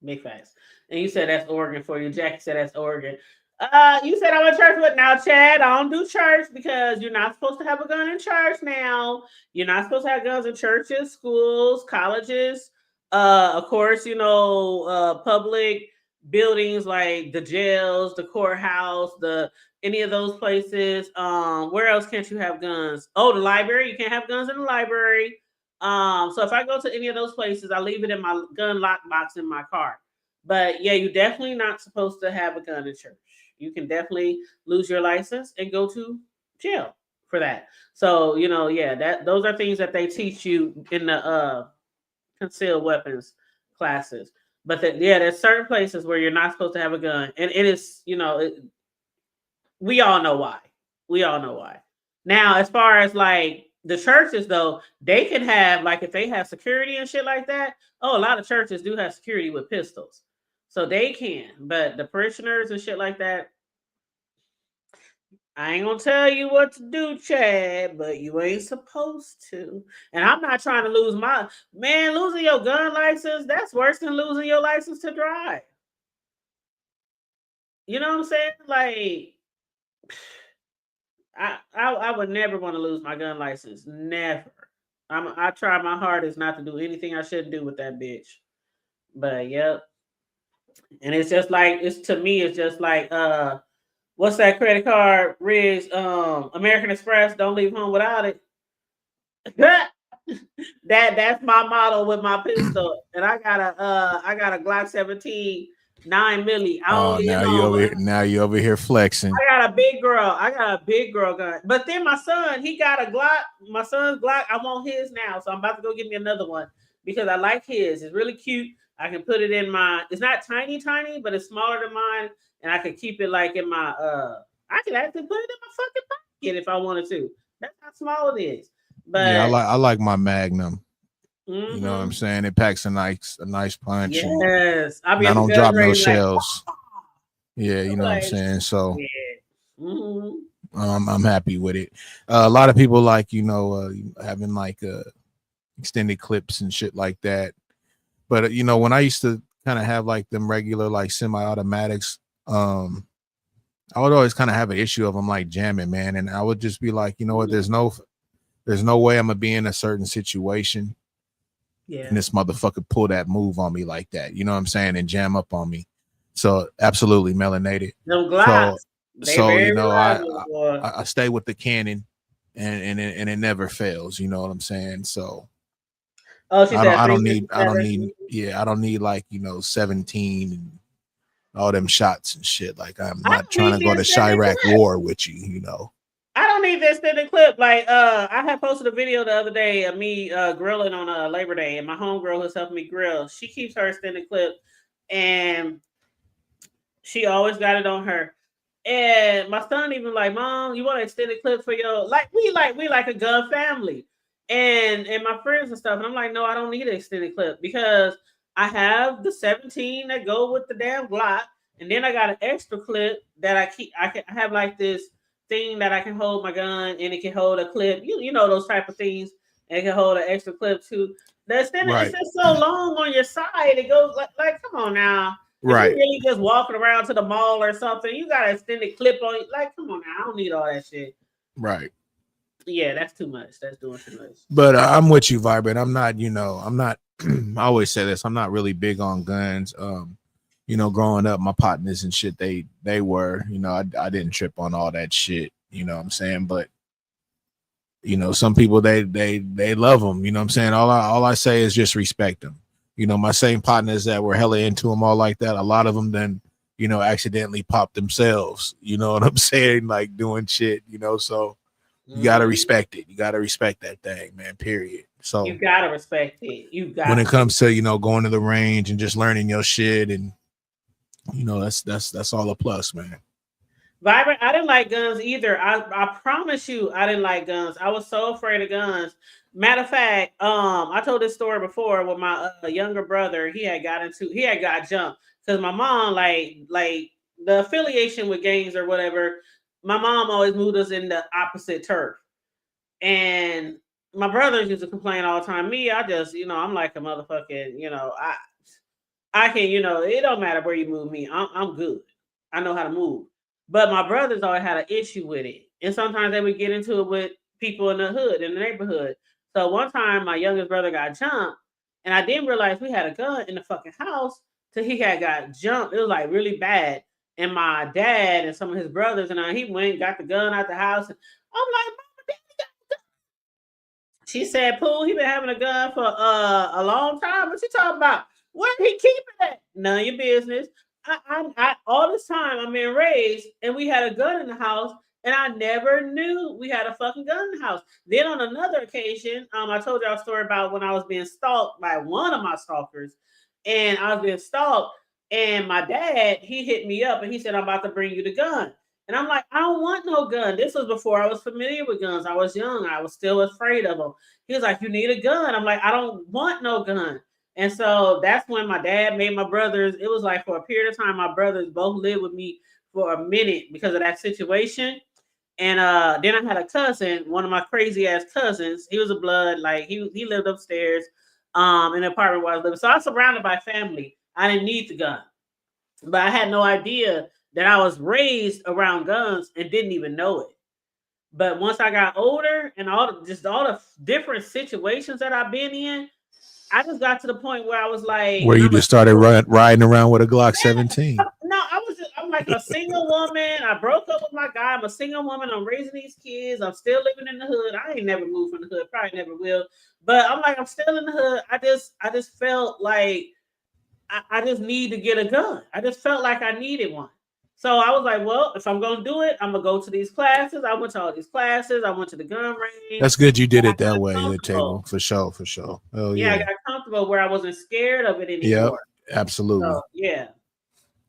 Big facts. And you said that's Oregon for you. Jackie said that's Oregon. You said I went to church with now, Chad. I don't do church because you're not supposed to have a gun in church now. You're not supposed to have guns in churches, schools, colleges. Of course, public buildings like the jails, the courthouse, the any of those places. Where else can't you have guns? Oh, the library. You can't have guns in the library. So if I go to any of those places, I leave it in my gun lockbox in my car. But yeah, you're definitely not supposed to have a gun in church. You can definitely lose your license and go to jail for that. So, those are things that they teach you in the concealed weapons classes. But there's certain places where you're not supposed to have a gun. And it is, we all know why. We all know why. Now, as far as like the churches, though, they can have, like, if they have security and shit like that. Oh, a lot of churches do have security with pistols. So they can. But the parishioners and shit like that, I ain't gonna tell you what to do, Chad, but you ain't supposed to. And I'm not trying to lose losing your gun license, that's worse than losing your license to drive. You know what I'm saying? Like, I would never want to lose my gun license. Never. I try my hardest not to do anything I shouldn't do with that bitch. But yep. And it's just like it's just like what's that credit card, Riz? American Express, don't leave home without it. That's my motto with my pistol. And I got a Glock 17 9 milli. Now you over here flexing. I got a big girl gun. But then my son, he got a Glock. My son's Glock. I want his now, so I'm about to go get me another one because I like his. It's really cute. I can put it in it's not tiny, but it's smaller than mine, and I can keep it like in my I can actually put it in my fucking pocket if I wanted to. That's how small it is. But yeah, I like my Magnum. You know what I'm saying? It packs a nice punch. Yes. I don't drop no shells. Yeah, you know what I'm saying? So I'm happy with it. A lot of people like, having like extended clips and shit like that. But when I used to kind of have like them regular like semi-automatics, I would always kind of have an issue of them like jamming, man. And I would just be like, you know what, there's no way I'm gonna be in a certain situation. Yeah. And this motherfucker pull that move on me like that, you know what I'm saying, and jam up on me. So absolutely melanated. No glass. So I stay with the Canon, and it never fails. You know what I'm saying? So I don't need like 17 and all them shots and shit. Like I'm not trying to go to Chirac war with you. I don't need this extended clip. Like, I had posted a video the other day of me grilling on Labor Day, and my homegirl who's helping me grill, she keeps her extended clip, and she always got it on her. And my son even like, Mom, you want an extended clip for your we like a gun family, and my friends and stuff. And I'm like, no, I don't need an extended clip because I have the 17 that go with the damn Glock, and then I got an extra clip that I have like this thing that I can hold my gun, and it can hold a clip. You know those type of things, and it can hold an extra clip too. The extended it's just so long on your side. It goes like come on now. Right. If you really just walking around to the mall or something, you got an extended clip on you. Like, come on now, I don't need all that shit. Right. Yeah, that's too much. That's doing too much. But I'm with you, Vibrant. I'm not, I always say this. I'm not really big on guns. Growing up, my partners and shit, they were, I didn't trip on all that shit. You know what I'm saying? But, some people, they love them. You know what I'm saying? All I say is just respect them. My same partners that were hella into them all like that, a lot of them then, accidentally popped themselves. You know what I'm saying? Like doing shit, so you got to respect it. You got to respect that thing, man, period. So you got to respect it. When it comes to, going to the range and just learning your shit and, that's all a plus, man. Vibrant, I didn't like guns either. I promise you, I didn't like guns. I was so afraid of guns. Matter of fact, I told this story before with my younger brother. He had got jumped because my mom, like the affiliation with gangs or whatever. My mom always moved us in the opposite turf, and my brothers used to complain all the time. Me, I just, I'm like a motherfucking, I can, it don't matter where you move me. I'm good. I know how to move. But my brothers always had an issue with it. And sometimes they would get into it with people in the hood, in the neighborhood. So one time my youngest brother got jumped and I didn't realize we had a gun in the fucking house till he had got jumped. It was like really bad. And my dad and some of his brothers and he went and got the gun out the house. And I'm like, she said, Pooh, he been having a gun for a long time. What you talking about? Where he keeping it? None of your business. I all this time I'm being raised, and we had a gun in the house, and I never knew we had a fucking gun in the house. Then on another occasion, I told y'all a story about when I was being stalked by one of my stalkers, and I was being stalked, and my dad he hit me up and he said, I'm about to bring you the gun. And I'm like, I don't want no gun. This was before I was familiar with guns. I was young. I was still afraid of them. He was like, you need a gun. I'm like, I don't want no gun. And so that's when my dad made my brothers. It was like for a period of time, my brothers both lived with me for a minute because of that situation. And then I had a cousin, one of my crazy ass cousins. He was a blood, like he lived upstairs in the apartment where I was living. So I was surrounded by family. I didn't need the gun. But I had no idea that I was raised around guns and didn't even know it. But once I got older and all the different situations that I've been in, I just got to the point where I was like, where you just started riding around with a Glock 17. No, I'm like a single woman. I broke up with my guy. I'm a single woman. I'm raising these kids. I'm still living in the hood. I ain't never moved from the hood. Probably never will. But I'm like, I'm still in the hood. I just felt like I just need to get a gun. I just felt like I needed one. So I was like, well, if I'm going to do it, I'm going to go to these classes. I went to all these classes. I went to the gun range. That's good you did it that way, the table. For sure. Oh, yeah, I got comfortable where I wasn't scared of it anymore. Yeah, absolutely. So, yeah.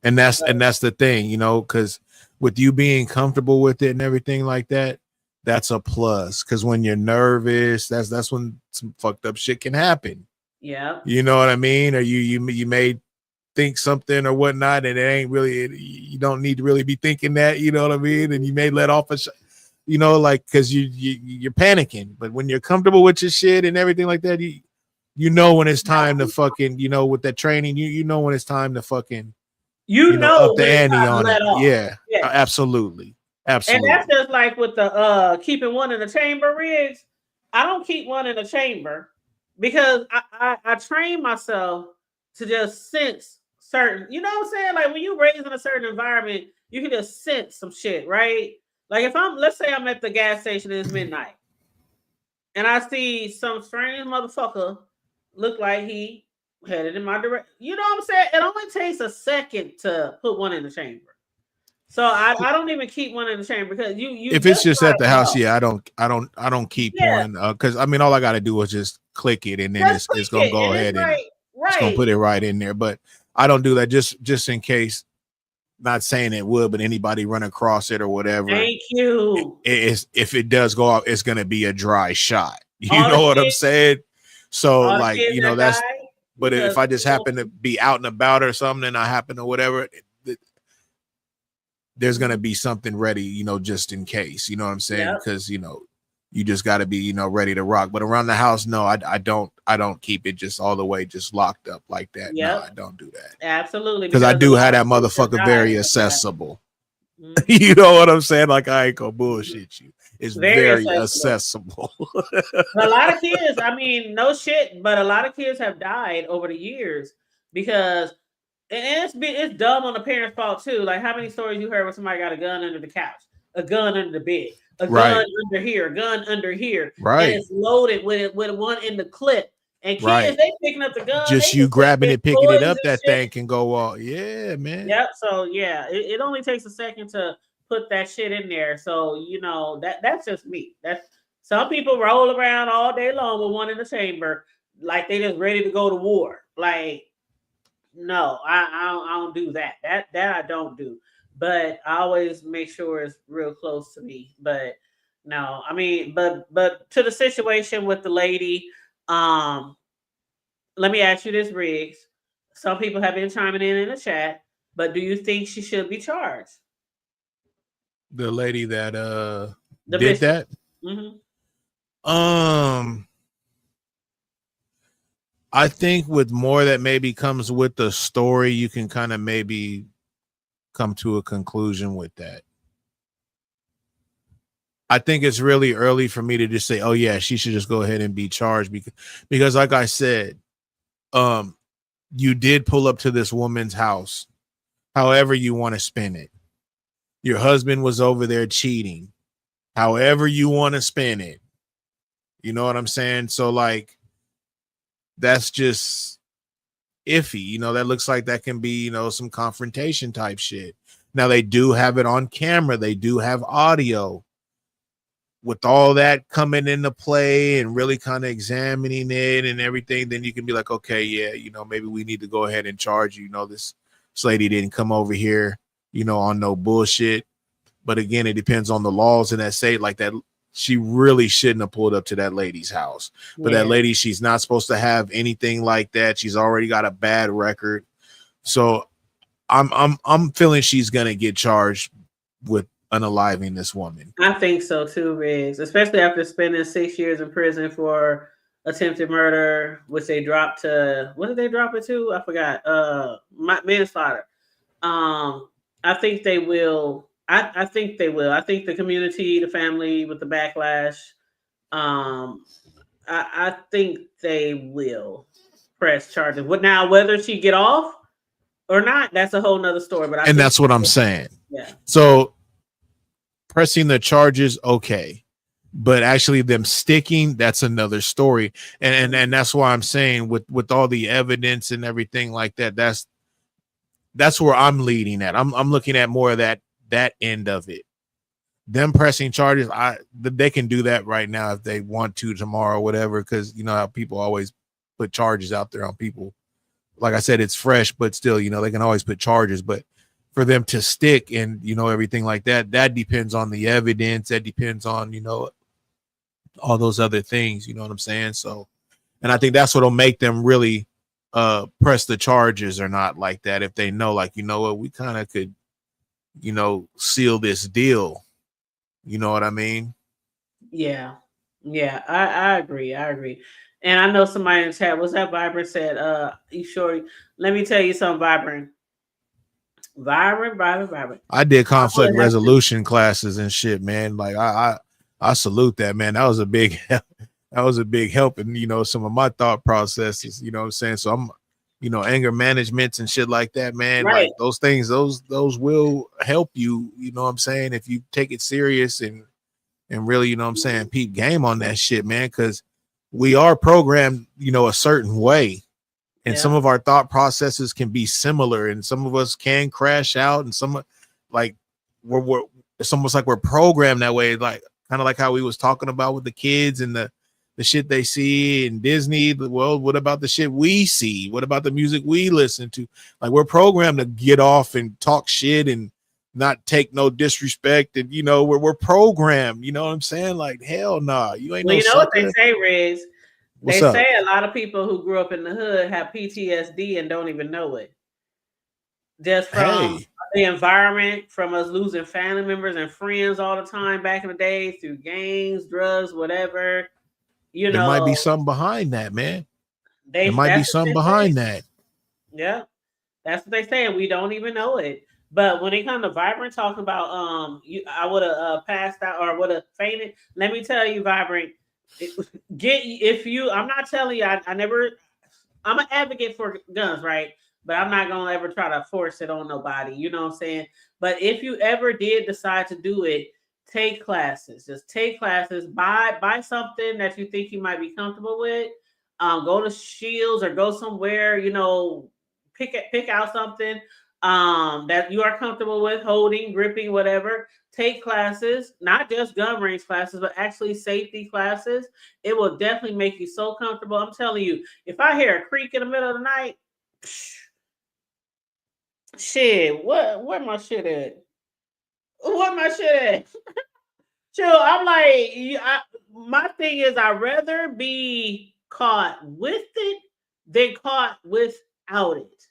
And that's the thing, because with you being comfortable with it and everything like that, that's a plus. Because when you're nervous, that's when some fucked up shit can happen. Yeah. You know what I mean? Or you may think something or whatnot, and it ain't really, you don't need to really be thinking that, you know what I mean? And you may let off a like, because you're panicking. But when you're comfortable with your shit and everything like that, you know when it's time to fucking, with that training, you know when it's time to fucking up the ante on it. Yeah, absolutely. And that's just like with the keeping one in the chamber rigs. I don't keep one in the chamber because I train myself to just sense certain, you know what I'm saying? Like when you're raised in a certain environment, you can just sense some shit, right? Like if let's say I'm at the gas station and it's midnight and I see some strange motherfucker look like he headed in my direction. You know what I'm saying? It only takes a second to put one in the chamber. So I don't even keep one in the chamber because you if it's just at the house, I don't keep one because I mean all I gotta do is just click it and then it's gonna go ahead and it's gonna put it right in there. But I don't do that just in case. Not saying it would, but anybody run across it or whatever. Thank you. If it does go off, it's gonna be a dry shot. You know what I'm saying? So like that's. But if I just happen to be out and about or something, and I happen to whatever, there's gonna be something ready, just in case. You know what I'm saying? Because you just got to be ready to rock. But around the house, no, I don't keep it just all the way just locked up like that. No, I don't do that. Absolutely, because I do have that motherfucker very accessible. You know what I'm saying? Like I ain't gonna bullshit you. It's very accessible. A lot of kids, I mean, no shit, but a lot of kids have died over the years because, and it's dumb on the parents' fault too. Like how many stories you heard where somebody got a gun under the couch, a gun under the bed, a gun under here, a gun under here, and it's loaded with one in the clip. And kids, they picking up the gun. Just you grabbing it, picking it up, that thing can go all. Yeah, man. Yep. So yeah, it only takes a second to put that shit in there. So that's just me. That's some people roll around all day long with one in the chamber, like they just ready to go to war. Like, no, I don't do that. That I don't do. But I always make sure it's real close to me. But no, I mean, but to the situation with the lady, let me ask you this, Riggs. Some people have been chiming in the chat, but do you think she should be charged? The lady that did that? Mm-hmm. I think with more that maybe comes with the story, you can kind of maybe come to a conclusion with that. I think it's really early for me to just say, oh yeah, she should just go ahead and be charged because like I said, you did pull up to this woman's house, however you want to spin it. Your husband was over there cheating, however you want to spin it. You know what I'm saying? So like, that's just iffy. You know, that looks like that can be, you know, some confrontation type shit. Now they do have it on camera. They do have audio. With all that coming into play and really kind of examining it and everything, then you can be like, okay, yeah, you know, maybe we need to go ahead and charge you. You know, this lady didn't come over here, you know, on no bullshit. But again, it depends on the laws in that state. Like that, she really shouldn't have pulled up to that lady's house. But that lady, she's not supposed to have anything like that. She's already got a bad record. So I'm feeling she's gonna get charged with unaliving this woman. I think so too, Riggs, especially after spending 6 years in prison for attempted murder, which they dropped to, what did they drop it to? I forgot. Manslaughter. I think they will. I think they will. I think the community, the family with the backlash, I think they will press charges. Now, whether she get off or not, that's a whole nother story. But that's what I'm saying. Yeah. So pressing the charges, okay, but actually them sticking, that's another story. And that's why I'm saying with all the evidence and everything like that, that's where I'm leading at. I'm looking at more of that end of it. Them pressing charges, they can do that right now if they want to tomorrow or whatever, because you know how people always put charges out there on people. Like I said, it's fresh, but still, you know, they can always put charges. But for them to stick and, you know, everything like that, that depends on the evidence. That depends on, you know, all those other things. You know what I'm saying? So, and I think that's what'll make them really press the charges or not like that. If they know, like, you know what, we kind of could, you know, seal this deal. You know what I mean? Yeah. Yeah, I agree. I agree. And I know somebody in the chat, was that Vibrant said, you sure? Let me tell you something, Vibrant. Vibrant. I did conflict resolution classes and shit, man. Like I salute that, man. That was a big help in, you know, some of my thought processes, you know what I'm saying? So I'm, you know, anger managements and shit like that, man. Right. Like those things, those will help you, you know what I'm saying, if you take it serious and really, you know what I'm saying, peep game on that shit, man, because we are programmed, you know, a certain way. And some of our thought processes can be similar, and some of us can crash out, and some like we're it's almost like we're programmed that way, like kind of like how we was talking about with the kids and the shit they see in Disney. Well, what about the shit we see? What about the music we listen to? Like we're programmed to get off and talk shit and not take no disrespect, and you know we're programmed. You know what I'm saying? Like hell nah, you ain't. Well, no you know sucker. what they say, Riz? What's They up? say a lot of people who grew up in the hood have PTSD and don't even know it. Just from the environment, from us losing family members and friends all the time back in the day through gangs, drugs, whatever. You There know, might be something behind that, man. there might be something behind that. Yeah, that's what they say, and we don't even know it. But when it comes to Vibrant talking about, I would have passed out or would have fainted. Let me tell you, Vibrant, I'm not telling you, I'm an advocate for guns, right? But I'm not gonna ever try to force it on nobody. You know what I'm saying? But if you ever did decide to do it, take classes. Just take classes. Buy something that you think you might be comfortable with. Go to Shields or go somewhere. You know, pick out something that you are comfortable with holding, gripping, whatever. Take classes, not just gun range classes, but actually safety classes. It will definitely make you so comfortable. I'm telling you, if I hear a creak in the middle of the night, shit, where my shit at? Where my shit at? Chill, I'm like, my thing is, I'd rather be caught with it than caught without it.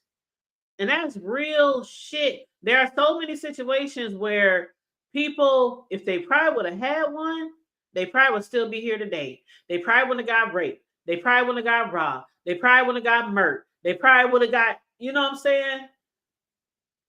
And that's real shit. There are so many situations where people, if they probably would have had one, they probably would still be here today. They probably wouldn't have got raped. They probably wouldn't have got robbed. They probably would have got murked. They probably would have got, you know what I'm saying?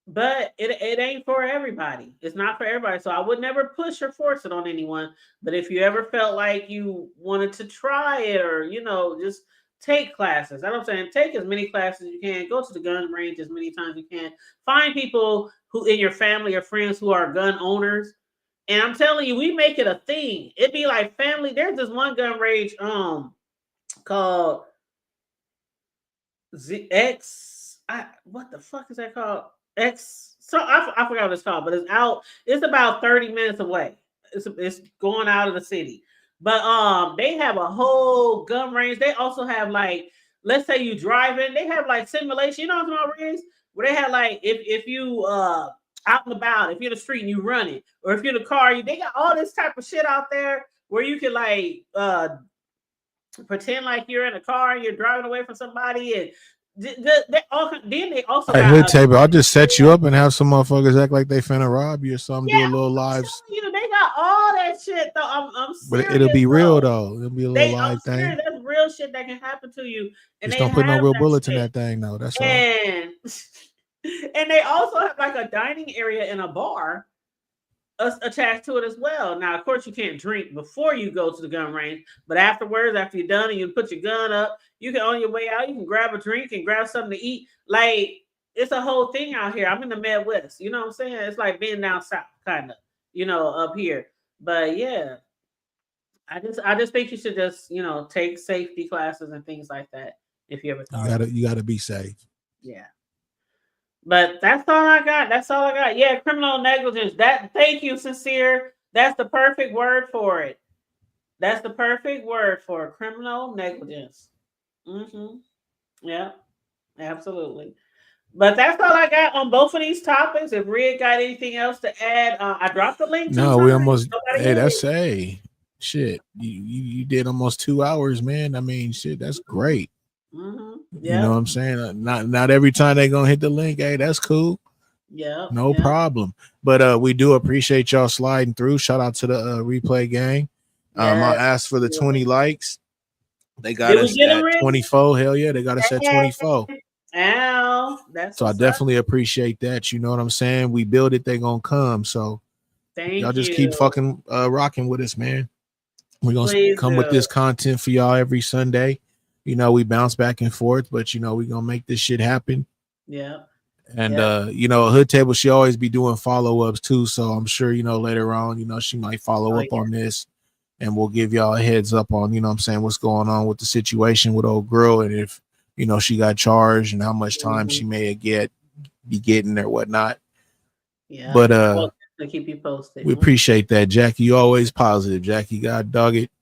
But it ain't for everybody. It's not for everybody. So I would never push or force it on anyone. But if you ever felt like you wanted to try it or, you know, just take classes. That's what I'm saying. Take as many classes as you can. Go to the gun range as many times as you can. Find people who in your family or friends who are gun owners. And I'm telling you, we make it a thing. It'd be like family. There's this one gun range called what the fuck is that called? So I forgot what it's called, but it's out. It's about 30 minutes away. It's going out of the city. But they have a whole gun range. They also have like, let's say you driving, they have like simulation, you know what I'm talking about, where they have like if you out and about, if you're in the street and you running, or if you're in the car, they got all this type of shit out there where you can like pretend like you're in a car and you're driving away from somebody, and they also Hey, got Hood Table, I'll just set you up and have some motherfuckers act like they finna rob you or something. Do a little lives, you know, they got all that shit though. I'm but serious. it'll be real though. It'll be a little I'm live thing. serious. That's real shit that can happen to you, and Just they don't put no have real that bullets in shit. that thing, though. That's all. And and they also have like a dining area and a bar attached to it as well. Now, of course, you can't drink before you go to the gun range, but afterwards, after you're done and you put your gun up, you can on your way out, you can grab a drink and grab something to eat. Like, it's a whole thing out here. I'm in the Midwest, you know what I'm saying? It's like being down south, kind of, you know, up here. But yeah, I just think you should just, you know, take safety classes and things like that if you ever thought. You gotta be safe. Yeah. But that's all I got. That's all I got. Yeah, criminal negligence. Thank you, Sincere. That's the perfect word for it. That's the perfect word for criminal negligence. Mm-hmm. Yeah, absolutely. But that's all I got on both of these topics. If Red got anything else to add, I dropped the link. No, we almost. Hey, that's shit. You did almost 2 hours, man. I mean, shit, that's great. Mm-hmm. You know what I'm saying? Not every time they gonna hit the link. Hey, that's cool. Yeah. No problem. But we do appreciate y'all sliding through. Shout out to the replay gang. I asked for the 20 likes. They got us at 24. Hell yeah, they got us at 24. Ow, that's so I definitely appreciate that. You know what I'm saying? We build it, they gonna come. So y'all just keep fucking rocking with us, man. We're gonna come with this content for y'all every Sunday. You know, we bounce back and forth, but you know, we're gonna make this shit happen. Yeah. And you know, Hood Table, she always be doing follow-ups too. So I'm sure, you know, later on, you know, she might follow up on this, and we'll give y'all a heads up on, you know what I'm saying, what's going on with the situation with old girl, and if, you know, she got charged and how much time she may be getting or whatnot. Yeah. But I'll keep you posted. We appreciate that, Jackie. You always positive, Jackie. God dog it.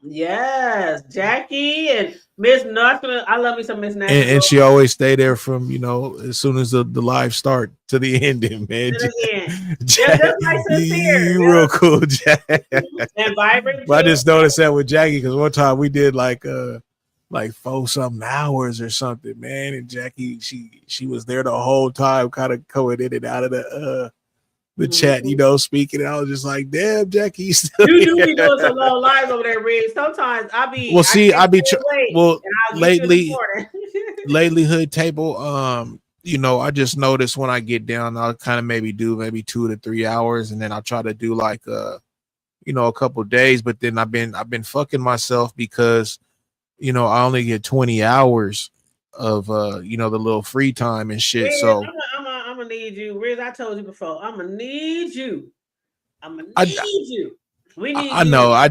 Yes, Jackie and Miss National. I love me some Miss National. And she always stay there from, you know, as soon as the live start to the ending, man. Just like Sincere. You real cool, Jack. And vibrant. But I just noticed that with Jackie because one time we did like 4-something hours or something, man. And Jackie, she was there the whole time, kind of going in and out of the chat, you know, speaking. And I was just like, damn, Jackie, you still you do be doing some long lives over there, Red. Sometimes lately, Hood Table, you know, I just noticed when I get down, I'll kind of maybe 2 to 3 hours, and then I'll try to do like you know, a couple days, but then I've been fucking myself because, you know, I only get 20 hours of you know, the little free time and shit. Riz, so I'm gonna need you, Riz. I told you before. I'm gonna need you. You. We need. I know. I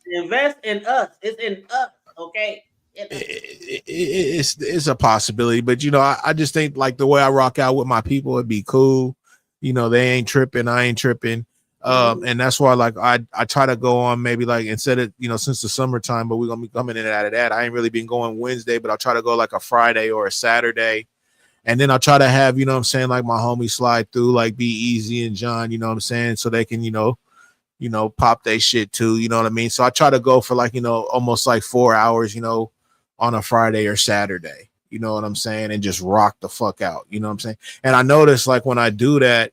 invest in us. It's in us. Okay. It's a possibility, but you know, I just think like the way I rock out with my people, it'd be cool. You know, they ain't tripping, I ain't tripping. And that's why like I try to go on maybe like instead of, you know, since the summertime, but we're gonna be coming in and out of that. I ain't really been going Wednesday, but I'll try to go like a Friday or a Saturday. And then I'll try to have, you know what I'm saying, like my homie slide through, like Be Easy and John, you know what I'm saying, so they can, you know, pop they shit too, you know what I mean? So I try to go for like, you know, almost like 4 hours, you know, on a Friday or Saturday, you know what I'm saying, and just rock the fuck out, you know what I'm saying? And I notice like when I do that,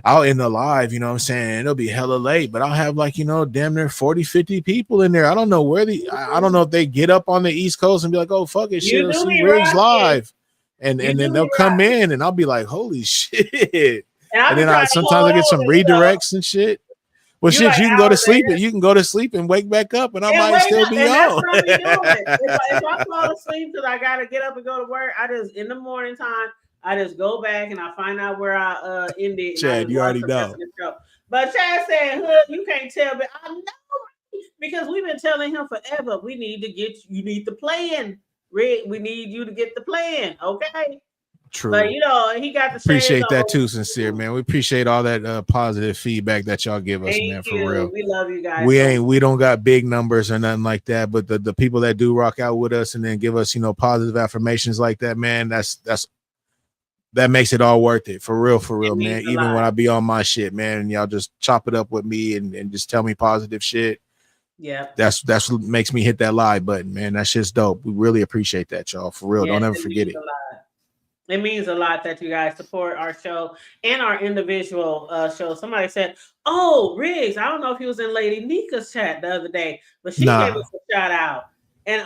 I'll end the live, you know what I'm saying? It'll be hella late, but I'll have like, you know, damn near 40, 50 people in there. I don't know where I don't know if they get up on the East Coast and be like, oh, fuck it, shit, You let's do see be Riggs rocking. live. And You then do they'll be come rocking. in and I'll be like, holy shit. And I'll And be then trying to sometimes hold I get some on, you know. redirects and shit. Well, You shit, like you can go to hours sleep ahead. and you can go to sleep and wake back up and I And might wake still up, be and that's on. what I be doing. If I fall asleep because I gotta get up and go to work, I just in the morning time, I just go back and I find out where I ended and I Chad, just you watch already the rest know. of the show. But Chad said, "Hood, you can't tell me." I know because we've been telling him forever. We need to get you need the plan, Rick. We need you to get the plan, okay? True. But you know, he got the shades Appreciate that on. too, sincere man. We appreciate all that positive feedback that y'all give us, man. Thank For you. real, We love you guys. we don't got big numbers or nothing like that, but the people that do rock out with us and then give us, you know, positive affirmations like that, man. That makes it all worth it. For real, man. Even when I be on my shit, man, and y'all just chop it up with me and just tell me positive shit. Yeah. That's what makes me hit that live button, man. That shit's dope. We really appreciate that, y'all. For real. Yes, Don't ever forget it. It means a lot that you guys support our show and our individual shows. Somebody said, "Oh, Riggs, I don't know if he was in Lady Nika's chat the other day, but she gave us a shout out." And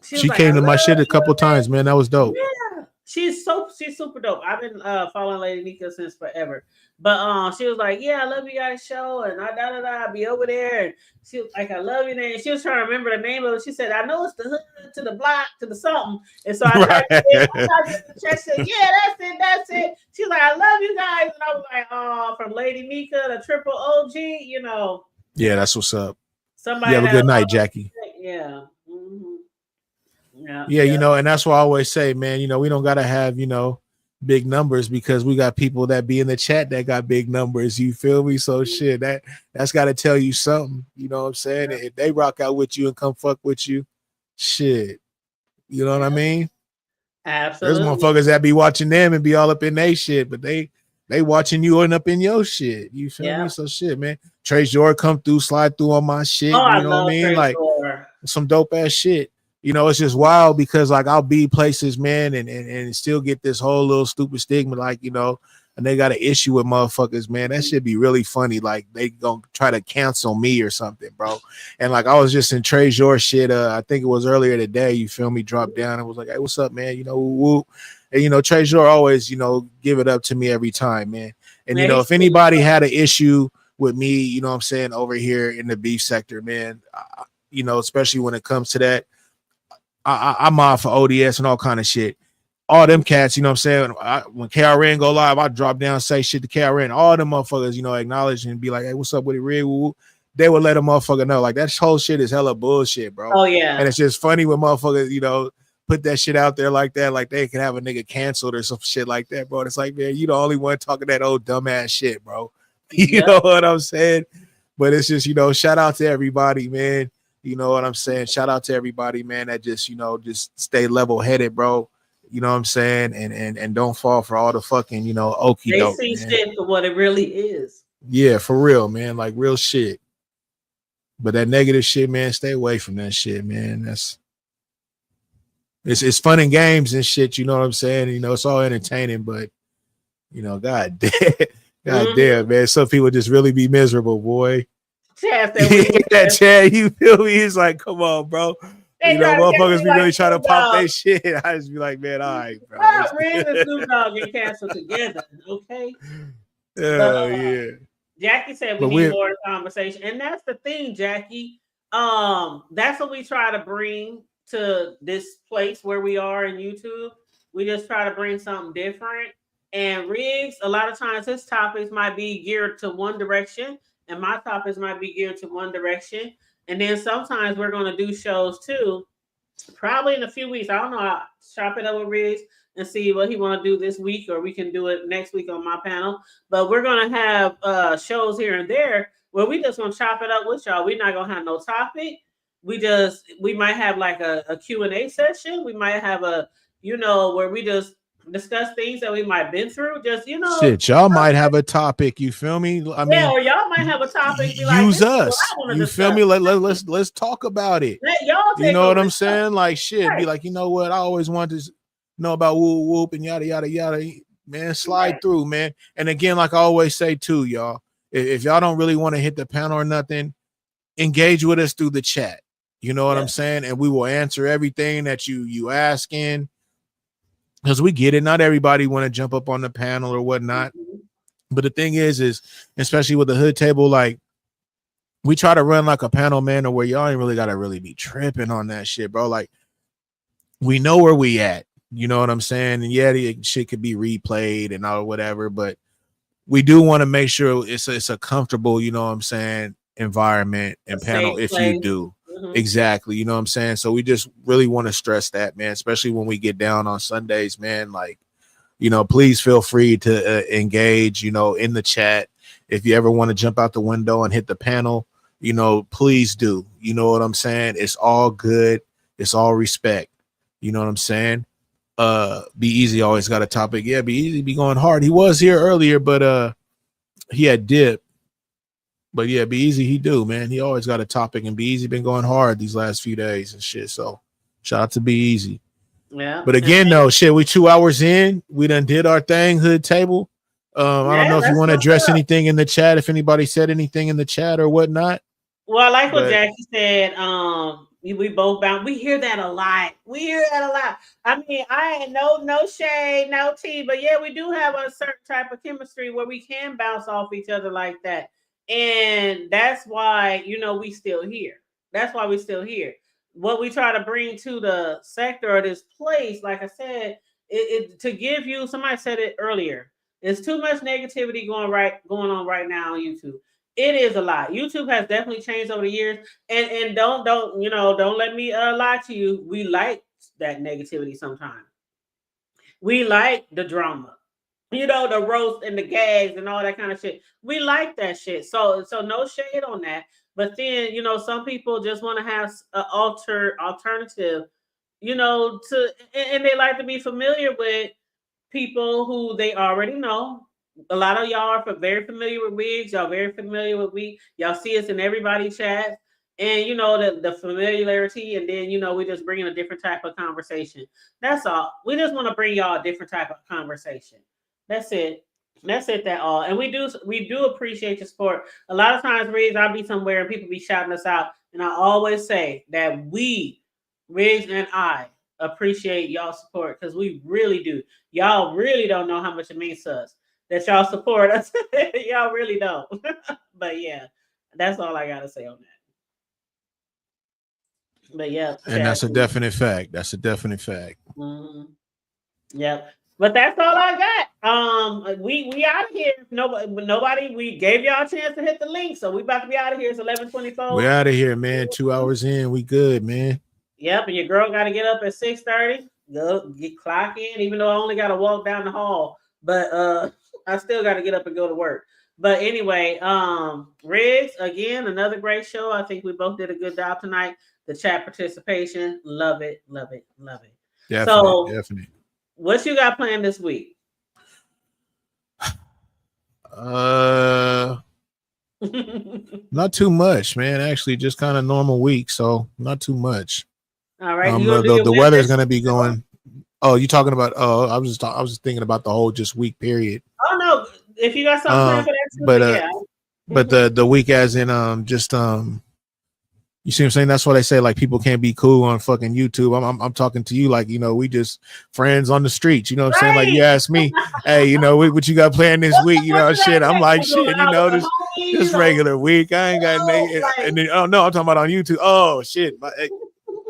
she was She like, "I came to my love shit a couple you, times, man. That was dope. yeah, she's super dope. I've been following Lady Nika since forever. But she was like, "Yeah, I love you guys' show," and I be over there. And she was like, "I love you," and she was trying to remember the name of it. She said, "I know it's the hood to the block to the something," and so I tried to get the chat. Said, "Yeah, that's it." She's like, "I love you guys," and I was like, "Oh, from Lady Nika, the triple OG, you know." Yeah, that's what's up. Somebody You have a that good night, Jackie. Yeah. Mm-hmm. Yeah, you know, and that's why I always say, man, you know, we don't gotta have, you know, big numbers because we got people that be in the chat that got big numbers. You feel me? So shit, that's gotta tell you something. You know what I'm saying? If they rock out with you and come fuck with you, shit. You know what I mean? Absolutely. There's motherfuckers that be watching them and be all up in their shit, but they watching you and up in your shit. You feel me? So shit, man. Trey Jordan come through, slide through on my shit. Oh, I You know what I love mean? Trey Like Jordan. some dope ass shit. You know, it's just wild because like I'll be places, man, and still get this whole little stupid stigma, like, you know, and they got an issue with motherfuckers, man. That should be really funny. Like they gonna try to cancel me or something, bro. And like I was just in Trey Jordan shit. I think it was earlier today. You feel me? Dropped down and was like, "Hey, what's up, man?" You know, woo. And you know, Trey Jordan always, you know, give it up to me every time, man. And you know, if anybody had an issue with me, you know what I'm saying, over here in the beef sector, man, you know, especially when it comes to that. I'm off for ODS and all kind of shit. All them cats, you know what I'm saying? When KRN go live, I drop down, say shit to KRN. All them motherfuckers, you know, acknowledge and be like, "Hey, what's up with it, Rig?" They would let a motherfucker know. Like, that whole shit is hella bullshit, bro. Oh, yeah. And it's just funny when motherfuckers, you know, put that shit out there like that, like they can have a nigga canceled or some shit like that, bro. And it's like, man, you the only one talking that old dumbass shit, bro. You know what I'm saying? But it's just, you know, shout out to everybody, man. You know what I'm saying? Shout out to everybody, man, that just, you know, just stay level-headed, bro. You know what I'm saying? And don't fall for all the fucking, you know, okie They doke. see Man. shit for what it really is. Yeah, for real, man. Like real shit. But that negative shit, man, stay away from that shit, man. It's fun and games and shit, you know what I'm saying? You know, it's all entertaining, but you know, God damn, man. Some people just really be miserable, boy. Chad that Chad, you feel me? He's like, come on, bro. You know, motherfuckers be really trying to pop their shit. I just be like, man, all right, bro. Riz and Snoop Dogg get canceled together, okay? Oh, yeah. Jackie said we need more conversation. And that's the thing, Jackie. That's what we try to bring to this place where we are in YouTube. We just try to bring something different. And Riggs, a lot of times his topics might be geared to one direction, and my topics might be geared to one direction. And then sometimes we're going to do shows too. Probably in a few weeks. I don't know. I'll chop it up with Riggs and see what he want to do this week, or we can do it next week on my panel. But we're going to have shows here and there where we just going to chop it up with y'all. We're not going to have no topic. We might have like a Q&A session. We might have a, you know, where we just discuss things that we might have been through. Just, you know. Shit, y'all might have a topic. You feel me? I mean, or y'all might have a topic. Be use like, us. You feel me? Let's talk about it. Let y'all take you know what over I'm saying? Like shit. Right. Be like, you know what? I always wanted to know about whoop whoop and yada yada yada. man, slide through, man. And again, like I always say too, y'all, if y'all don't really want to hit the panel or nothing, engage with us through the chat. You know what I'm saying? And we will answer everything that you asking, because we get it. Not everybody want to jump up on the panel or whatnot. But the thing is especially with the hood table, like we try to run like a panel, man, or where y'all ain't really gotta really be tripping on that shit, bro. Like we know where we at. You know what I'm saying? And yeah, the shit could be replayed and all whatever, but we do want to make sure it's a comfortable, you know what I'm saying, environment and panel if you do. Exactly. You know what I'm saying? So we just really want to stress that, man, especially when we get down on Sundays, man. Like, you know, please feel free to engage, you know, in the chat. If you ever want to jump out the window and hit the panel, you know, please do. You know what I'm saying? It's all good. It's all respect. You know what I'm saying? Be Easy always got a topic. Yeah, Be Easy be going hard. He was here earlier, but he had dip. But yeah, Be Easy, he do, man. He always got a topic, and Be Easy been going hard these last few days and shit. So shout out to Be Easy. Yeah. But again, though, shit, we 2 hours in. We done did our thing, hood table. I don't know if you want to address anything in the chat, if anybody said anything in the chat or whatnot. Well, I like what Jackie said. We both bound. We hear that a lot. I mean, I ain't no shade, no tea, but yeah, we do have a certain type of chemistry where we can bounce off each other like that. And that's why, you know, we still here. That's why we still here. What we try to bring to the sector or this place, like I said, it to give you, somebody said it earlier, there's too much negativity going on right now on YouTube. It is a lot. YouTube has definitely changed over the years, and don't let me lie to you. We like that negativity sometimes. We like the drama, you know, the roast and the gags and all that kind of shit. We like that shit. So no shade on that. But then, you know, some people just want to have an alternative, you know, and they like to be familiar with people who they already know. A lot of y'all are very familiar with wigs. Y'all very familiar with we. Y'all see us in everybody's chat, and you know the familiarity. And then you know we just bring in a different type of conversation. That's all. We just want to bring y'all a different type of conversation. That's it. That's it. That all. And we do appreciate your support. A lot of times, Riggs, I'll be somewhere and people be shouting us out, and I always say that we, Riggs and I, appreciate y'all support because we really do. Y'all really don't know how much it means to us that y'all support us. Y'all really don't. But yeah, that's all I gotta say on that. But yeah, and that's a definite fact. That's a definite fact. Mm-hmm. Yep. But that's all I got. We out of here. Nobody. We gave y'all a chance to hit the link, so we about to be out of here. It's 11:24. We out of here, man. 2 hours in, we good, man. Yep. And your girl got to get up at 6:30. Go get clock in, even though I only got to walk down the hall. But I still got to get up and go to work. But anyway, Riggs, again, another great show. I think we both did a good job tonight. The chat participation, love it, love it, love it. Definitely. What you got planned this week? Not too much, man. Actually, just kind of normal week, so not too much. All right. The weather's gonna be going. Oh, you talking about? Oh, I was just thinking about the whole just week period. Oh no, if you got something planned for that, too, but the week as in you see what I'm saying? That's why they say like people can't be cool on fucking YouTube. I'm talking to you like, you know, we just friends on the streets. You know what I'm saying? Like you ask me, hey, you know, what you got planned this week? You know, shit. I'm like, shit, you know, this regular week. I ain't got and then, oh no, I'm talking about on YouTube. Oh shit,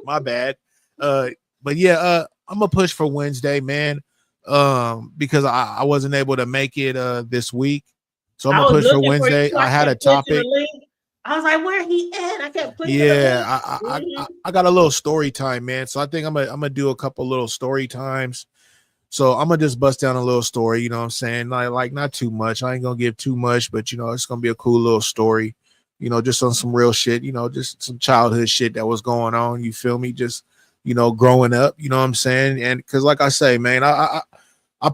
my bad. But yeah, I'm gonna push for Wednesday, man. Because I wasn't able to make it this week. So I'm gonna push for Wednesday. I had a topic. I was like, where he at? I kept clicking. Yeah, I got a little story time, man. So I think I'm gonna do a couple little story times. So I'm gonna just bust down a little story, you know what I'm saying? Like not too much. I ain't gonna give too much, but you know, it's gonna be a cool little story, you know, just on some real shit, you know, just some childhood shit that was going on. You feel me? Just, you know, growing up, you know what I'm saying? And because like I say, man, I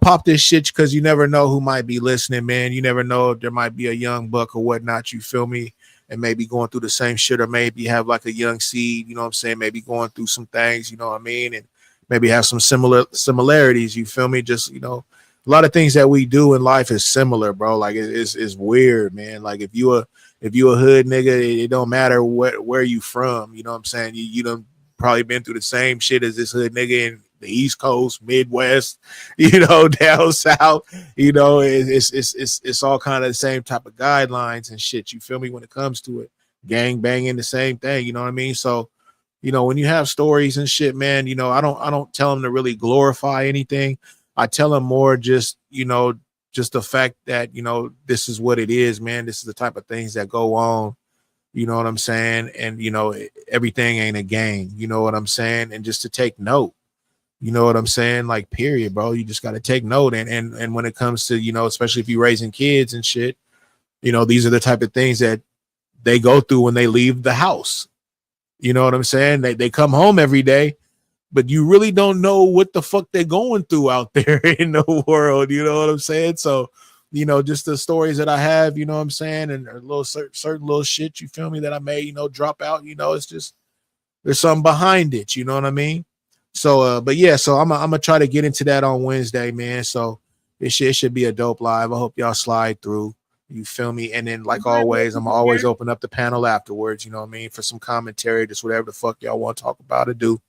pop this shit because you never know who might be listening, man. You never know if there might be a young buck or whatnot, you feel me? And maybe going through the same shit, or maybe have like a young seed, you know what I'm saying? Maybe going through some things, you know what I mean? And maybe have some similarities, you feel me? Just, you know, a lot of things that we do in life is similar, bro. Like it's weird, man. Like if you a hood nigga, it don't matter where you from. You know what I'm saying? You done probably been through the same shit as this hood nigga in the East Coast, Midwest, you know, down south. You know, it's all kind of the same type of guidelines and shit. You feel me? When it comes to it, gang banging, the same thing. You know what I mean? So, you know, when you have stories and shit, man, you know, I don't tell them to really glorify anything. I tell them more just, you know, just the fact that, you know, this is what it is, man. This is the type of things that go on. You know what I'm saying? And, you know, everything ain't a game. You know what I'm saying? And just to take note, you know what I'm saying? Like, period, bro. You just got to take note. And when it comes to, you know, especially if you're raising kids and shit, you know, these are the type of things that they go through when they leave the house. You know what I'm saying? They come home every day, but you really don't know what the fuck they're going through out there in the world. You know what I'm saying? So, you know, just the stories that I have, you know what I'm saying? And a little certain little shit, you feel me, that I may, you know, drop out, you know, it's just, there's something behind it. You know what I mean? So, but yeah, so I'm going to try to get into that on Wednesday, man. So it should be a dope live. I hope y'all slide through. You feel me? And then, like always, I'm always open up the panel afterwards, you know what I mean, for some commentary, just whatever the fuck y'all want to talk about or do.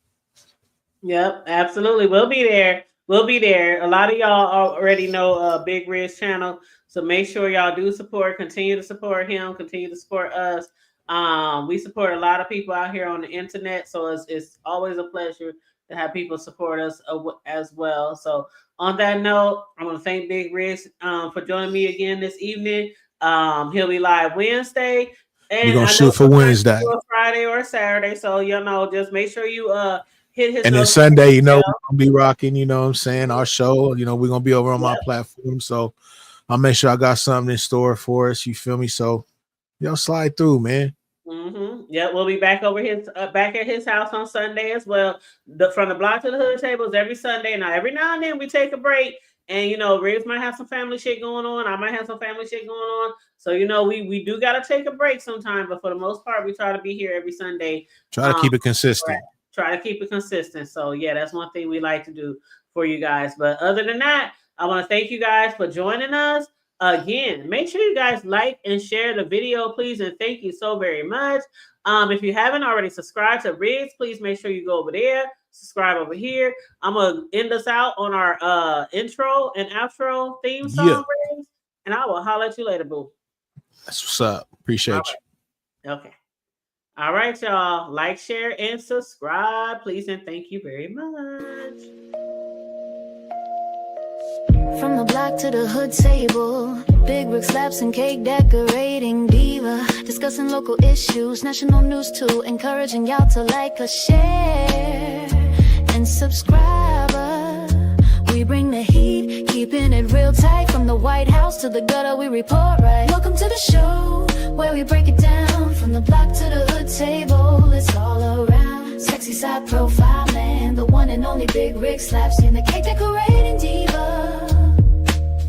Yep, absolutely. We'll be there. We'll be there. A lot of y'all already know Big Riz channel, so make sure y'all do support. Continue to support him. Continue to support us. We support a lot of people out here on the internet, so it's always a pleasure to have people support us as well. So on that note, I want to thank Big Riz for joining me again this evening. He'll be live Wednesday, and we're gonna shoot for Wednesday, or Friday or Saturday. So you know, just make sure you hit his. And then Sunday, you know, we're gonna be rocking. You know what I'm saying? Our show. You know, we're gonna be over on my platform, so I'll make sure I got something in store for us. You feel me? So y'all slide through, man. Yeah, we'll be back over his back at his house on Sunday as well. From the block to the hood tables every Sunday. Now, every now and then we take a break, and you know, Riggs might have some family shit going on. I might have some family shit going on. So you know, we do gotta take a break sometime. But for the most part, we try to be here every Sunday. Try to keep it consistent. Try to keep it consistent. So yeah, that's one thing we like to do for you guys. But other than that, I want to thank you guys for joining us. Again, make sure you guys like and share the video, please, and thank you so very much. If you haven't already subscribed to Riggs, please make sure you go over there, subscribe over here. I'm gonna end us out on our intro and outro theme song, Riggs, and I will holler at you later, boo. That's what's up. Appreciate you. Okay. All right, y'all. Like, share, and subscribe, please, and thank you very much. From the block to the hood table, big brick slaps and cake decorating diva, discussing local issues, national news too, encouraging y'all to like or share and subscribe. We bring the heat, keeping it real tight, from the White House to the gutter we report right. Welcome to the show, where we break it down, from the block to the hood table, it's all around. Sexy side profile man, the one and only Big Rig Slaps in the cake decorating diva,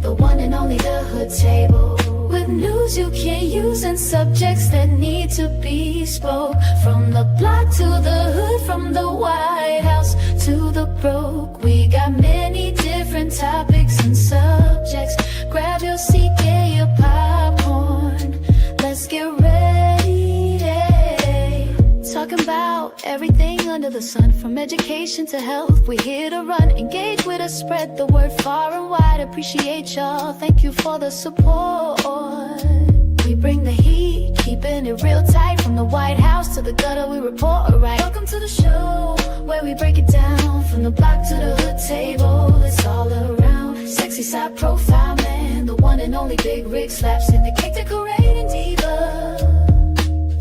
the one and only the hood table, with news you can't use and subjects that need to be spoke. From the block to the hood, from the White House to the broke, we got many different topics and subjects. Grab your seat, get your popcorn, let's get ready. Talking about everything under the sun, from education to health, we're here to run. Engage with us, spread the word far and wide. Appreciate y'all, thank you for the support. We bring the heat, keeping it real tight, from the White House to the gutter we report right. Welcome to the show, where we break it down, from the block to the hood table, it's all around. Sexy side profile man, the one and only Big Rig Slaps in the cake decorating diva,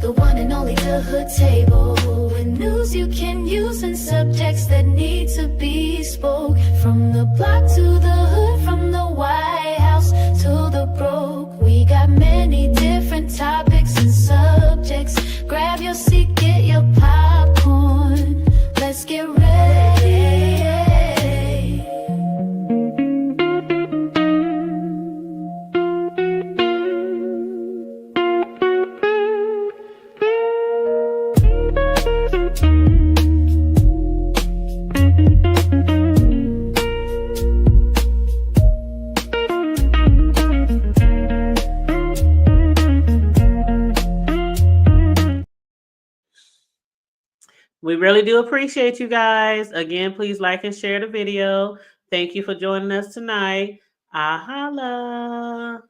the one and only the hood table, with news you can use and subjects that need to be spoke. From the block to the hood, from the White House to the broke, we got many different topics and subjects. Grab your seat, get your popcorn, let's get ready. We really do appreciate you guys. Again, please like and share the video. Thank you for joining us tonight. Holla.